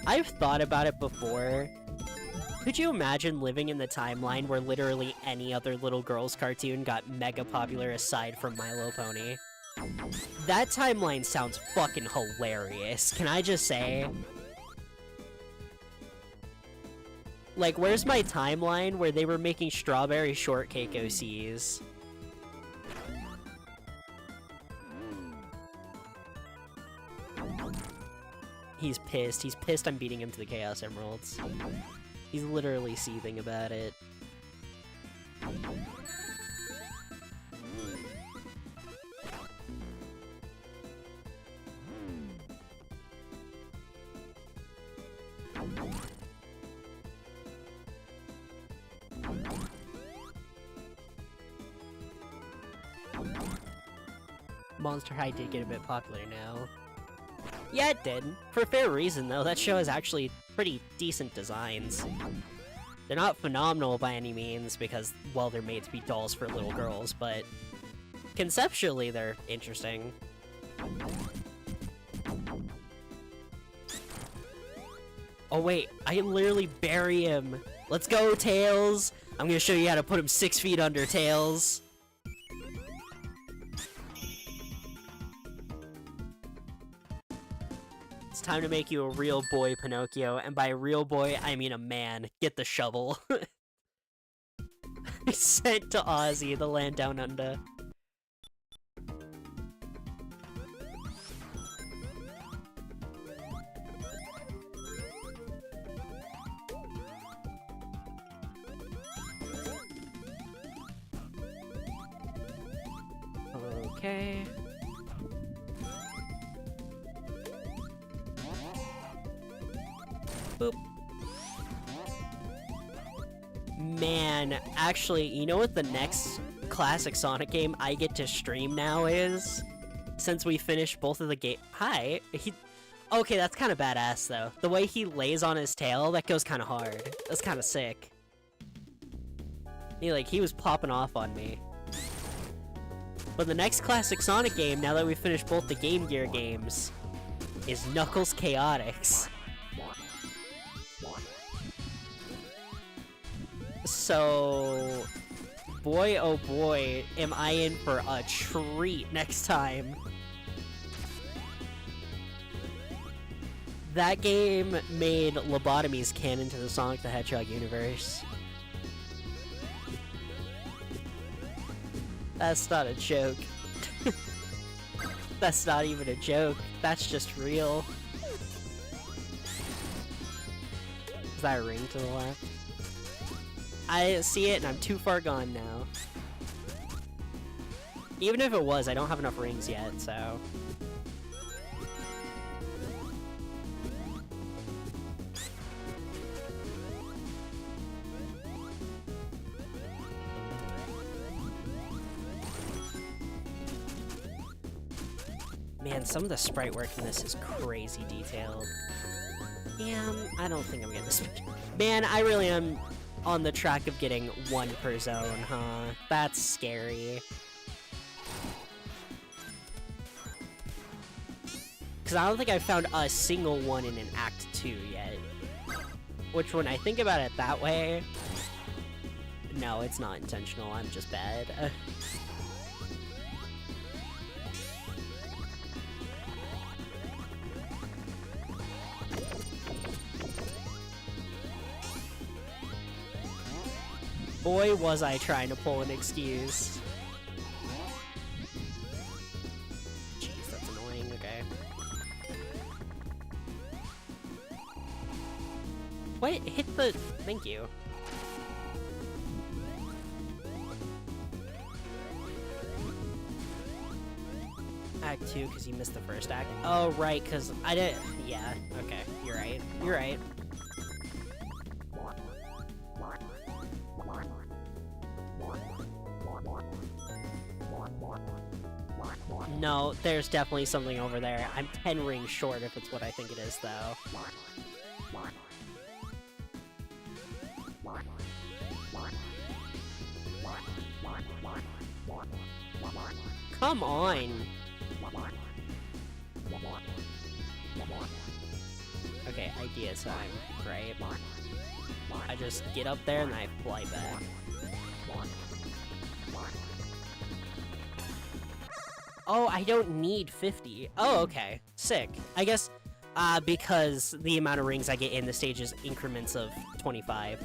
I've thought about it before. Could you imagine living in the timeline where literally any other little girl's cartoon got mega popular aside from My Little Pony? That timeline sounds fucking hilarious, can I just say? Like, where's my timeline where they were making strawberry shortcake OCs? He's pissed. He's pissed I'm beating him to the Chaos Emeralds. He's literally seething about it. Monster High did get a bit popular now. Yeah, it did. For fair reason, though. That show has actually pretty decent designs. They're not phenomenal by any means, because, well, they're made to be dolls for little girls, but conceptually, they're interesting. Oh wait, I literally bury him. Let's go, Tails! I'm gonna show you how to put him 6 feet under, Tails. It's time to make you a real boy, Pinocchio, and by real boy, I mean a man. Get the shovel. Sent to Aussie, the land down under. Okay. Boop. Man, actually, you know what the next classic Sonic game I get to stream now is? Since we finished both of the game. Hi. Okay, that's kind of badass though. The way he lays on his tail, that goes kind of hard. That's kind of sick. He was popping off on me. But the next classic Sonic game, now that we've finished both the Game Gear games, is Knuckles Chaotix. So, boy oh boy, am I in for a treat next time. That game made lobotomies canon to the Sonic the Hedgehog universe. That's not a joke. That's not even a joke. That's just real. Is that a ring to the left? I see it and I'm too far gone now. Even if it was, I don't have enough rings yet, so... Man, some of the sprite work in this is crazy detailed. Damn, I don't think I'm getting this. Man, I really am on the track of getting 1 per zone, huh? That's scary. Because I don't think I've found a single one in an Act 2 yet. Which, when I think about it that way... No, it's not intentional, I'm just bad. Boy, was I trying to pull an excuse. Jeez, that's annoying, okay. What? Hit the... Thank you. Act 2, because you missed the first act. Oh, right, because I didn't... Yeah, okay, you're right. You're right. No, there's definitely something over there. I'm 10 rings short if it's what I think it is, though. Come on! Okay, idea time, right? I just get up there and I fly back. Oh, I don't need 50. Oh, okay. Sick. I guess, because the amount of rings I get in the stage is increments of 25.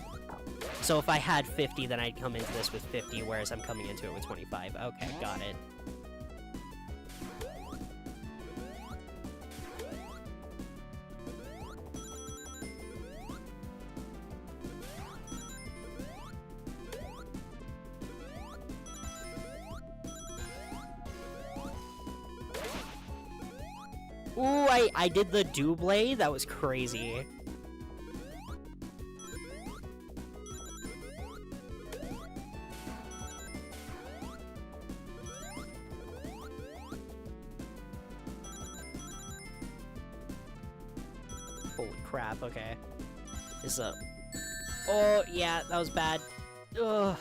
So if I had 50, then I'd come into this with 50, whereas I'm coming into it with 25. Okay, got it. Ooh, I did the double. That was crazy. Holy crap, okay. This is a... Oh, yeah, that was bad. Ugh.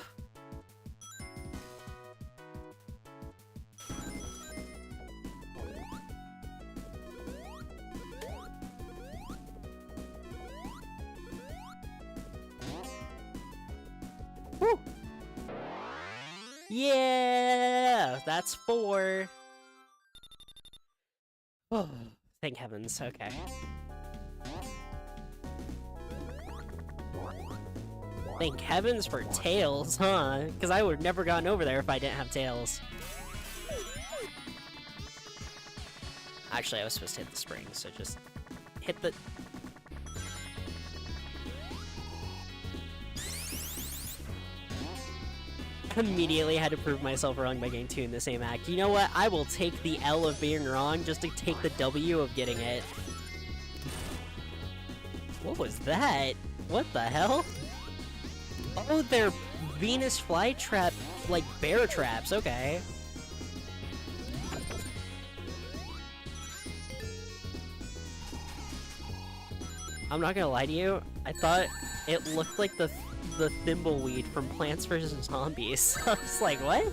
Woo! Yeah! That's 4. Oh, thank heavens, okay. Thank heavens for tails, huh? Because I would have never gotten over there if I didn't have tails. Actually, I was supposed to hit the spring, so just hit the... Immediately had to prove myself wrong by getting 2 in the same act. You know what? I will take the L of being wrong just to take the W of getting it. What was that? What the hell? Oh, they're Venus flytrap, like bear traps, okay. I'm not gonna lie to you, I thought it looked like the thimbleweed from Plants vs. Zombies. I was like, what?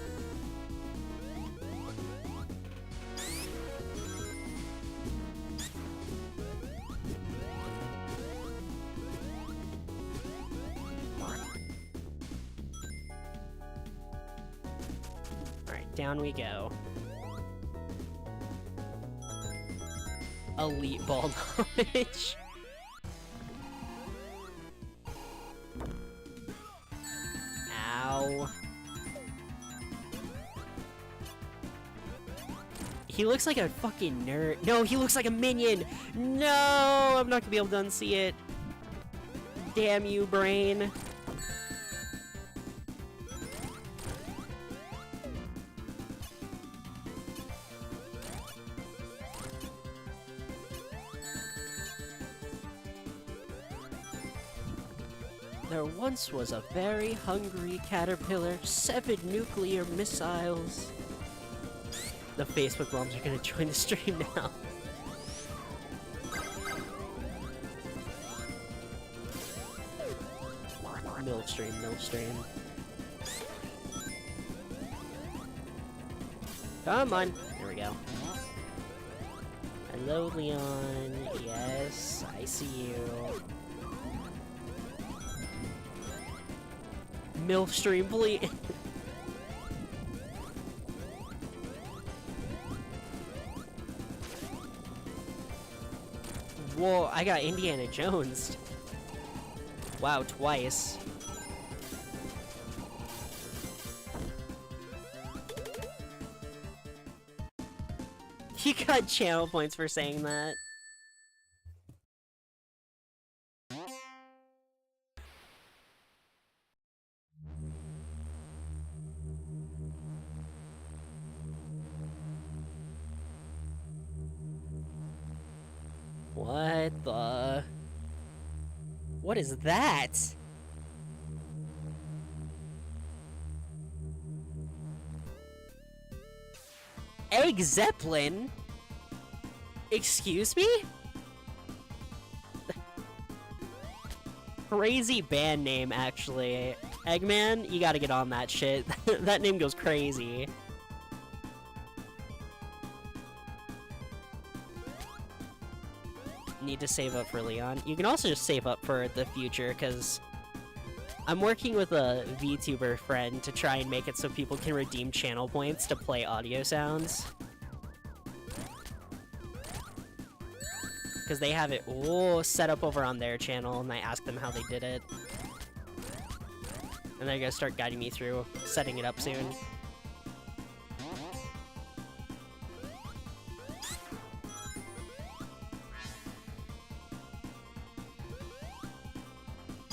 Alright, down we go. Elite ball knowledge. Ow. He looks like a fucking nerd. No, he looks like a minion! No! I'm not gonna be able to unsee it. Damn you, brain. There once was a very hungry caterpillar, 7 nuclear missiles. The Facebook moms are gonna join the stream now. Millstream, Millstream. Come on! There we go. Hello, Leon. Yes, I see you. Millstream, please. Whoa, I got Indiana Jones. Wow, twice. You got channel points for saying that. What the... What is that? Egg Zeppelin? Excuse me? Crazy band name, actually. Eggman, you gotta get on that shit. That name goes crazy. Need to save up for Leon. You can also just save up for the future, because I'm working with a VTuber friend to try and make it so people can redeem channel points to play audio sounds. Because they have it set up over on their channel, and I asked them how they did it. And they're gonna start guiding me through setting it up soon.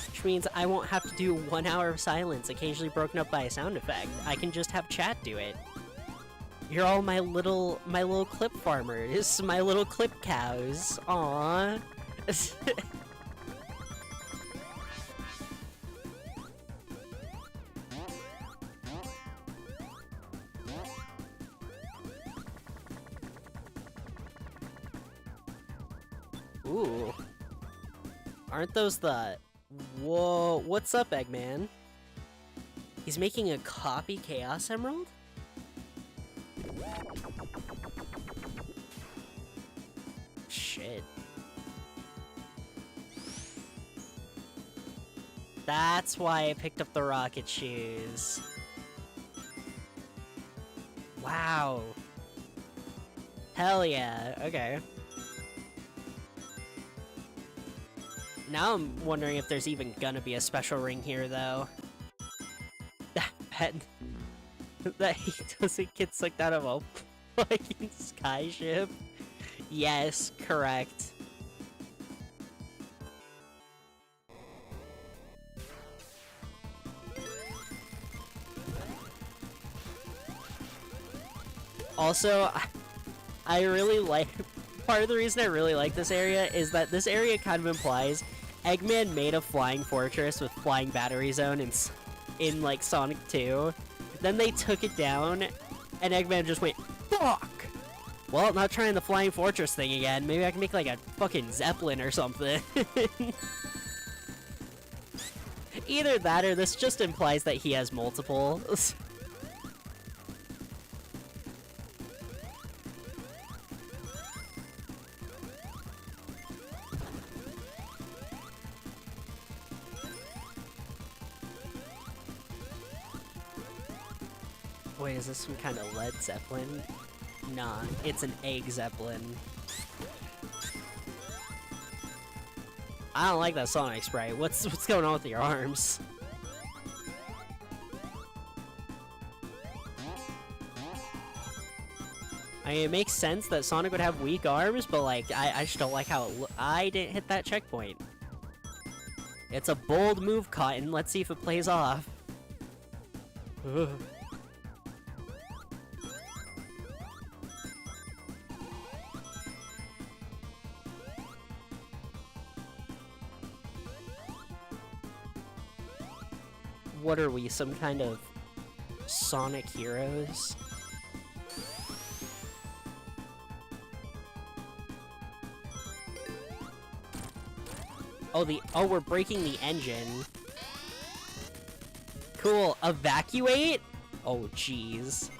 Which means I won't have to do 1 hour of silence, occasionally broken up by a sound effect. I can just have chat do it. You're all my little clip farmers, my little clip cows. Aww. Ooh. Aren't those the... Whoa, what's up, Eggman? He's making a copy Chaos Emerald? Shit. That's why I picked up the rocket shoes. Wow. Hell yeah, okay. Now I'm wondering if there's even gonna be a special ring here, though. That he doesn't get sucked out of a fucking skyship. Yes, correct. Also, I really like... Part of the reason I really like this area is that this area kind of implies Eggman made a flying fortress with flying battery zone in like Sonic 2. Then they took it down, and Eggman just went, fuck! Well, not trying the flying fortress thing again. Maybe I can make like a fucking Zeppelin or something. Either that or this just implies that he has multiple. Wait, is this some kind of lead Zeppelin? Nah, it's an egg Zeppelin. I don't like that Sonic sprite. What's going on with your arms? I mean, it makes sense that Sonic would have weak arms, but like, I just don't like how I didn't hit that checkpoint. It's a bold move, Cotton. Let's see if it plays off. Ugh. What are we, some kind of Sonic heroes? Oh, we're breaking the engine. Cool, evacuate? Oh, jeez.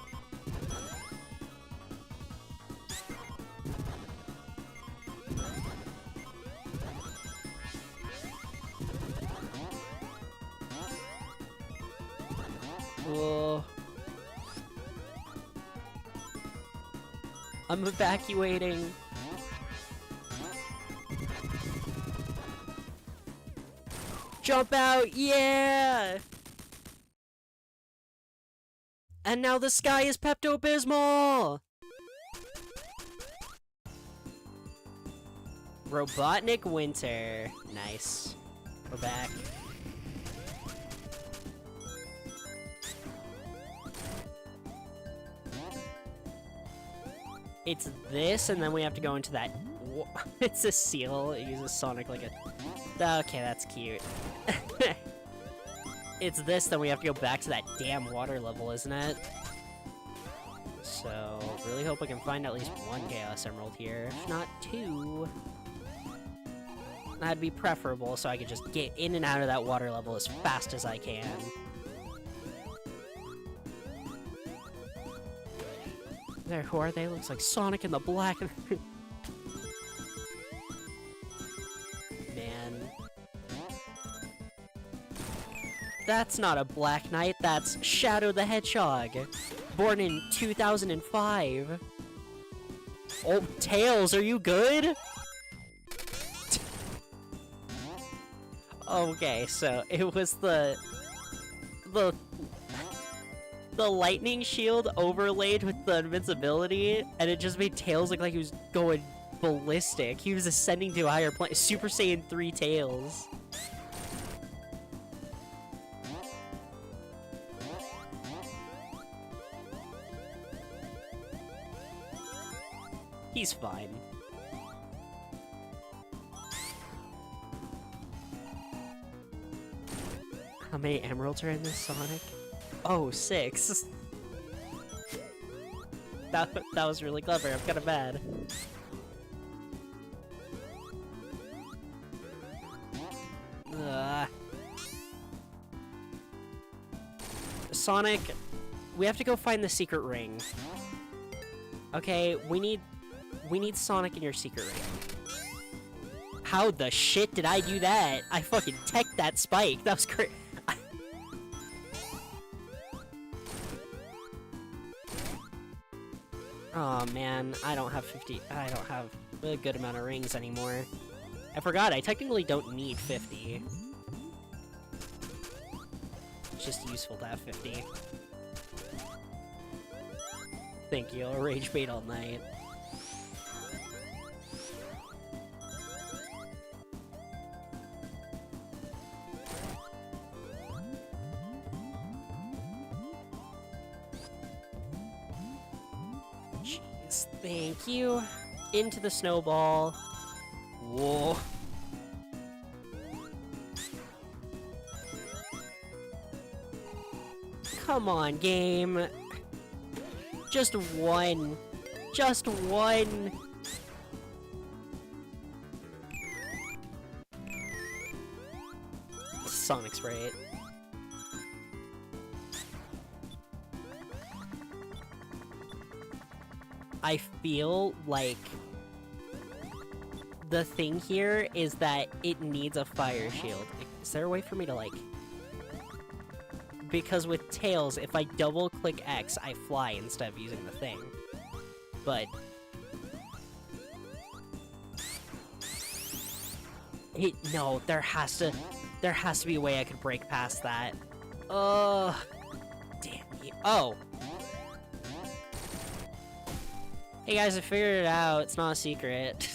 Whoa. I'm evacuating. Jump out, yeah! And now the sky is Pepto-Bismol! Robotnik Winter. Nice. We're back. It's this, and then we have to go into that... It's a seal. It uses Sonic like a... Okay, that's cute. It's this, then we have to go back to that damn water level, isn't it? So, really hope I can find at least one Chaos Emerald here, if not two. That'd be preferable, so I could just get in and out of that water level as fast as I can. There, who are they? Looks like Sonic and the Black... Man. That's not a Black Knight, that's Shadow the Hedgehog. Born in 2005. Oh, Tails, are you good? Okay, so it was the lightning shield overlaid with the invincibility, and it just made Tails look like he was going ballistic. He was ascending to a higher plane. Super Saiyan 3 Tails. He's fine. How many emeralds are in this Sonic? Oh, 6. That was really clever. I'm kind of mad. Sonic, we have to go find the secret ring. Okay, we need Sonic in your secret ring. How the shit did I do that? I fucking teched that spike. That was great. Oh man, I don't have a good amount of rings anymore. I forgot, I technically don't need 50. It's just useful to have 50. Thank you, I'll rage bait all night. Jeez, thank you. Into the snowball. Whoa. Come on, game. Just one. Just one. Sonic Sprite. I feel like the thing here is that it needs a fire shield. Is there a way for me to, like... Because with Tails, if I double-click X, I fly instead of using the thing. But... No, there has to be a way I could break past that. Ugh. Damn you. Oh! Hey guys, I figured it out. It's not a secret.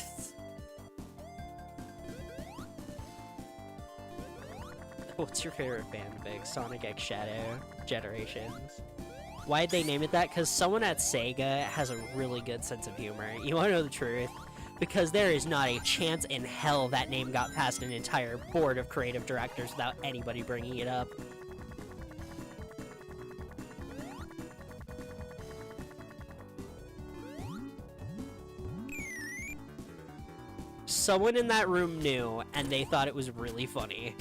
What's your favorite fanfic? Sonic X Shadow Generations. Why'd they name it that? Because someone at Sega has a really good sense of humor. You wanna know the truth? Because there is not a chance in hell that name got past an entire board of creative directors without anybody bringing it up. Someone in that room knew, and they thought it was really funny.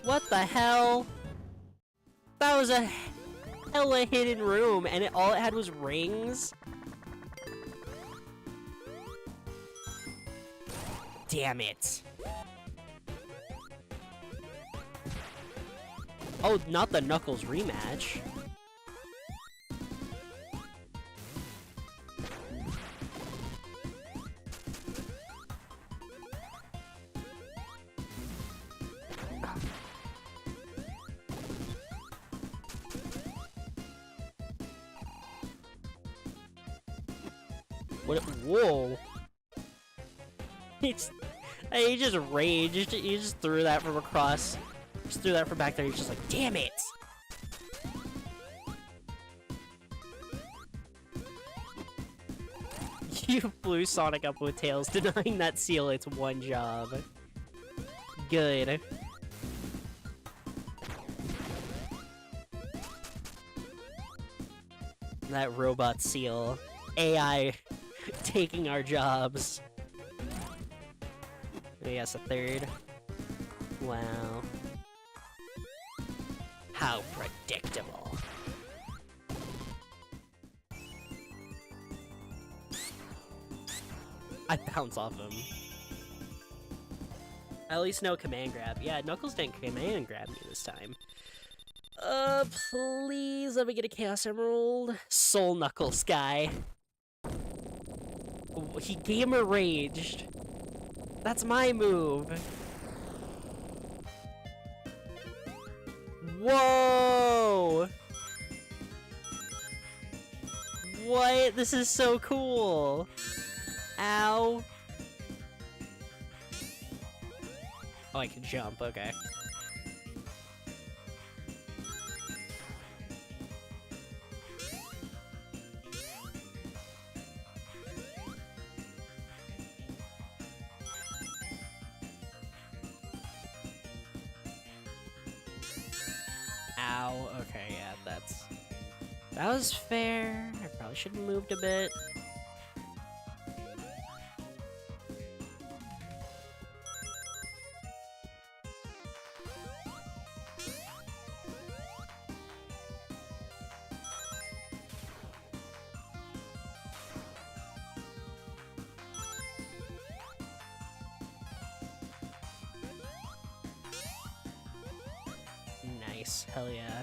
What the hell? That was a hella hidden room, and all it had was rings? Damn it. Oh, not the Knuckles rematch. What? Whoa! He just raged. He just threw that from across. Just threw that from back there. He's just like, damn it! You blew Sonic up with Tails, denying that seal its one job. Good. That robot seal. AI taking our jobs. Yes, a third. Wow. How predictable. I bounce off him. At least no command grab. Yeah, Knuckles didn't command grab me this time. Please let me get a Chaos Emerald. Soul Knuckles guy. He gamer raged. That's my move. Whoa! What? This is so cool. Ow. Oh, I can jump, okay. Ow, okay, yeah, that was fair. I probably should have moved a bit. Nice, hell yeah.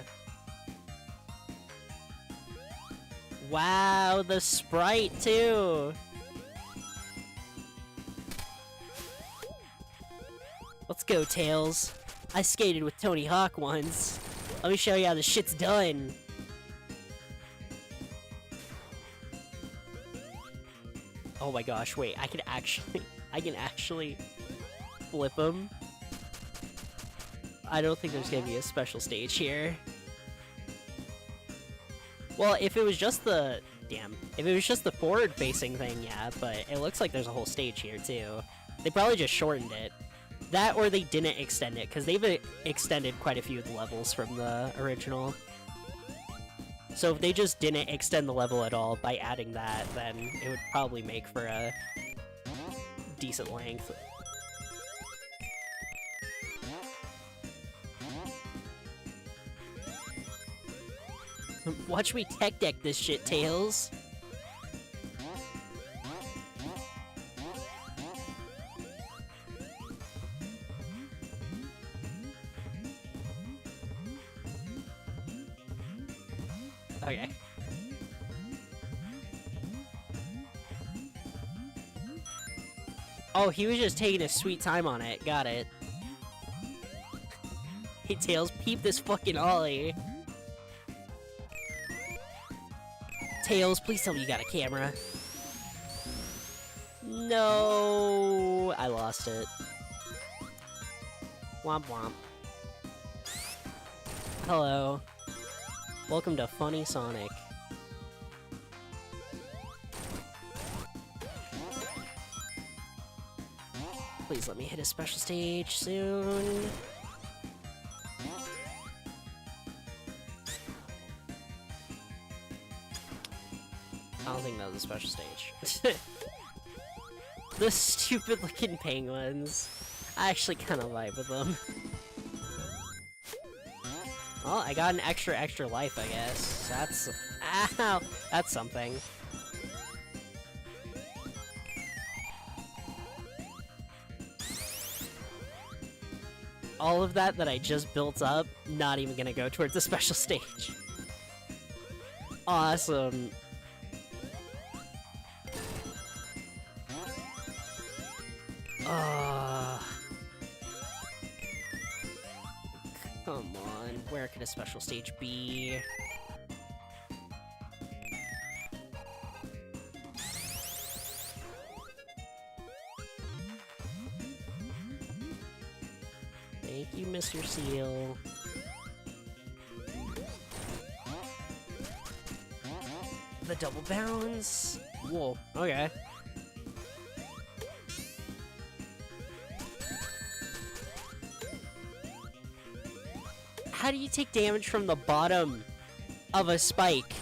Wow, the sprite too! Let's go, Tails. I skated with Tony Hawk once. Let me show you how this shit's done. Oh my gosh, wait, I can actually flip him. I don't think there's gonna be a special stage here. Well, if it was just the... Damn. If it was just the forward-facing thing, yeah, but it looks like there's a whole stage here, too. They probably just shortened it. That, or they didn't extend it, because they've extended quite a few of the levels from the original. So if they just didn't extend the level at all by adding that, then it would probably make for a decent length. Watch me tech deck this shit, Tails. Okay. Oh, he was just taking his sweet time on it. Got it. Hey, Tails, peep this fucking ollie. Tails, please tell me you got a camera. No, I lost it. Womp womp. Hello. Welcome to Funny Sonic. Please let me hit a special stage soon. I don't think that was a special stage. The stupid looking penguins. I actually kind of vibe with them. Well, I got an extra life, I guess. That's... Ow! That's something. All of that I just built up, not even gonna go towards the special stage. Awesome. Come on, where could a special stage be? Thank you, Mr. Seal. The double bounce? Whoa, okay. How do you take damage from the bottom of a spike?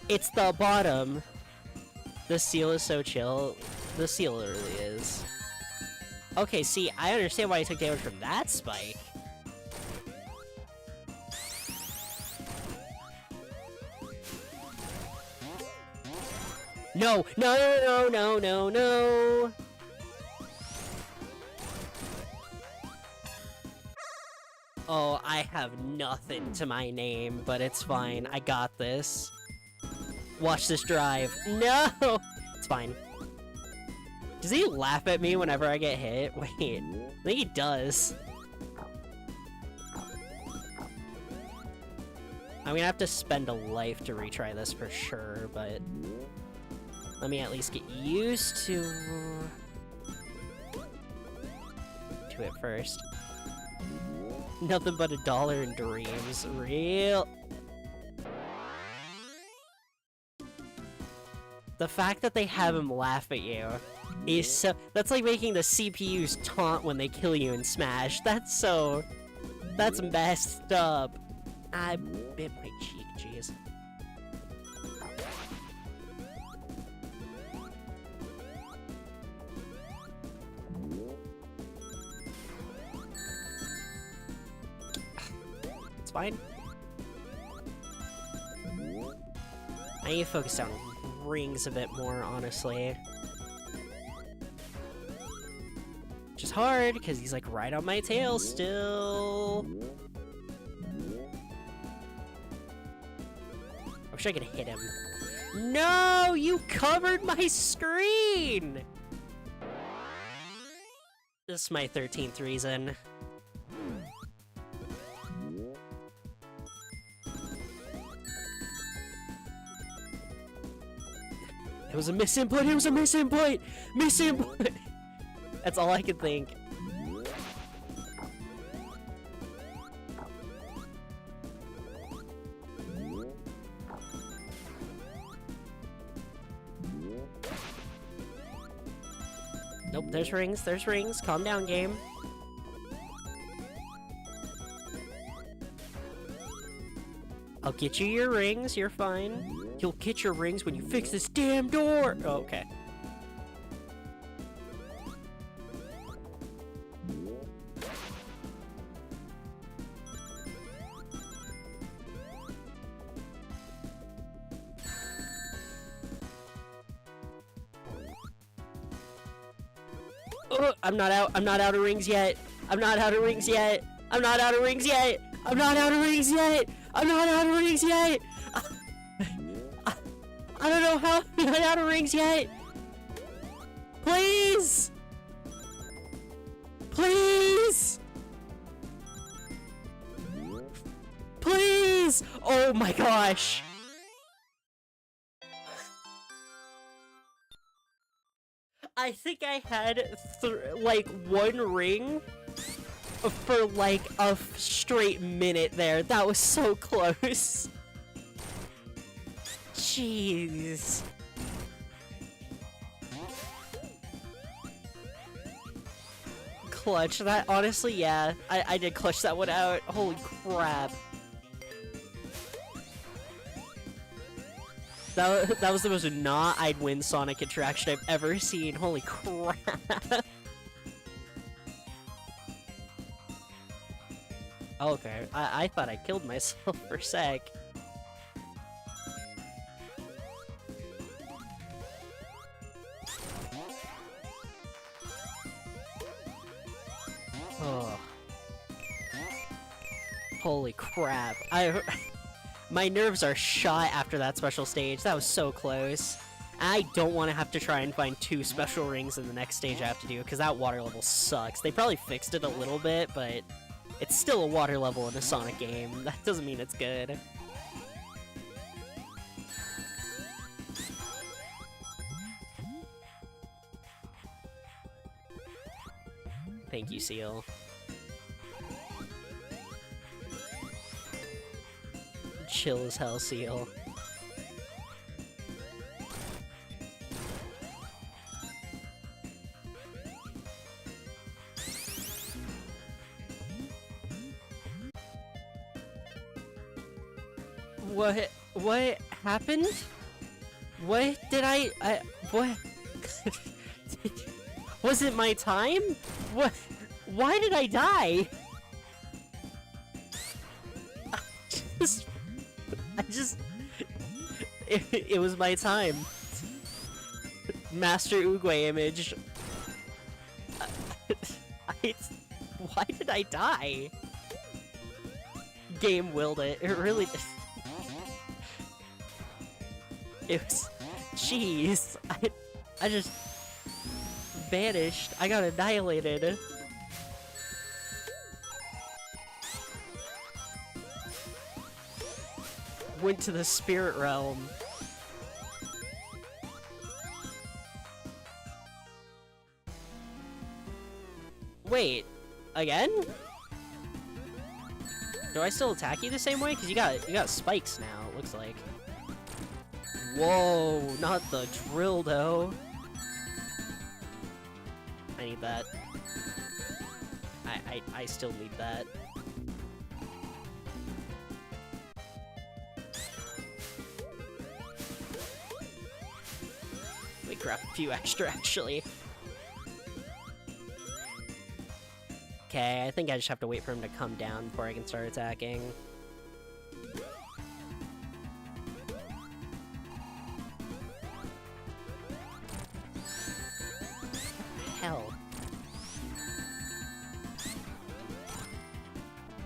It's the bottom. The seal is so chill. The seal really is. Okay, see, I understand why I took damage from that spike. No, no, no, no, no, no. Oh, I have nothing to my name, but it's fine. I got this. Watch this drive. No! It's fine. Does he laugh at me whenever I get hit? Wait, I think he does. I'm gonna have to spend a life to retry this for sure, but... let me at least get used to it first. Nothing but $1 in dreams. Real. The fact that they have him laugh at you is so. That's like making the CPUs taunt when they kill you in Smash. That's messed up. I bit my cheek, jeez. It's fine. I need to focus on rings a bit more, honestly. Which is hard, because he's like right on my tail still. I wish I could hit him. No! You covered my screen! This is my 13th reason. It was a misinput! It was a misinput! Misinput! That's all I could think. Nope, there's rings, there's rings. Calm down, game. I'll get you your rings, you're fine. You'll get your rings when you fix this damn door! Oh, okay. I'm not out of rings yet. I'm not out of rings yet. I'm not out of rings yet. I'm not out of rings yet. I'm not out of rings yet. I don't know how I'm not out of rings yet. Please. Please. Please. Oh my gosh. I think I had like one ring for like a straight minute there. That was so close. Jeez. Clutch that, honestly, yeah. I did clutch that one out. Holy crap. That was the most not I'd win Sonic interaction I've ever seen. Holy crap. Okay, I thought I killed myself for a sec. Oh. Holy crap. My nerves are shot after that special stage. That was so close. I don't want to have to try and find 2 special rings in the next stage I have to do, because that water level sucks. They probably fixed it a little bit, but it's still a water level in a Sonic game. That doesn't mean it's good. Thank you, Seal. Chill as hell, Seal. What happened? What did what? Was it my time? What? Why did I die? It was my time. Master Oogway image. Why did I die? Game willed it. It really did. It was... Jeez. I just... vanished. I got annihilated. Went to the spirit realm. Wait, again? Do I still attack you the same way? Because you got spikes now, it looks like. Whoa, not the drill though. I need that. I still need that. Let me grab a few extra actually. Okay, I think I just have to wait for him to come down before I can start attacking. Hell.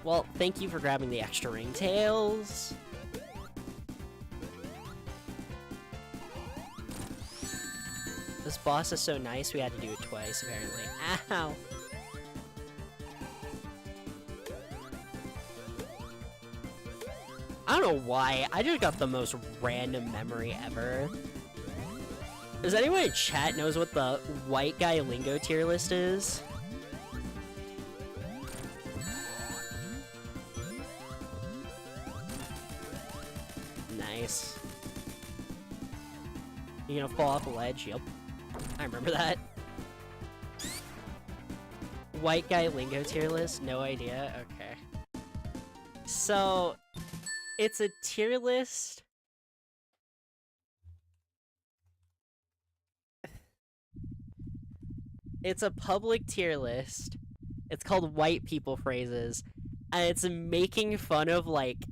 Well, thank you for grabbing the extra ringtails. This boss is so nice, we had to do it twice, apparently. Ow! I don't know why, I just got the most random memory ever. Does anyone in chat knows what the white guy lingo tier list is? Nice. You gonna fall off a ledge? Yep. I remember that. White guy lingo tier list? No idea? Okay. So, it's a tier list. It's a public tier list. It's called White People Phrases. And it's making fun of, like,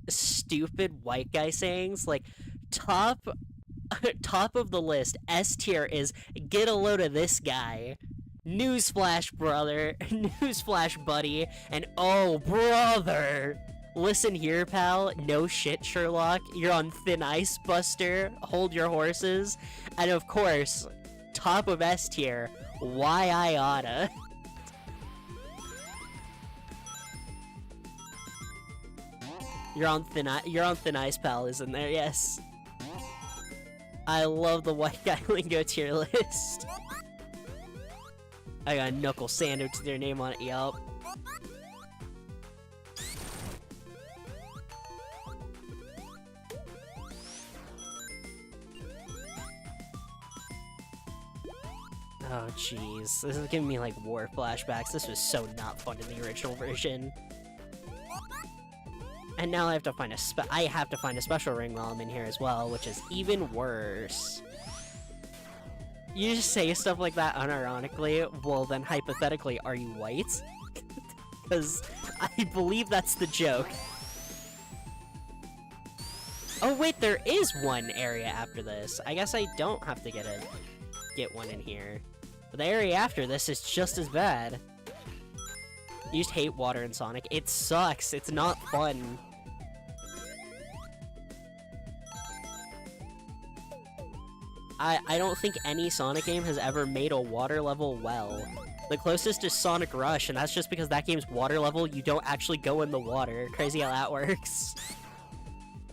stupid white guy sayings. Like, top of the list, S tier is, get a load of this guy. Newsflash, brother. Newsflash, buddy. And oh, brother. Listen here, pal. No shit, Sherlock. You're on thin ice, Buster. Hold your horses. And of course, top of S tier, why I oughta. You're on thin ice, pal, isn't there? Yes. I love the white guy lingo tier list. I got a knuckle sandwich with their name on it, yup. Oh jeez, this is giving me like war flashbacks. This was so not fun in the original version. And now I have to find a special ring while I'm in here as well, which is even worse. You just say stuff like that unironically, well then hypothetically, are you white? Because I believe that's the joke. Oh wait, there is one area after this. I guess I don't have to get one in here. But the area after this is just as bad. You just hate water in Sonic. It sucks. It's not fun. I don't think any Sonic game has ever made a water level well. The closest is Sonic Rush, and that's just because that game's water level, you don't actually go in the water. Crazy how that works.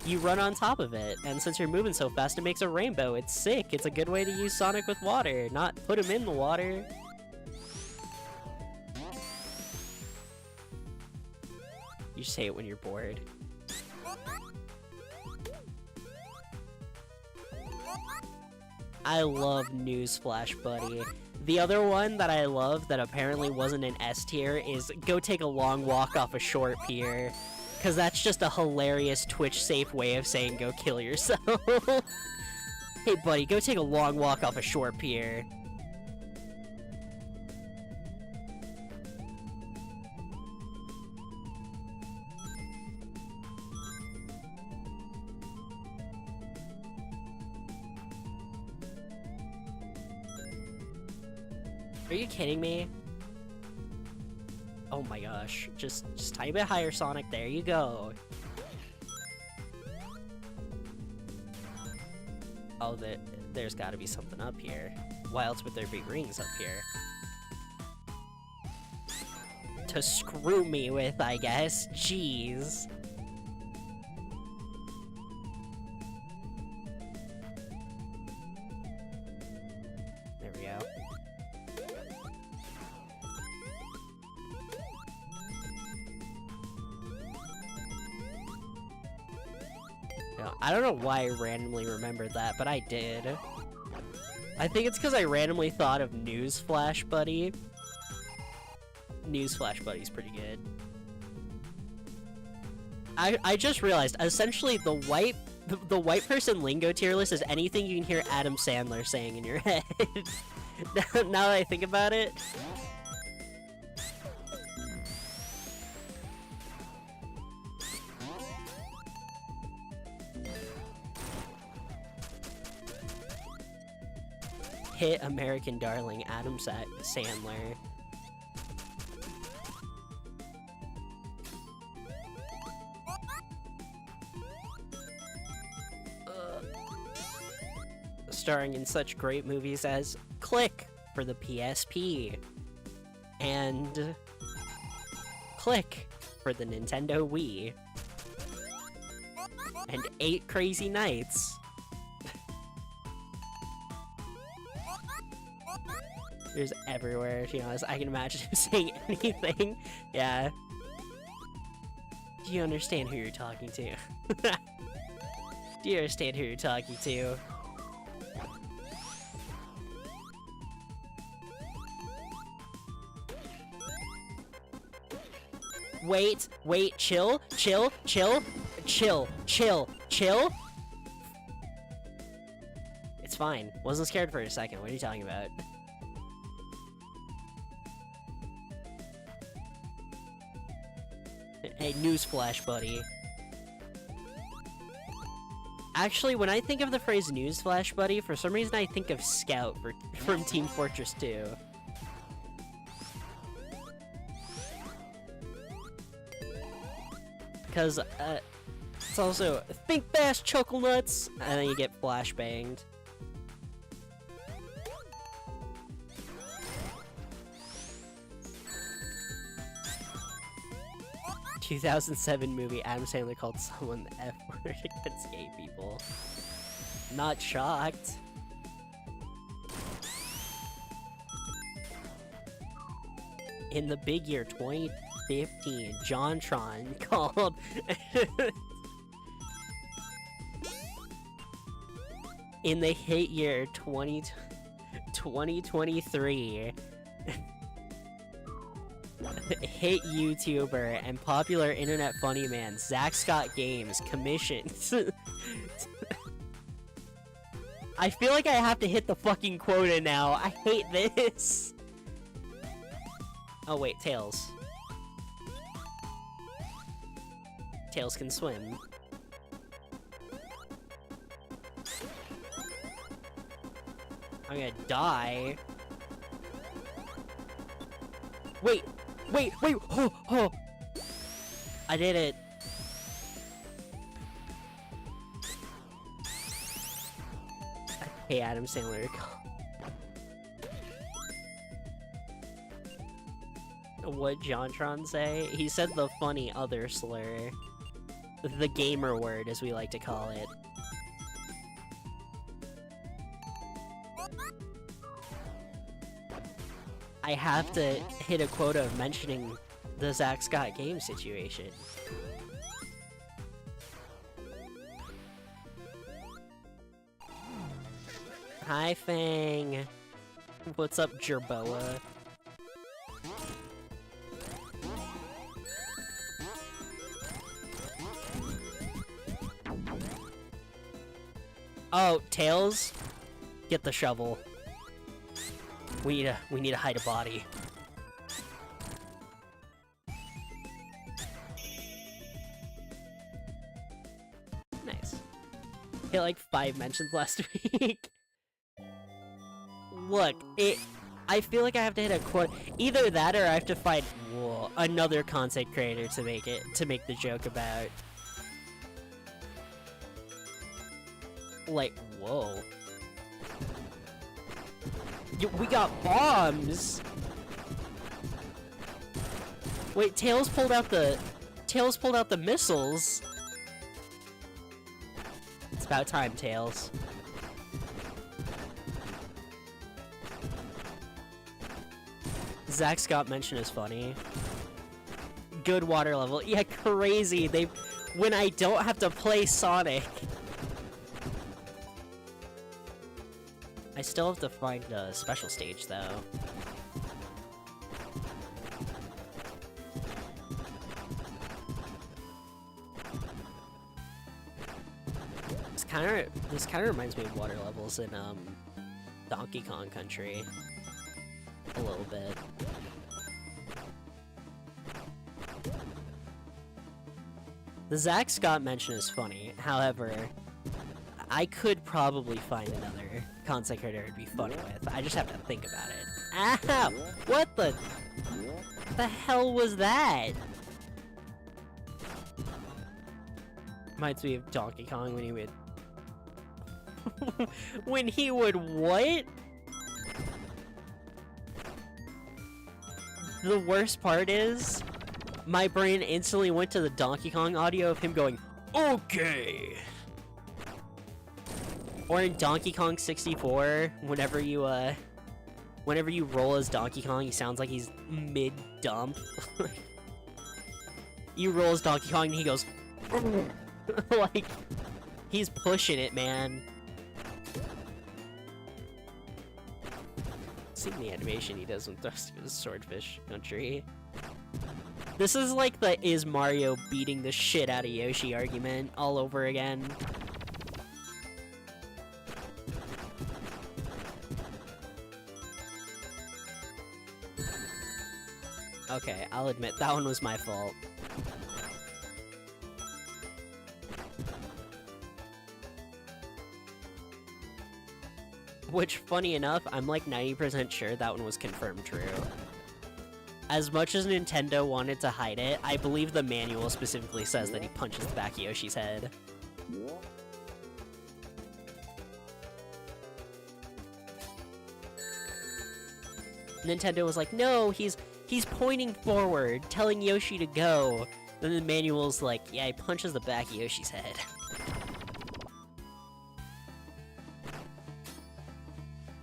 You run on top of it, and since you're moving so fast, it makes a rainbow. It's sick. It's a good way to use Sonic with water, not put him in the water. You just hate it when you're bored. I love Newsflash, buddy. The other one that I love that apparently wasn't an S tier is go take a long walk off a short pier. Because that's just a hilarious Twitch-safe way of saying go kill yourself. Hey buddy, go take a long walk off a short pier. Are you kidding me? Oh my gosh. Just type it higher, Sonic. There you go. Oh, there's gotta be something up here. Why else would there be rings up here? To screw me with, I guess. Jeez. There we go. No, I don't know why I randomly remembered that, but I did. I think it's because I randomly thought of Newsflash Buddy. Newsflash Buddy's pretty good. I just realized, essentially, the white person lingo tier list is anything you can hear Adam Sandler saying in your head. Now that I think about it. Hit American Darling, Adam Sandler. Starring in such great movies as Click for the PSP and Click for the Nintendo Wii and 8 Crazy Nights. There's everywhere, to be honest. I can imagine him saying anything. Yeah. Do you understand who you're talking to? Do you understand who you're talking to? Wait, chill. It's fine. Wasn't scared for a second. What are you talking about? Hey, newsflash, buddy. Actually, when I think of the phrase newsflash, buddy, for some reason I think of Scout from Team Fortress 2. Because, it's also, think fast, chuckle nuts, and then you get flashbanged. ...2007 movie, Adam Sandler called someone the F-word against gay people. Not shocked. In the big year 2015, JonTron called... In the hit year 2023... hit YouTuber and popular internet funny man Zach Scott Games commissioned. I feel like I have to hit the fucking quota now. I hate this. Oh wait, Tails. Tails can swim. I'm gonna die. Wait, oh, I did it. Hey, Adam Sandler. What'd JonTron say? He said the funny other slur. The gamer word, as we like to call it. I have to hit a quota of mentioning the Zach Scott game situation. Hi, Fang. What's up, Jerboa? Oh, Tails? Get the shovel. We need to hide a body. Nice. Hit like 5 mentions last week. Look, I feel like I have to hit a quote. Either that or I have to find another content creator to make the joke about. Like, whoa. We got bombs! Wait, Tails pulled out the missiles! It's about time, Tails. Zach Scott mentioned is funny. Good water level. Yeah, crazy. When I don't have to play Sonic, still have to find a special stage, though. This kind of reminds me of water levels in Donkey Kong Country a little bit. The Zack Scott mention is funny. However, I could probably find another concept creator it'd be funny with. I just have to think about it. Ow! What the hell was that? Reminds me of Donkey Kong when he would when he would what? The worst part is, my brain instantly went to the Donkey Kong audio of him going, okay! Or in Donkey Kong 64, whenever you roll as Donkey Kong, he sounds like he's mid-dump. You roll as Donkey Kong and he goes, like, he's pushing it, man. Seen the animation he does with Swordfish Country. This is like the is Mario beating the shit out of Yoshi argument all over again. Okay, I'll admit that one was my fault. Which, funny enough, I'm like 90% sure that one was confirmed true. As much as Nintendo wanted to hide it, I believe the manual specifically says that he punches the back of Yoshi's head. Nintendo was like, no, he's pointing forward, telling Yoshi to go. Then the manual's like, yeah, he punches the back of Yoshi's head.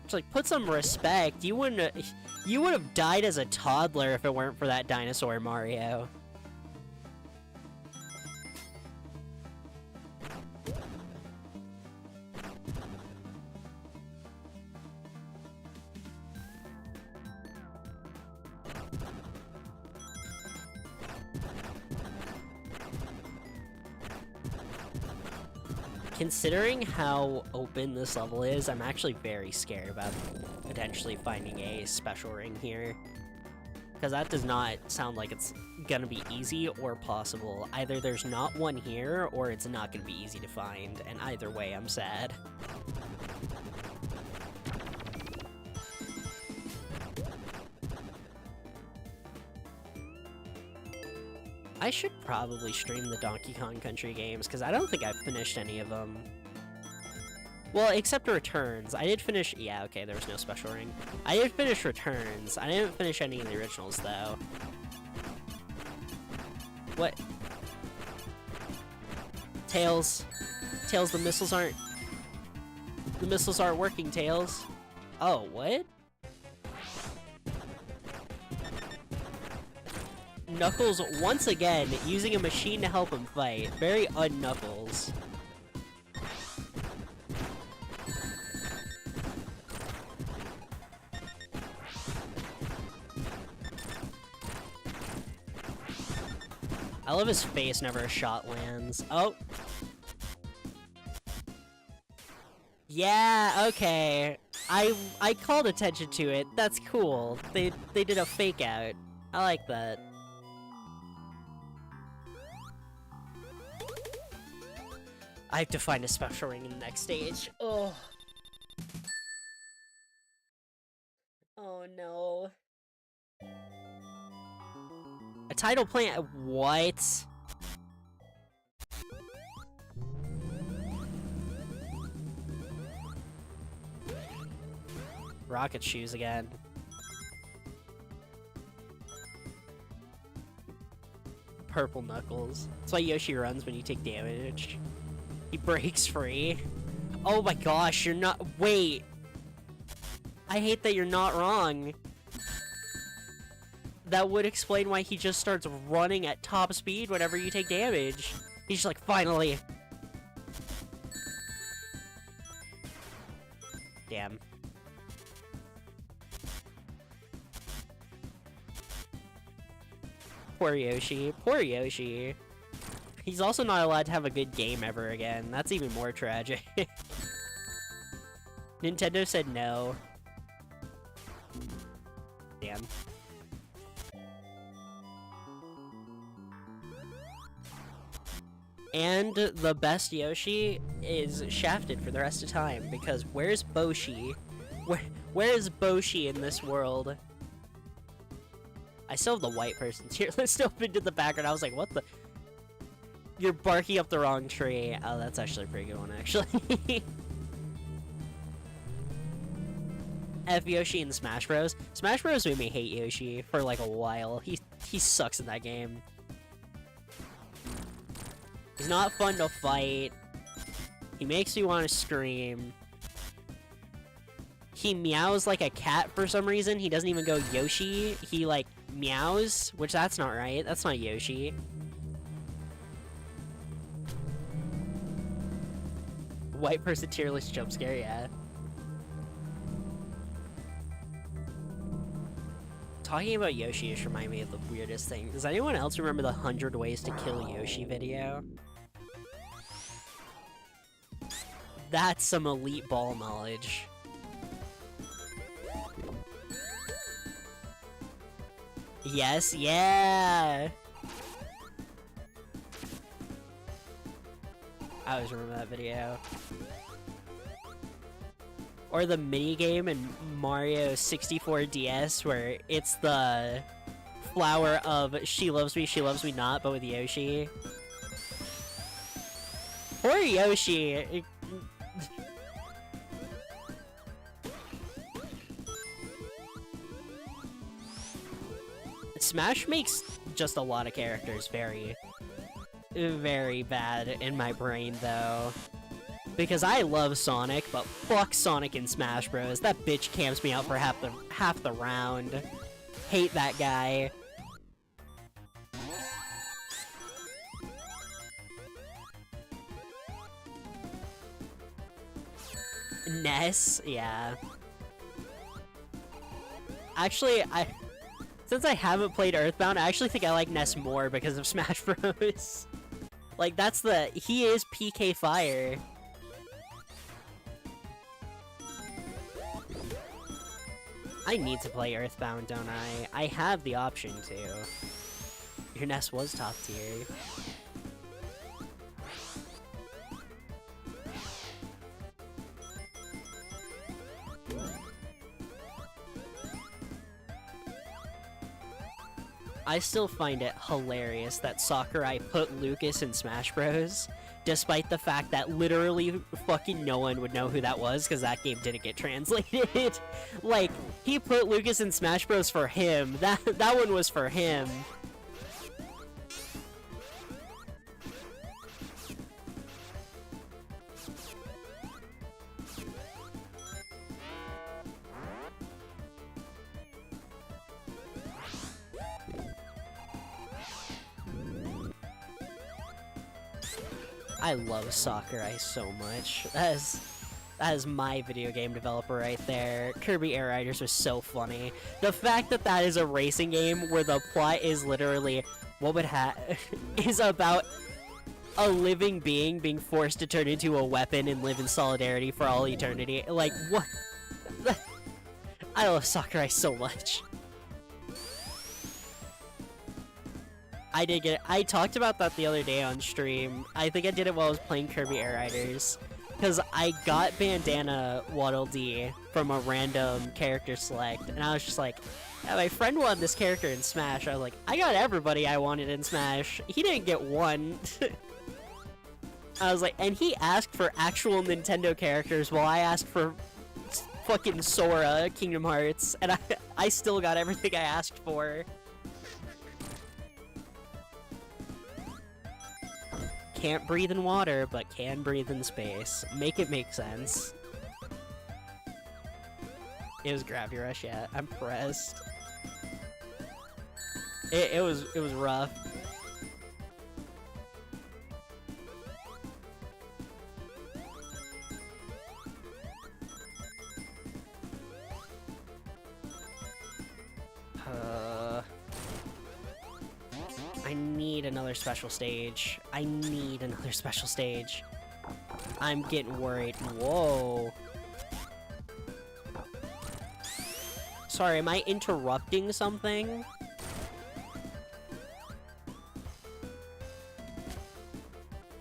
It's like, put some respect. You would have died as a toddler if it weren't for that dinosaur, Mario. Considering how open this level is, I'm actually very scared about potentially finding a special ring here. Because that does not sound like it's gonna be easy or possible. Either there's not one here, or it's not gonna be easy to find, and either way, I'm sad. I should probably stream the Donkey Kong Country games, because I don't think I've finished any of them. Well, except Returns. I did finish... Yeah, okay, there was no special ring. I did finish Returns. I didn't finish any of the originals, though. What? Tails. Tails, the missiles aren't... The missiles aren't working, Tails. Oh, what? Knuckles, once again, using a machine to help him fight. Very un-Knuckles. I love his face whenever a shot lands. Oh. Yeah, okay. I called attention to it. That's cool. They did a fake out. I like that. I have to find a special ring in the next stage. Oh. Oh no. A tidal plant. What? Rocket shoes again. Purple Knuckles. That's why Yoshi runs when you take damage. He breaks free. Oh my gosh, you're not- wait! I hate that you're not wrong. That would explain why he just starts running at top speed whenever you take damage. He's just like, finally! Damn. Poor Yoshi. Poor Yoshi. He's also not allowed to have a good game ever again. That's even more tragic. Nintendo said no. Damn. And the best Yoshi is shafted for the rest of time, because where's Boshi? Where is Boshi in this world? I still have the white person tier list open to the background. I was like, what the? You're barking up the wrong tree. Oh, that's actually a pretty good one, actually. F Yoshi in Smash Bros. Smash Bros made me hate Yoshi for like a while. He sucks in that game. He's not fun to fight. He makes you want to scream. He meows like a cat for some reason. He doesn't even go Yoshi. He like meows, which that's not right. That's not Yoshi. White person tier list jump scare, yeah. Talking about Yoshi just reminded me of the weirdest thing. Does anyone else remember the 100 ways to kill Yoshi video? That's some elite ball knowledge. Yes, yeah! I always remember that video. Or the minigame in Mario 64 DS where it's the flower of she loves me not, but with Yoshi. Poor Yoshi! Smash makes just a lot of characters very, very bad in my brain, though. Because I love Sonic, but fuck Sonic in Smash Bros. That bitch camps me out for half the round. Hate that guy. Ness, yeah. Actually, since I haven't played Earthbound, I actually think I like Ness more because of Smash Bros. Like, he is PK Fire. I need to play Earthbound, don't I? I have the option to. Your Ness was top tier. I still find it hilarious that Sakurai put Lucas in Smash Bros. Despite the fact that literally fucking no one would know who that was because that game didn't get translated. Like, he put Lucas in Smash Bros. For him. That one was for him. I love Sakurai so much. That is my video game developer right there. Kirby Air Riders was so funny. The fact that that is a racing game where the plot is literally is about a living being being forced to turn into a weapon and live in solidarity for all eternity. Like, what? I love Sakurai so much. I talked about that the other day on stream. I think I did it while I was playing Kirby Air Riders. Because I got Bandana Waddle Dee from a random character select, and I was just like, yeah, my friend wanted this character in Smash. I was like, I got everybody I wanted in Smash. He didn't get one. I was like, and he asked for actual Nintendo characters while I asked for fucking Sora, Kingdom Hearts, and I still got everything I asked for. Can't breathe in water, but can breathe in space. Make it make sense. It was Gravity Rush, yeah. I'm pressed. It was rough. I need another special stage. I need another special stage. I'm getting worried. Whoa. Sorry, am I interrupting something?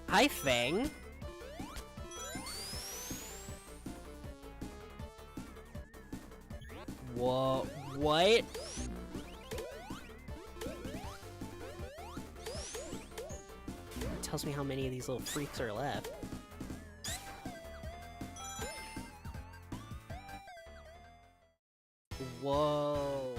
Hi, Fang. Whoa, what? Tells me how many of these little freaks are left. Whoa.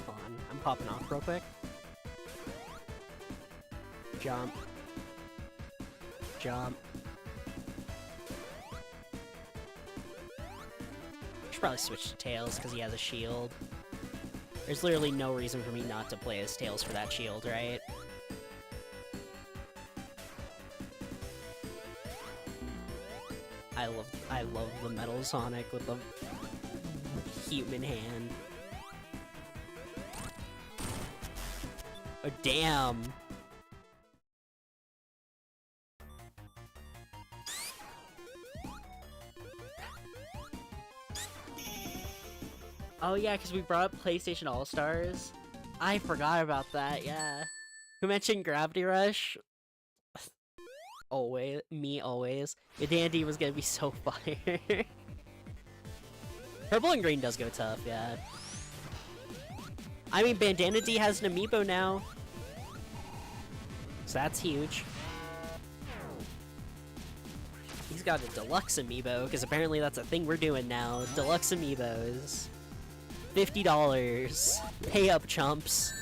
Hold on, I'm popping off real quick. Jump. Jump. Should probably switch to Tails because he has a shield. There's literally no reason for me not to play as Tails for that shield, right? I love the Metal Sonic with the human hand. Oh, damn. Oh yeah, because we brought up PlayStation All-Stars. I forgot about that, yeah. Who mentioned Gravity Rush? Always. Me, always. Bandana D was gonna be so fire. Purple and green does go tough, yeah. I mean, Bandana D has an amiibo now. So that's huge. He's got a deluxe amiibo, because apparently that's a thing we're doing now. Deluxe amiibos. $50. Pay up, chumps.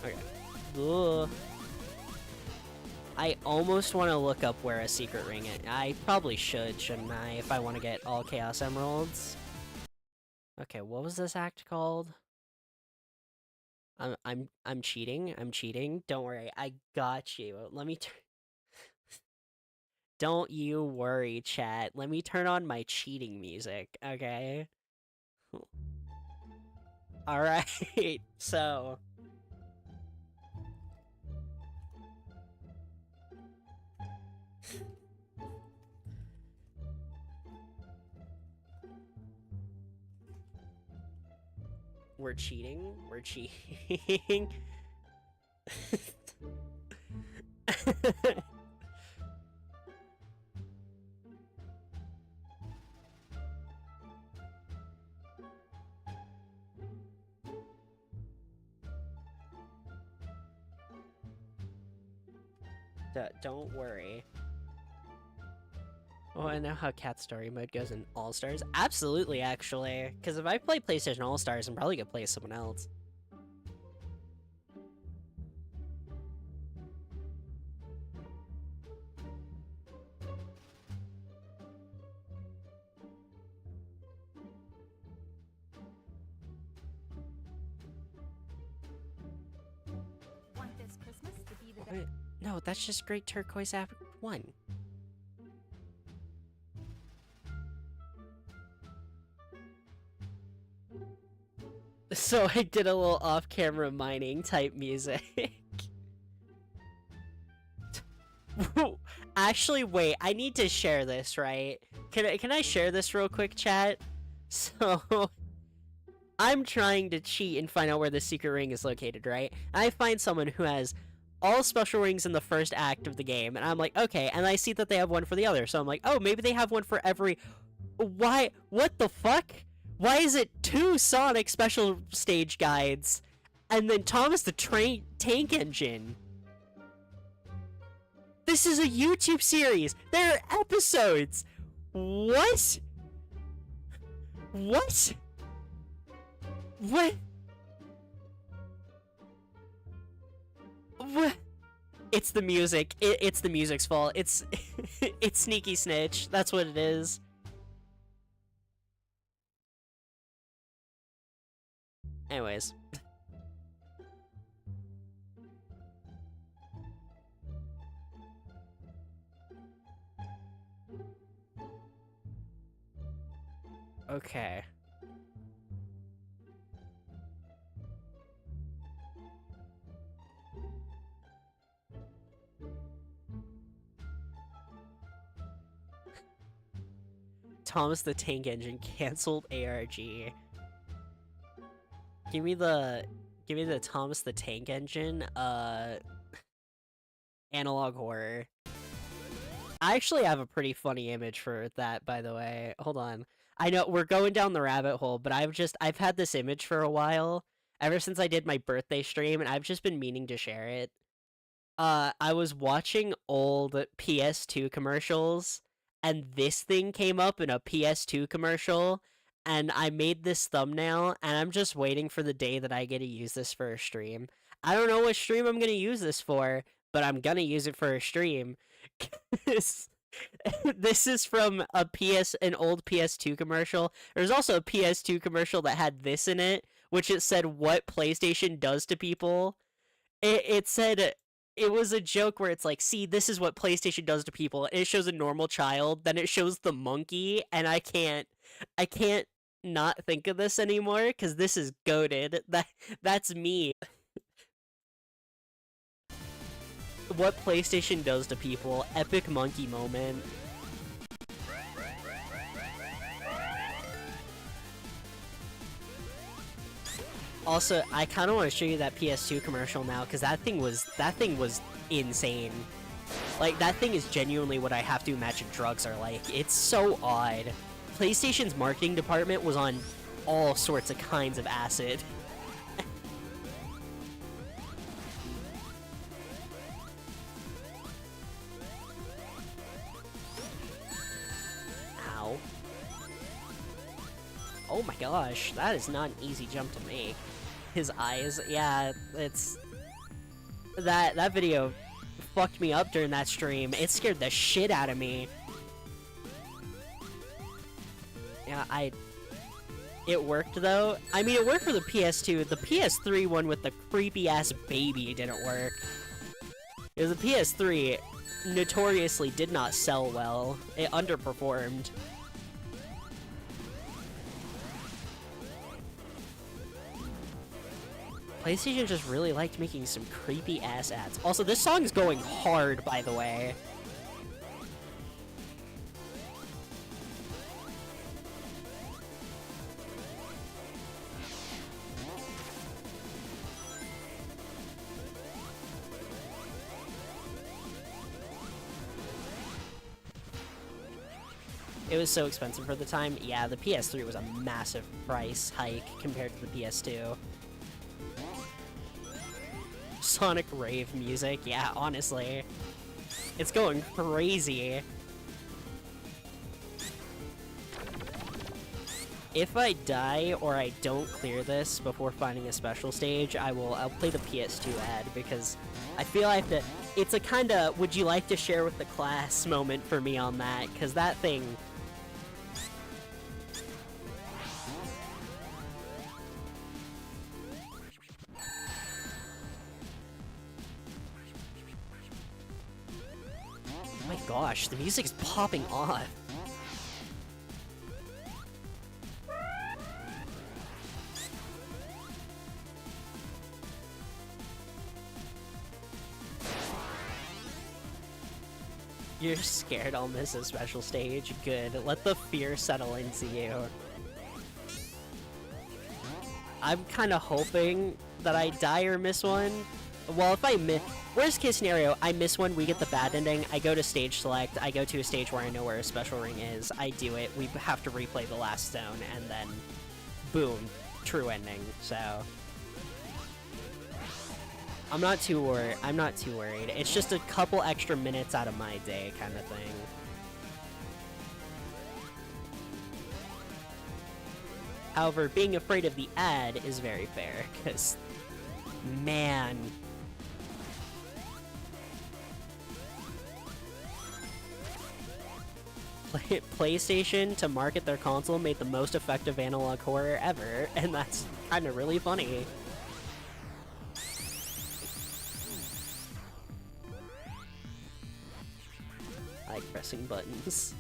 Okay. Ugh. I almost want to look up where a secret ring is. I probably should, shouldn't I, if I want to get all Chaos Emeralds? Okay, what was this act called? I'm cheating. I'm cheating. Don't worry. I got you. Let me Don't you worry, chat. Let me turn on my cheating music, okay? Alright, so... We're cheating? We're cheating? Don't worry. Oh, I know how Cat Story mode goes in All-Stars. Absolutely, actually. Because if I play PlayStation All-Stars, I'm probably gonna play someone else. Want this Christmas to be the Wait, no, that's just Great Turquoise Act 1. So I did a little off-camera mining type music. Actually, wait, I need to share this, right? Can I share this real quick, chat? So, I'm trying to cheat and find out where the secret ring is located, right? I find someone who has all special rings in the first act of the game, and I'm like, okay, and I see that they have one for the other, so I'm like, oh, maybe they have one for every... Why? What the fuck? Why is it 2 Sonic special stage guides, and then Thomas the Tank Engine? This is a YouTube series! There are episodes! What? What? What? What? It's the music. It's the music's fault. It's... It's Sneaky Snitch. That's what it is. Anyways. Okay. Thomas the Tank Engine canceled ARG. Give me the Thomas the Tank Engine analog horror. I actually have a pretty funny image for that, by the way. Hold on. I know we're going down the rabbit hole, but I've had this image for a while, ever since I did my birthday stream, and I've just been meaning to share it. I was watching old PS2 commercials, and this thing came up in a PS2 commercial, and I made this thumbnail, and I'm just waiting for the day that I get to use this for a stream. I don't know what stream I'm gonna use this for, but I'm gonna use it for a stream. This is from an old PS2 commercial. There's also a PS2 commercial that had this in it, which it said what PlayStation does to people. It said it was a joke where it's like, see, this is what PlayStation does to people. It shows a normal child, then it shows the monkey, and I can't not think of this anymore because this is goated. That's me. What PlayStation does to people. Epic monkey moment. Also, I kind of want to show you that PS2 commercial now because that thing was insane. Like, that thing is genuinely what I have to imagine drugs are like. It's so odd. PlayStation's marketing department was on all sorts of kinds of acid. Ow. Oh my gosh, that is not an easy jump to make. His eyes, yeah, it's... That video fucked me up during that stream. It scared the shit out of me. Yeah, it worked though. I mean, it worked for the PS2. The PS3 one with the creepy-ass baby didn't work. Because the PS3 notoriously did not sell well. It underperformed. PlayStation just really liked making some creepy-ass ads. Also, this song's going hard, by the way. It was so expensive for the time. Yeah, the PS3 was a massive price hike compared to the PS2. Sonic rave music, yeah, honestly. It's going crazy. If I die or I don't clear this before finding a special stage, I'll play the PS2 ad because I feel I have to... It's a kinda would you like to share with the class moment for me on that, because that thing... Oh my gosh, the music's popping off. You're scared I'll miss a special stage? Good. Let the fear settle into you. I'm kinda hoping that I die or miss one. Well, if I miss... Worst case scenario, I miss one, we get the bad ending, I go to stage select, I go to a stage where I know where a special ring is, I do it, we have to replay the last zone, and then... boom. True ending, so... I'm not too worried. It's just a couple extra minutes out of my day kind of thing. However, being afraid of the ad is very fair, because... man... PlayStation to market their console made the most effective analog horror ever, and that's kind of really funny. I like pressing buttons.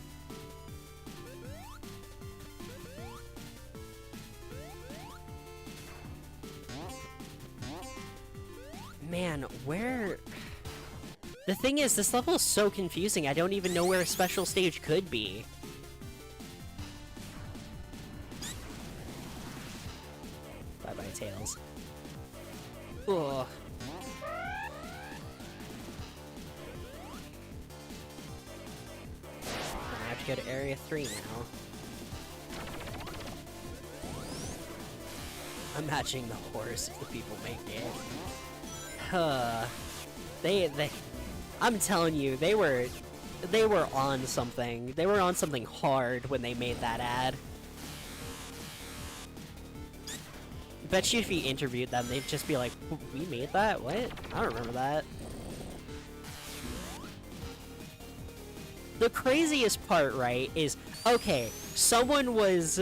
Man, where... The thing is, this level is so confusing, I don't even know where a special stage could be. Bye-bye, Tails. Ugh. I have to go to Area 3 now. I'm matching the horse if the people make it. I'm telling you, they were on something. They were on something hard when they made that ad. Bet you if you interviewed them, they'd just be like, "We made that? What? I don't remember that." The craziest part, right, is, okay, someone was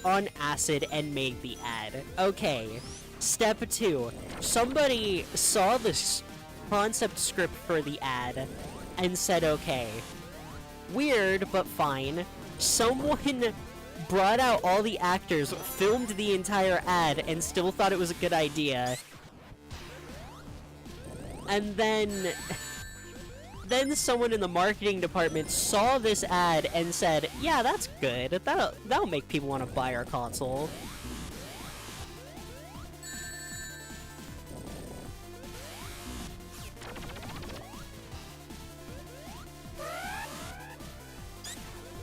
on acid and made the ad. Okay. Step 2. Somebody saw this concept script for the ad and said, okay, weird, but fine. Someone brought out all the actors, filmed the entire ad, and still thought it was a good idea. And then someone in the marketing department saw this ad and said, yeah, that's good. That'll make people want to buy our console.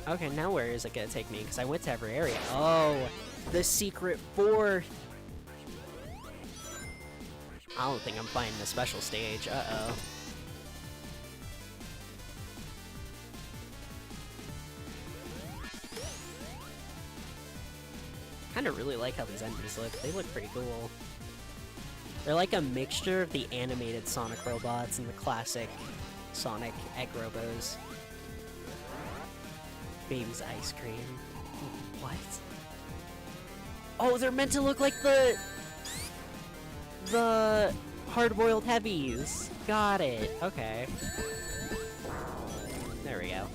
Okay, now where is it gonna take me? Because I went to every area. Oh, the secret fourth. I don't think I'm finding the special stage. Uh-oh. Kinda really like how these enemies look. They look pretty cool. They're like a mixture of the animated Sonic robots and the classic Sonic Egg Robos. Baby's ice cream. What? Oh, they're meant to look like the hard-boiled heavies. Got it. Okay. There we go.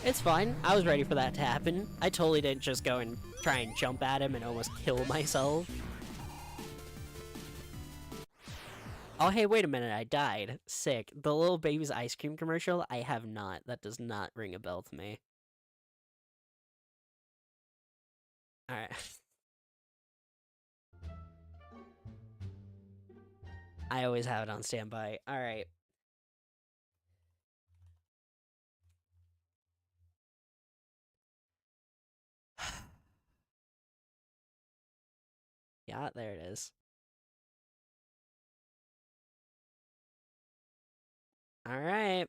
It's fine. I was ready for that to happen. I totally didn't just go and try and jump at him and almost kill myself. Oh, hey, wait a minute, I died. Sick. The little baby's ice cream commercial? I have not. That does not ring a bell to me. Alright. I always have it on standby. Alright. Yeah, there it is. Alright.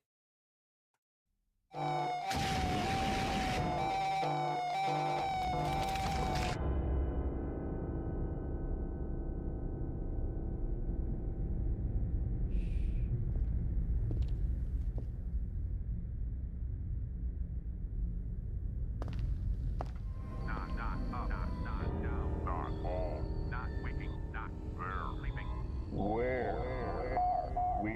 Where are we?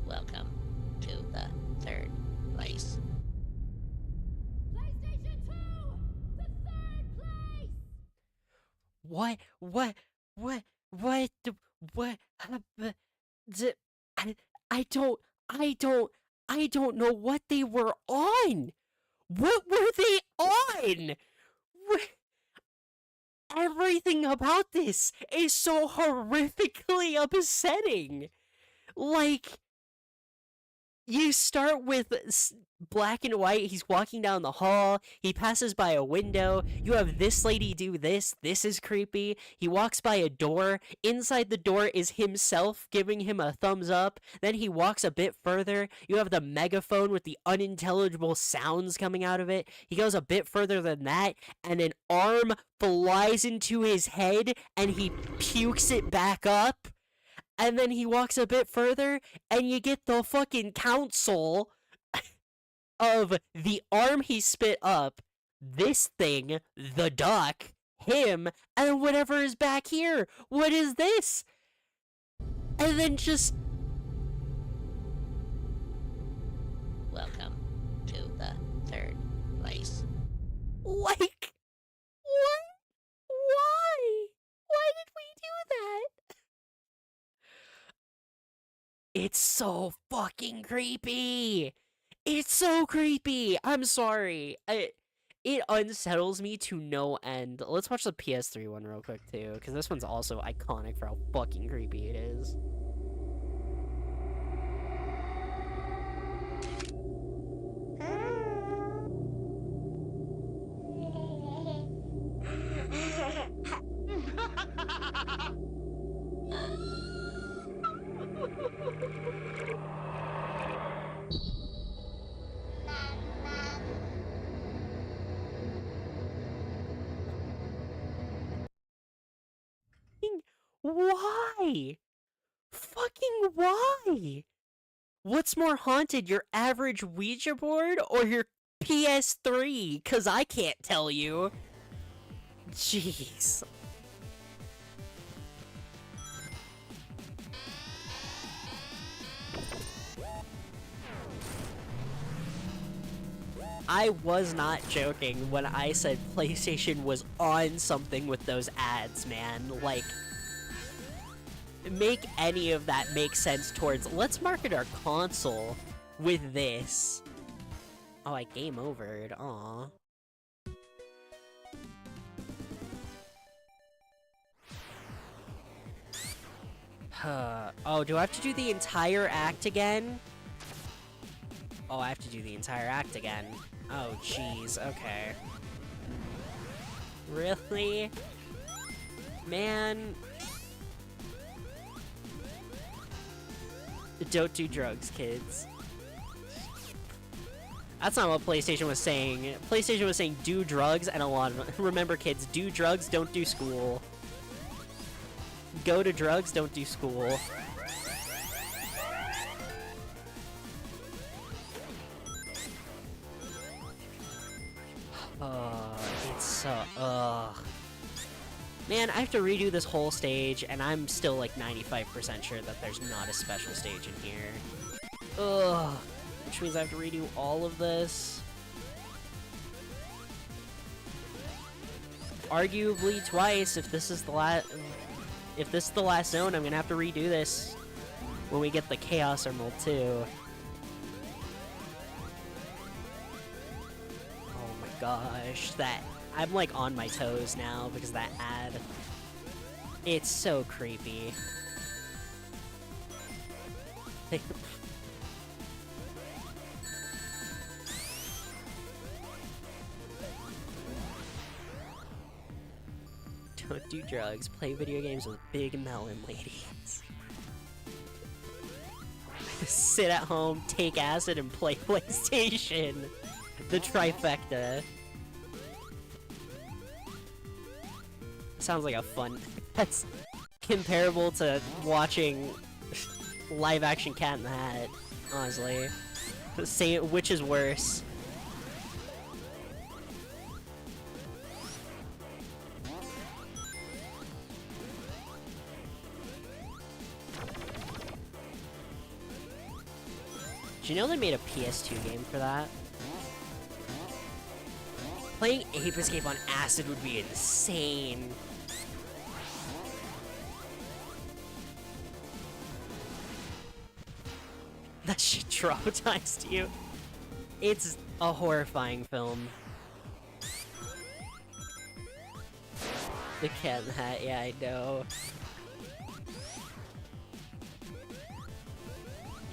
Welcome to the third place. PlayStation 2! The third place! I don't know what they were on! What were they on? Everything about this is so horrifically upsetting! Like, You start with black and white. He's walking down the hall. He passes by a window. You have this lady do this. This is creepy. He walks by a door. Inside the door is himself giving him a thumbs up. Then he walks a bit further. You have the megaphone with the unintelligible sounds coming out of it. He goes a bit further than that, and an arm flies into his head, and he pukes it back up. And then he walks a bit further, and you get the fucking council of the arm he spit up, this thing, the duck, him, and whatever is back here. What is this? And then just... Welcome to the third place. Like, what? Why? Why did we do that? It's so fucking creepy. It's so creepy. I'm sorry. It unsettles me to no end. Let's watch the PS3 one real quick too, because this one's also iconic for how fucking creepy it is. Why? Fucking why? What's more haunted, your average Ouija board or your PS3? 'Cause I can't tell you. Jeez. I was not joking when I said PlayStation was on something with those ads, man. Like, make any of that make sense towards, let's market our console with this. Oh, I game overed. Aw. Oh, do I have to do the entire act again? Oh, I have to do the entire act again. Oh, jeez, okay. Really? Man. Don't do drugs, kids. That's not what PlayStation was saying. PlayStation was saying do drugs, and a lot of... Remember, kids, do drugs, don't do school. Go to drugs, don't do school. It's so... Man, I have to redo this whole stage, and I'm still like 95% sure that there's not a special stage in here. Ugh. Which means I have to redo all of this. Arguably twice, if this is the last... If this is the last zone, I'm gonna have to redo this when we get the Chaos Emerald too. Oh my gosh, that... I'm like on my toes now because of that ad. It's so creepy. Don't do drugs, play video games with big melon ladies. Sit at home, take acid, and play PlayStation. The trifecta. Sounds like a fun... That's comparable to watching live-action Cat in the Hat, honestly. Say which is worse. Do you know they made a PS2 game for that? Playing Ape Escape on acid would be insane. That shit traumatized you. It's a horrifying film. The Cat in the Hat, yeah, I know.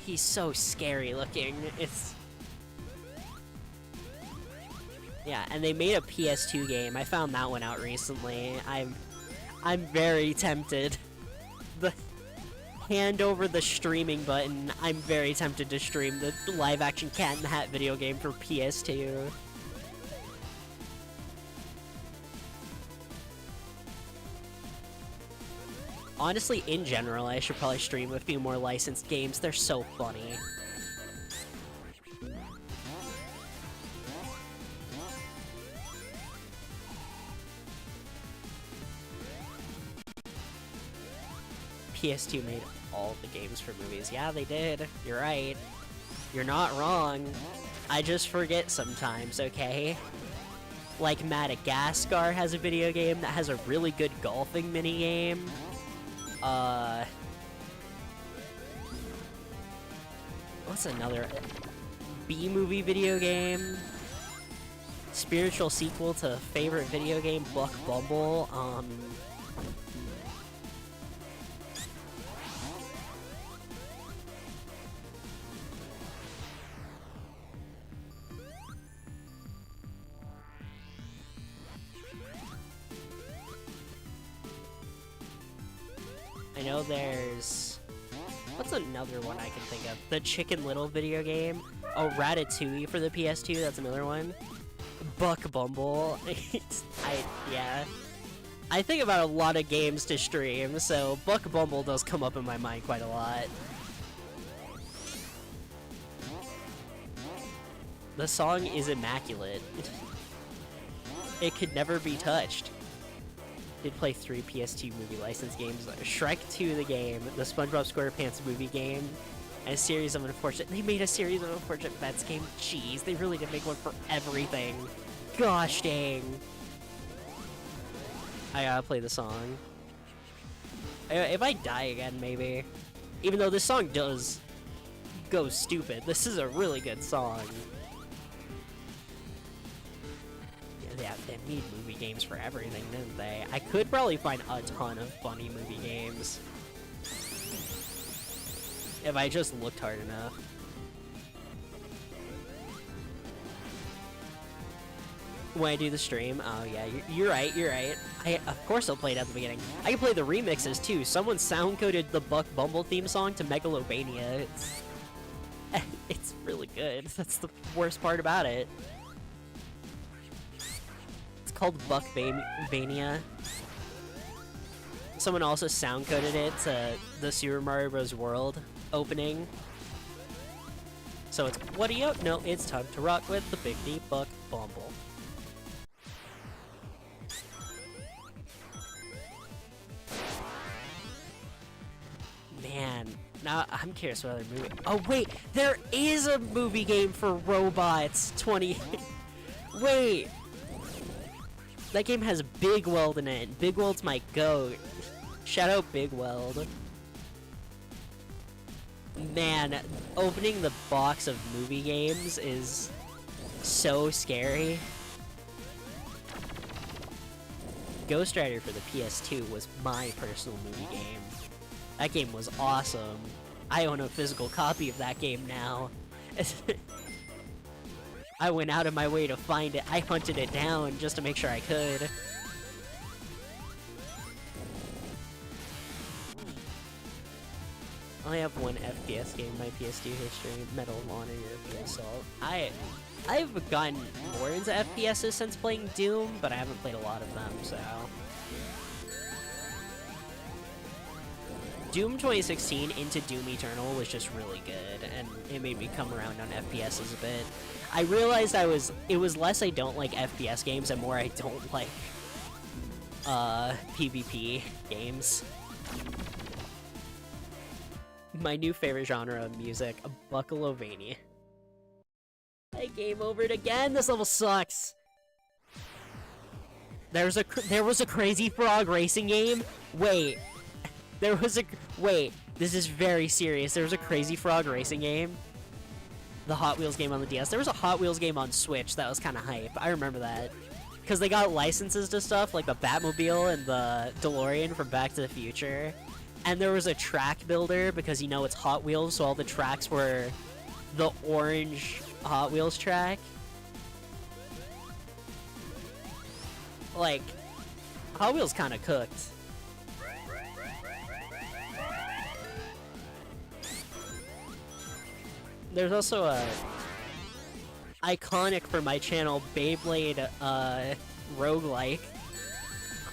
he's so scary looking. It's... Yeah, and they made a PS2 game. I found that one out recently. I'm very tempted. The hand over the streaming button. I'm very tempted to stream the live-action Cat in the Hat video game for PS2. Honestly, in general, I should probably stream a few more licensed games. They're so funny. PS2 made all the games for movies. Yeah, they did. You're right. You're not wrong. I just forget sometimes, okay? Like Madagascar has a video game that has a really good golfing minigame. What's another B-movie video game? Spiritual sequel to favorite video game, Buck Bumble. I know there's... What's another one I can think of? The Chicken Little video game. Oh, Ratatouille for the PS2, that's another one. Buck Bumble. Yeah. I think about a lot of games to stream, so Buck Bumble does come up in my mind quite a lot. The song is immaculate. It could never be touched. Did play 3 PS2 movie license games: Shrek 2 the game, the SpongeBob SquarePants movie game, and a series of unfortunate... They made a series of unfortunate bets game. Jeez, they really did make one for everything. Gosh dang. I gotta play the song. If I die again, maybe. Even though this song does go stupid, this is a really good song. Yeah, they made movie games for everything, didn't they? I could probably find a ton of funny movie games if I just looked hard enough. When I do the stream, oh yeah, you're right, you're right. Of course I'll play it at the beginning. I can play the remixes too. Someone sound-coded the Buck Bumble theme song to Megalovania. It's really good. That's the worst part about it. Called Buckmania. Someone also sound-coded it to the Super Mario Bros. World opening. So it's, what do you... No, it's time to rock with the Big D Buck Bumble. Man, now I'm curious what other movie... Oh wait, there is a movie game for robots! 20... Wait! That game has Big Weld in it. Big Weld's my goat. Shout out Big Weld. Man, opening the box of movie games is so scary. Ghost Rider for the PS2 was my personal movie game. That game was awesome. I own a physical copy of that game now. I went out of my way to find it. I hunted it down just to make sure I could. I only have one FPS game in my PS2 history, Medal of Honor European Assault. I've gotten more into FPSs since playing Doom, but I haven't played a lot of them, so... Doom 2016 into Doom Eternal was just really good, and it made me come around on FPSs a bit. I realized it was less I don't like FPS games and more I don't like PvP games. My new favorite genre of music, Buckalovania. I game overed again. This level sucks. There was a Crazy Frog racing game. Wait, wait. This is very serious. There was a Crazy Frog racing game. The Hot Wheels game on the DS. There was a Hot Wheels game on Switch that was kind of hype. I remember that. Because they got licenses to stuff like the Batmobile and the DeLorean from Back to the Future. And there was a track builder because, you know, it's Hot Wheels, so all the tracks were the orange Hot Wheels track. Like, Hot Wheels kind of cooked. There's also a iconic for my channel Beyblade roguelike,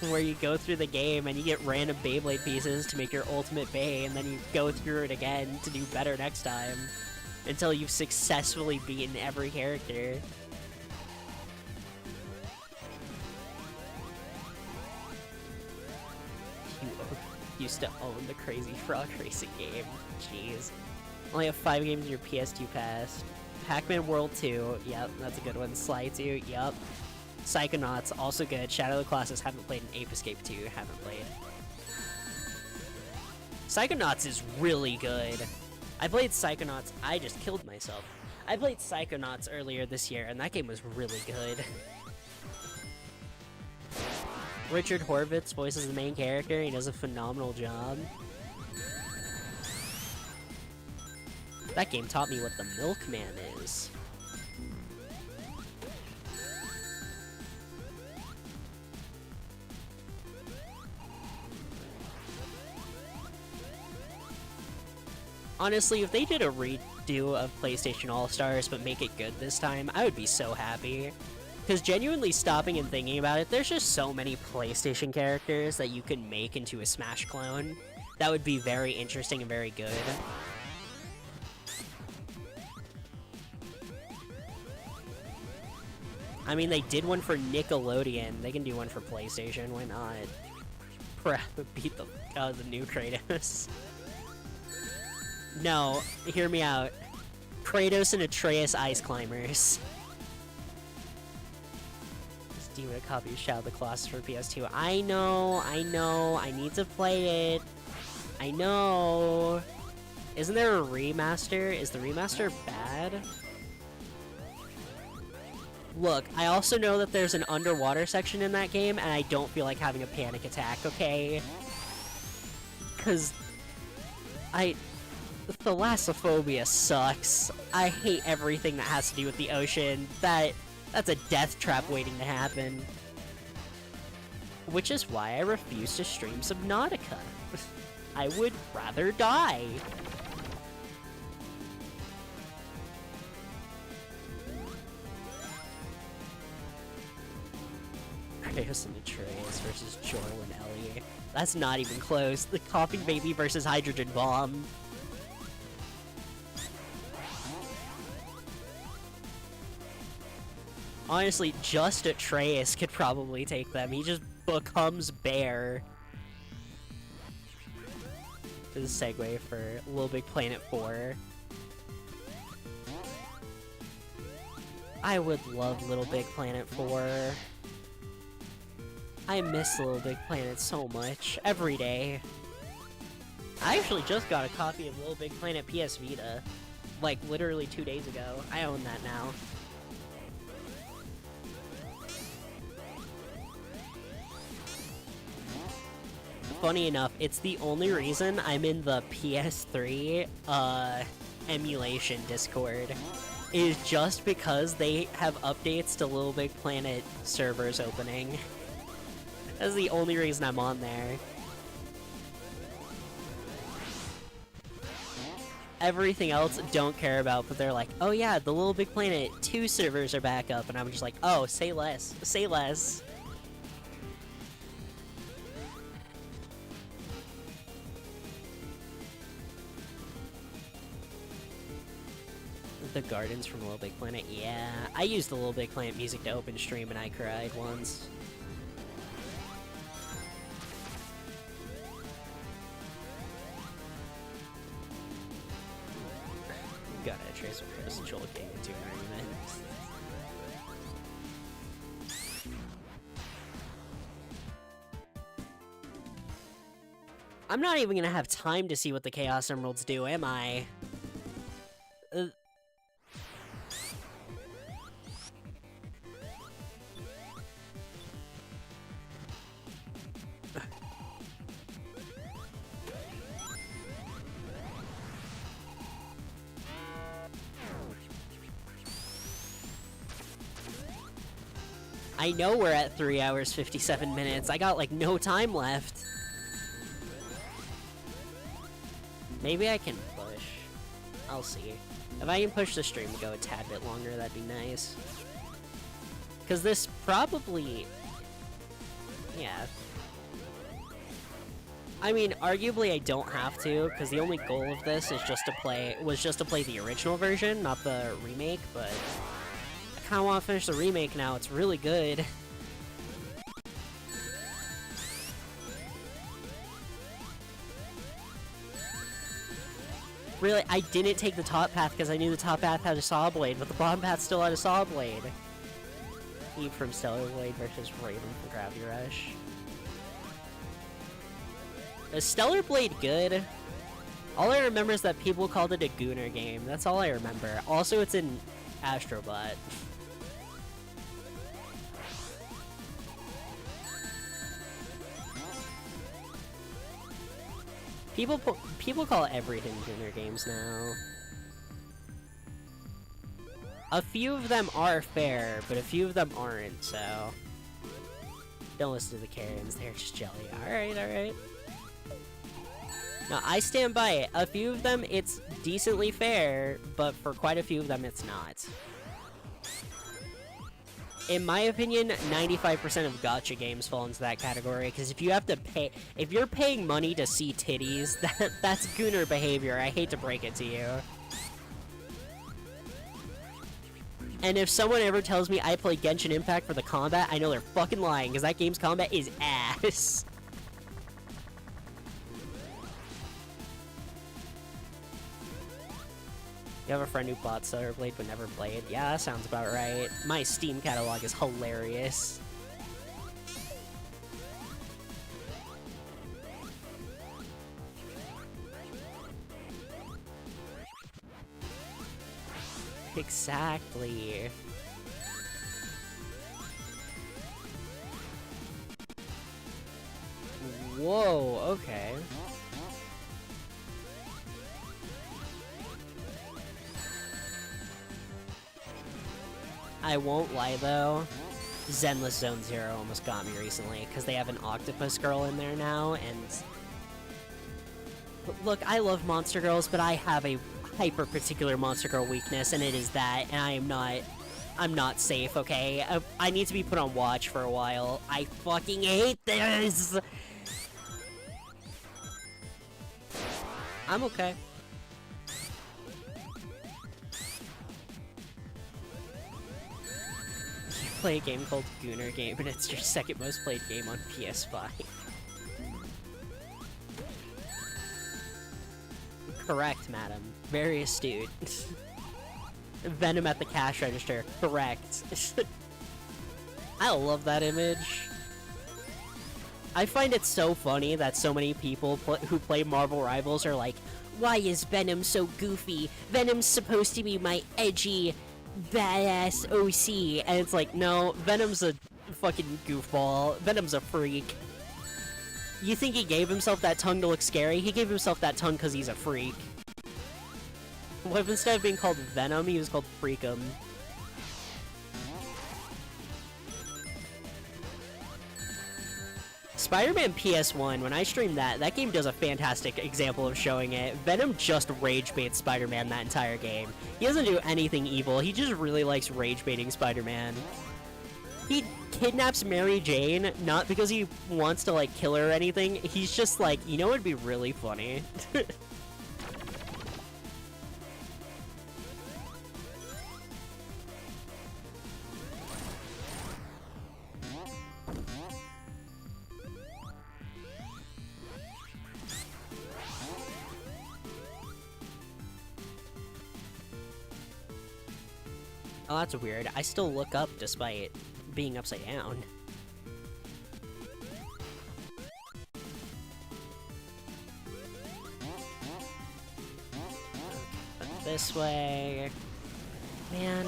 where you go through the game and you get random Beyblade pieces to make your ultimate Bey, and then you go through it again to do better next time until you've successfully beaten every character. You used to own the Crazy Frog Racing game. Jeez. Only have 5 games in your PS2 pass. Pac-Man World 2, yep, that's a good one. Sly 2, yep. Psychonauts, also good. Shadow of the Colossus, haven't played. And Ape Escape 2, haven't played. Psychonauts is really good. I played Psychonauts, I just killed myself. I played Psychonauts earlier this year, and that game was really good. Richard Horvitz voices the main character, he does a phenomenal job. That game taught me what the Milkman is. Honestly, if they did a redo of PlayStation All-Stars but make it good this time, I would be so happy. Because genuinely stopping and thinking about it, there's just so many PlayStation characters that you can make into a Smash clone. That would be very interesting and very good. I mean, they did one for Nickelodeon. They can do one for PlayStation. Why not? Beat the fuck out of the new Kratos. No, hear me out. Kratos and Atreus Ice Climbers. Steam a copy of Shadow of the Colossus for PS2. I know, I need to play it. I know. Isn't there a remaster? Is the remaster bad? Look, I also know that there's an underwater section in that game, and I don't feel like having a panic attack, okay? Because Thalassophobia sucks. I hate everything that has to do with the ocean. That's a death trap waiting to happen. Which is why I refuse to stream Subnautica. I would rather die. Kratos and Atreus versus Jor and Ellie. That's not even close. The Coughing Baby versus Hydrogen Bomb. Honestly, just Atreus could probably take them. He just becomes bear. This is a segue for Little Big Planet 4. I would love Little Big Planet 4. I miss Little Big Planet so much. Every day. I actually just got a copy of Little Big Planet PS Vita. Like, literally 2 days ago. I own that now. Funny enough, it's the only reason I'm in the PS3 emulation Discord. Is just because they have updates to Little Big Planet servers opening. That's the only reason I'm on there. Everything else, don't care about, but they're like, oh yeah, the Little Big Planet 2 servers are back up, and I'm just like, oh, say less, say less. The gardens from Little Big Planet, yeah. I used the Little Big Planet music to open stream and I cried once. Got a trace of Chris and Joel getting into an argument. I'm not even gonna have time to see what the Chaos Emeralds do, am I? I know we're at 3 hours 57 minutes. I got like no time left. Maybe I can push. I'll see. If I can push the stream to go a tad bit longer, that'd be nice. Because this probably... Yeah. I mean, arguably I don't have to, because the only goal of this is just to play the original version, not the remake, but I kind of want to finish the remake now. It's really good. Really, I didn't take the top path because I knew the top path had a saw blade, but the bottom path still had a saw blade. Eve from Stellar Blade versus Raven from Gravity Rush. Is Stellar Blade good? All I remember is that people called it a Gooner game. That's all I remember. Also, it's in Astrobot. People call everything Gooner games now. A few of them are fair, but a few of them aren't, so... Don't listen to the Karens, they're just jelly. Alright, alright. No, I stand by it. A few of them, it's decently fair, but for quite a few of them, it's not. In my opinion, 95% of gacha games fall into that category, because if you have to pay... If you're paying money to see titties, that's Gooner behavior. I hate to break it to you. And if someone ever tells me I play Genshin Impact for the combat, I know they're fucking lying, because that game's combat is ass. You have a friend who bought Stellar Blade but never played? Yeah, that sounds about right. My Steam catalog is hilarious. Exactly. Whoa, okay. I won't lie though, Zenless Zone Zero almost got me recently, because they have an octopus girl in there now, and... Look, I love Monster Girls, but I have a hyper-particular Monster Girl weakness, and it is that, and I'm not safe, okay? I need to be put on watch for a while. I fucking hate this! I'm okay. You play a game called Gooner Game, and it's your second most played game on PS5. Correct, madam. Very astute. Venom at the cash register. Correct. I love that image. I find it so funny that so many people who play Marvel Rivals are like, why is Venom so goofy? Venom's supposed to be my edgy, badass OC. And it's like, no, Venom's a fucking goofball. Venom's a freak. You think he gave himself that tongue to look scary? He gave himself that tongue because he's a freak. What if instead of being called Venom, he was called Freakum? Spider-Man PS1, when I stream that game does a fantastic example of showing it. Venom just rage baits Spider-Man that entire game. He doesn't do anything evil, he just really likes rage baiting Spider-Man. He kidnaps Mary Jane, not because he wants to, like, kill her or anything. He's just like, you know what would be really funny? Oh, that's weird. I still look up despite being upside down. This way. Man,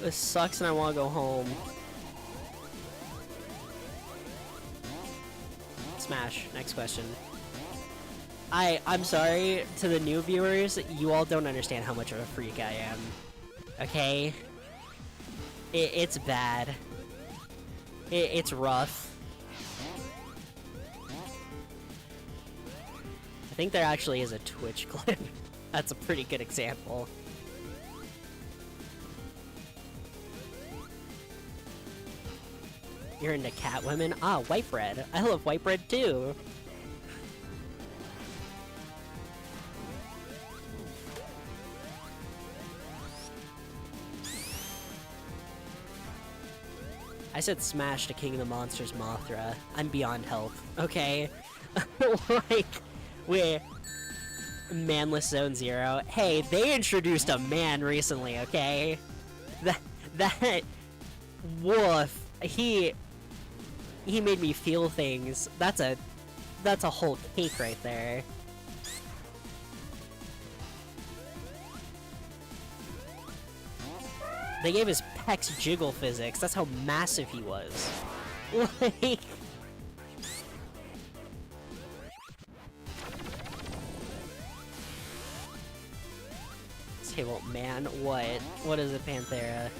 This sucks and I want to go home. Smash. Next question. I'm sorry to the new viewers, you all don't understand how much of a freak I am. Okay? It's bad. It's rough. I think there actually is a Twitch clip. That's a pretty good example. You're into cat women? Ah, white bread. I love white bread too. I said smash to King of the Monsters Mothra. I'm beyond health, okay? Like, we're Manless Zone Zero. Hey, they introduced a man recently, okay? That wolf, he made me feel things. That's a whole cake right there. They gave his pecs jiggle physics. That's how massive he was. Like... Table man, what? What is a Panthera?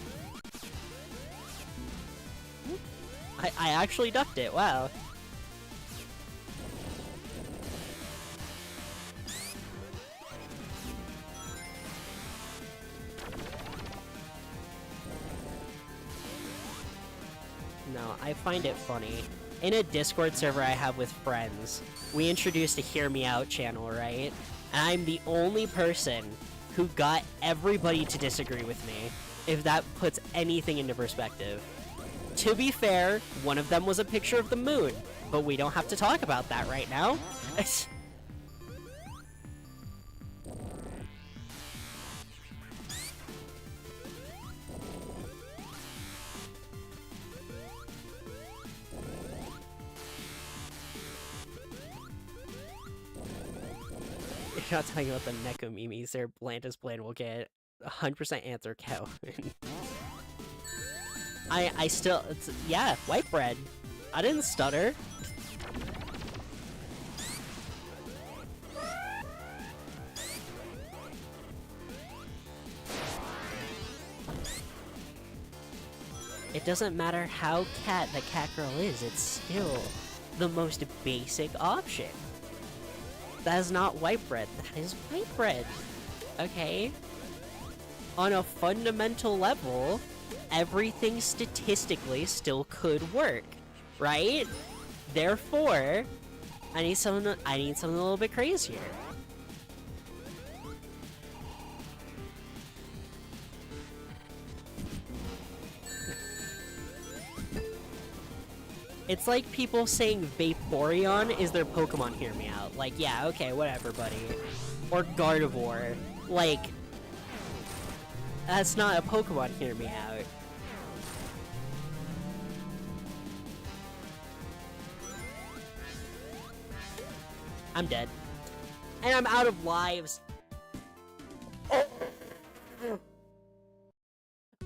I actually ducked it, wow. No, I find it funny. In a Discord server I have with friends, we introduced a Hear Me Out channel, right? And I'm the only person who got everybody to disagree with me, if that puts anything into perspective. To be fair, one of them was a picture of the moon, but we don't have to talk about that right now. You're not talking about the Nekomimis, their blandest plan will get 100% Anther Cow. I still, yeah, white bread. I didn't stutter. It doesn't matter how cat the cat girl is, it's still the most basic option. That is not white bread, that is white bread. Okay? On a fundamental level, everything statistically still could work, right? Therefore, I need something a little bit crazier. It's like people saying Vaporeon is their Pokemon, hear me out. Like, yeah, okay, whatever, buddy. Or Gardevoir. Like, that's not a Pokemon, hear me out. I'm dead. And I'm out of lives.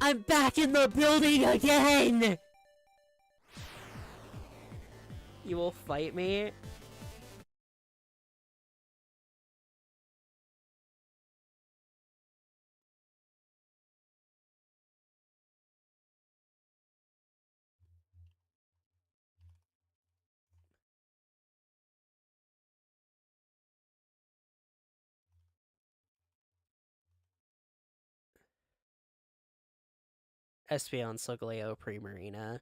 I'm back in the building again! You will fight me? Espeon, Solgaleo, Primarina.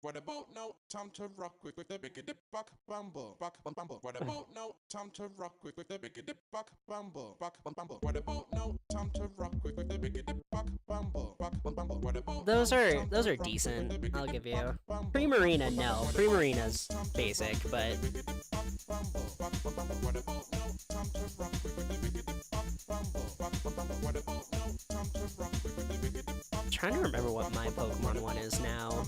What about now? Time to rock with the big dip back bumble. What about now? Time to rock with the big dip back bumble. What about now? Time to rock with the big dip back bumble. What about Those are decent, I'll give you. Primarina, no. Primarina's basic, but what about now? Time to rock with the big dip back bumble. What about now? Time to rock with the big dip back. I'm trying to remember what my Pokemon one is now.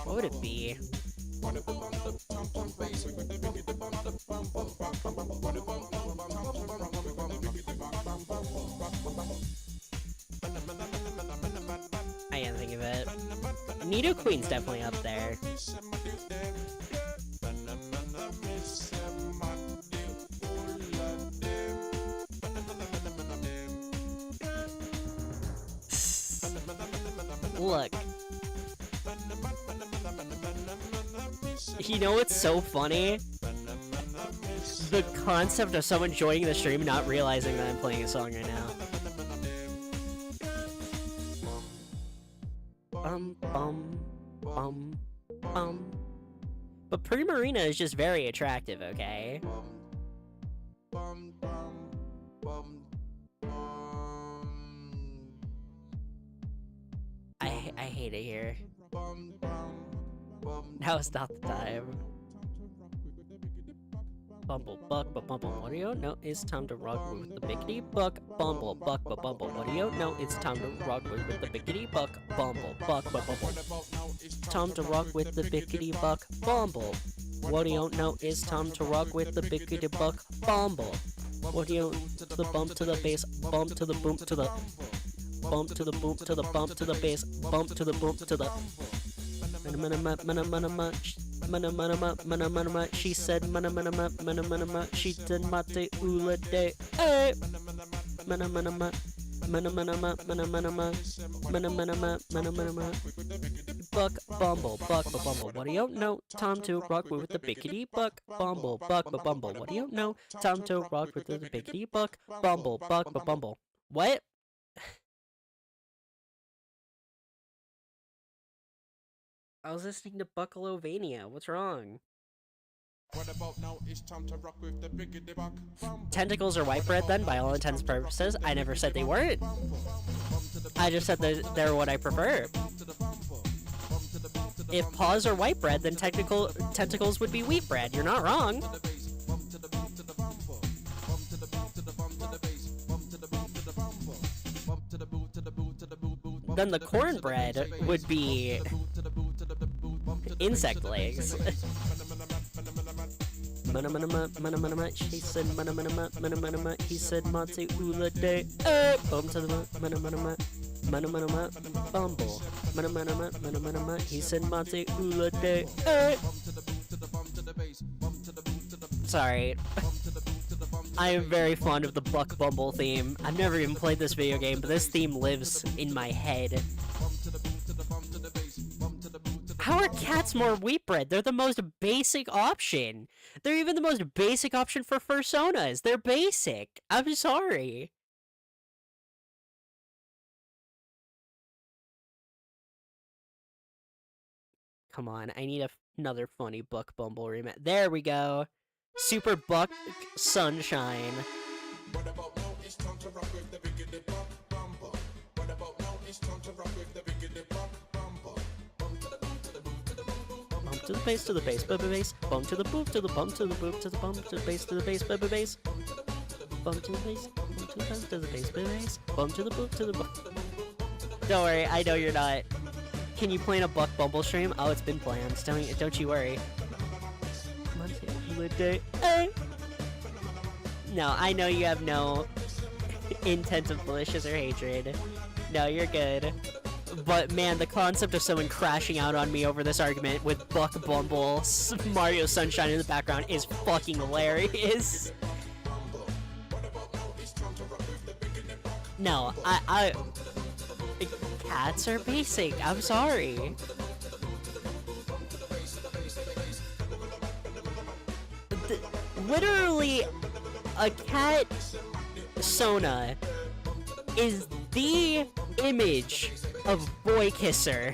What would it be? I can't think of it. Nido Queen's definitely up there. Look. You know what's so funny? The concept of someone joining the stream not realizing that I'm playing a song right now. Bum. But Primarina is just very attractive, okay? I hate it here. Now is not the time. Bumble buck, but bumble, what do you know? It's time to rock with the biggity buck. Bumble buck, but bumble, what do you know? It's time to rock with the biggity buck. Bumble buck, but bumble. Time to rock with the biggity buck. Bumble. What do you know? It's time to rock with the biggity buck. Bumble. What do you to the bump to the bass, bump to the boom to the bump to the boom to the bump to the bass, bump to the boom to the. She said she did mate ula day. Hey. Buck bumble buck ba bumble. What do you know? Time to rock with the biggity buck. Bumble buck ba bumble. What do you know? Time to rock with the biggity buck. Bumble buck ba bumble. What? I was listening to Buckalovania. What's wrong? What about now? It's time to rock with the biggity buck. Tentacles are white bread then, by all intents and purposes. I never said they weren't. I just said they're what I prefer. If paws are white bread, then tentacles would be wheat bread. You're not wrong. Then the cornbread would be insect legs. She said he said mate ula day. Bump to the bumble. He said mate ula day. Sorry. I am very fond of the Buck Bumble theme. I've never even played this video game, but this theme lives in my head. How are cats more wheat bread? They're the most basic option. They're even the most basic option for fursonas. They're basic. I'm sorry. Come on, I need another funny Buck Bumble remix. There we go. Super Buck Sunshine. What about now? It's time to rock with the biggity buck. Bumble. What about now? It's time to rock with the biggity buck. Bumble. Bump to the boom to the boom to the boom boom. Bump to the bass to the bass, bass. Bump to the boop to the bump to the boop to the bump to the bass to the bass, bass. Bump to the bass, bump to the bump to the bass, bass. Bump to the boop to the bump. Don't worry, I know you're not. Can you plan a Buck Bumble stream? Oh, it's been planned. Don't you worry. No, I know you have no intent of malicious or hatred. No, you're good. But man, the concept of someone crashing out on me over this argument with Buck Bumble, Mario Sunshine in the background is fucking hilarious. No, cats are basic. I'm sorry. Literally, a cat Sona is the image of Boy Kisser.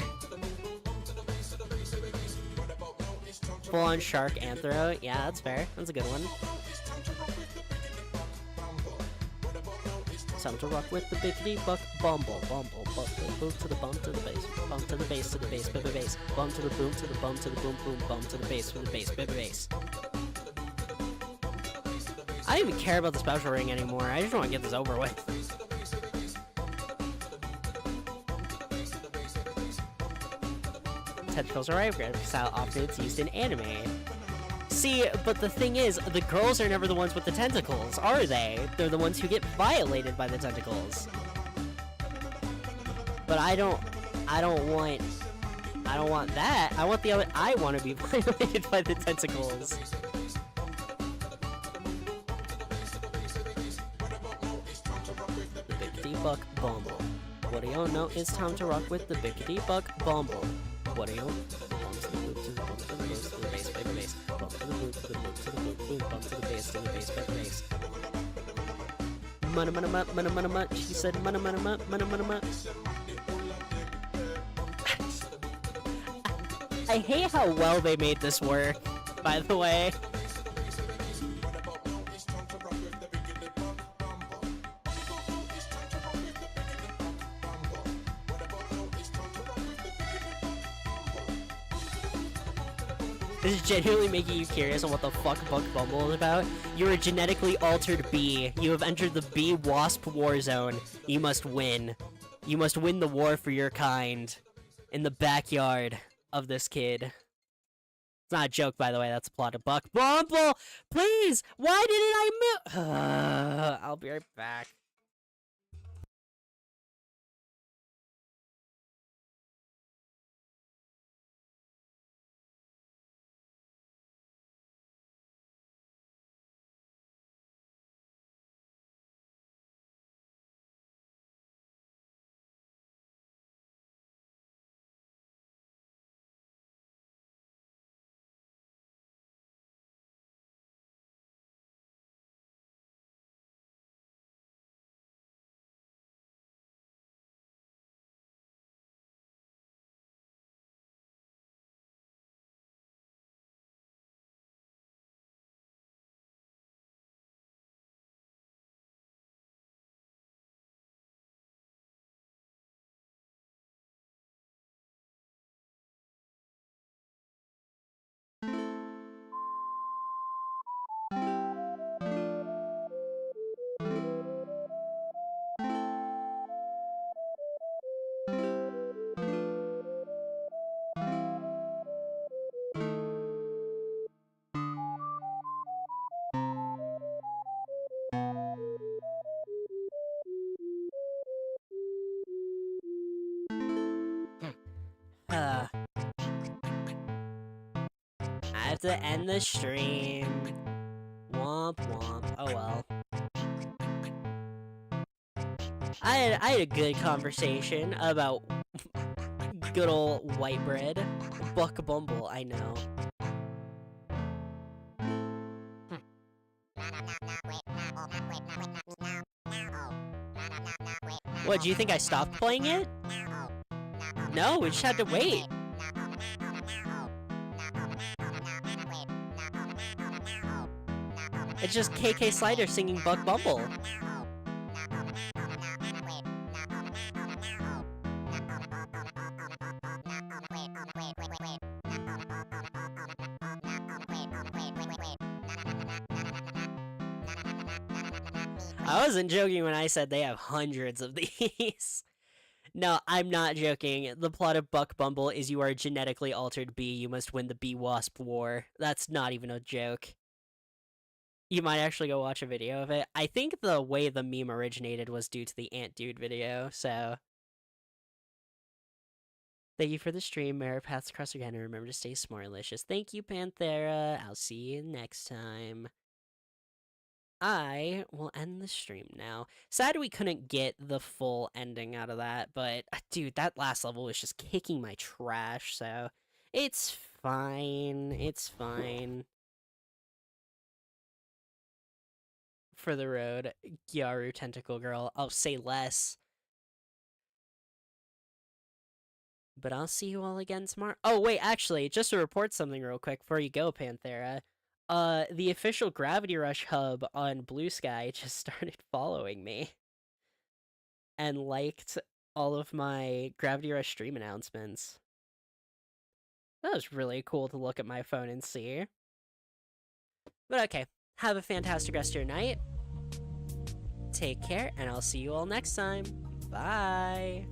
Full on shark anthro. Yeah, that's fair. That's a good one. Time to rock with the biggity buck. Bumble, bumble, bump to the boot to the bump to the bass. Bump to the bass to the bass, baby bass. Bump to the boom to the bump to the boom boom. Bump to the bass to the bass, baby bass. I don't even care about the special ring anymore. I just want to get this over with. tentacles arrive at, because how often it's used in anime. See, but the thing is, the girls are never the ones with the tentacles, are they? They're the ones who get violated by the tentacles. But I don't want that. I want the other. I want to be violated by the tentacles. Bickety buck bumble. What do you know? It's time to rock with the bickety buck bumble. What do you? Bump to the boot, to the bump, to the bass, to the bass, by the bass. Bump to the boot, to the boot, to the boot, boom, bump to the bass, by the bass. Mana mana ma, mana mana ma. She said mana mana ma, mana mana ma. I hate how well they made this work, by the way. This is genuinely making you curious on what the fuck Buck Bumble is about. You're a genetically altered bee. You have entered the bee wasp war zone. You must win. You must win the war for your kind. In the backyard of this kid. It's not a joke, by the way. That's a plot of Buck Bumble. Please, why didn't I move? I'll be right back. I have to end the stream. Womp womp. Oh well. I had a good conversation about good old white bread. Buck Bumble, I know. What, do you think I stopped playing it? No, we just had to wait. It's just KK Slider singing Buck Bumble. I wasn't joking when I said they have hundreds of these. No, I'm not joking. The plot of Buck Bumble is you are a genetically altered bee. You must win the bee wasp war. That's not even a joke. You might actually go watch a video of it. I think the way the meme originated was due to the Ant Dude video, so... Thank you for the stream, Mara Paths Cross again, and remember to stay smorelicious. Thank you, Panthera. I'll see you next time. I will end the stream now. Sad we couldn't get the full ending out of that, but dude, that last level was just kicking my trash, so it's fine. It's fine. For the road, Gyaru Tentacle Girl. I'll say less. But I'll see you all again tomorrow. Oh, wait, actually, just to report something real quick before you go, Panthera. The official Gravity Rush hub on Blue Sky just started following me. And liked all of my Gravity Rush stream announcements. That was really cool to look at my phone and see. But okay, have a fantastic rest of your night. Take care, and I'll see you all next time. Bye!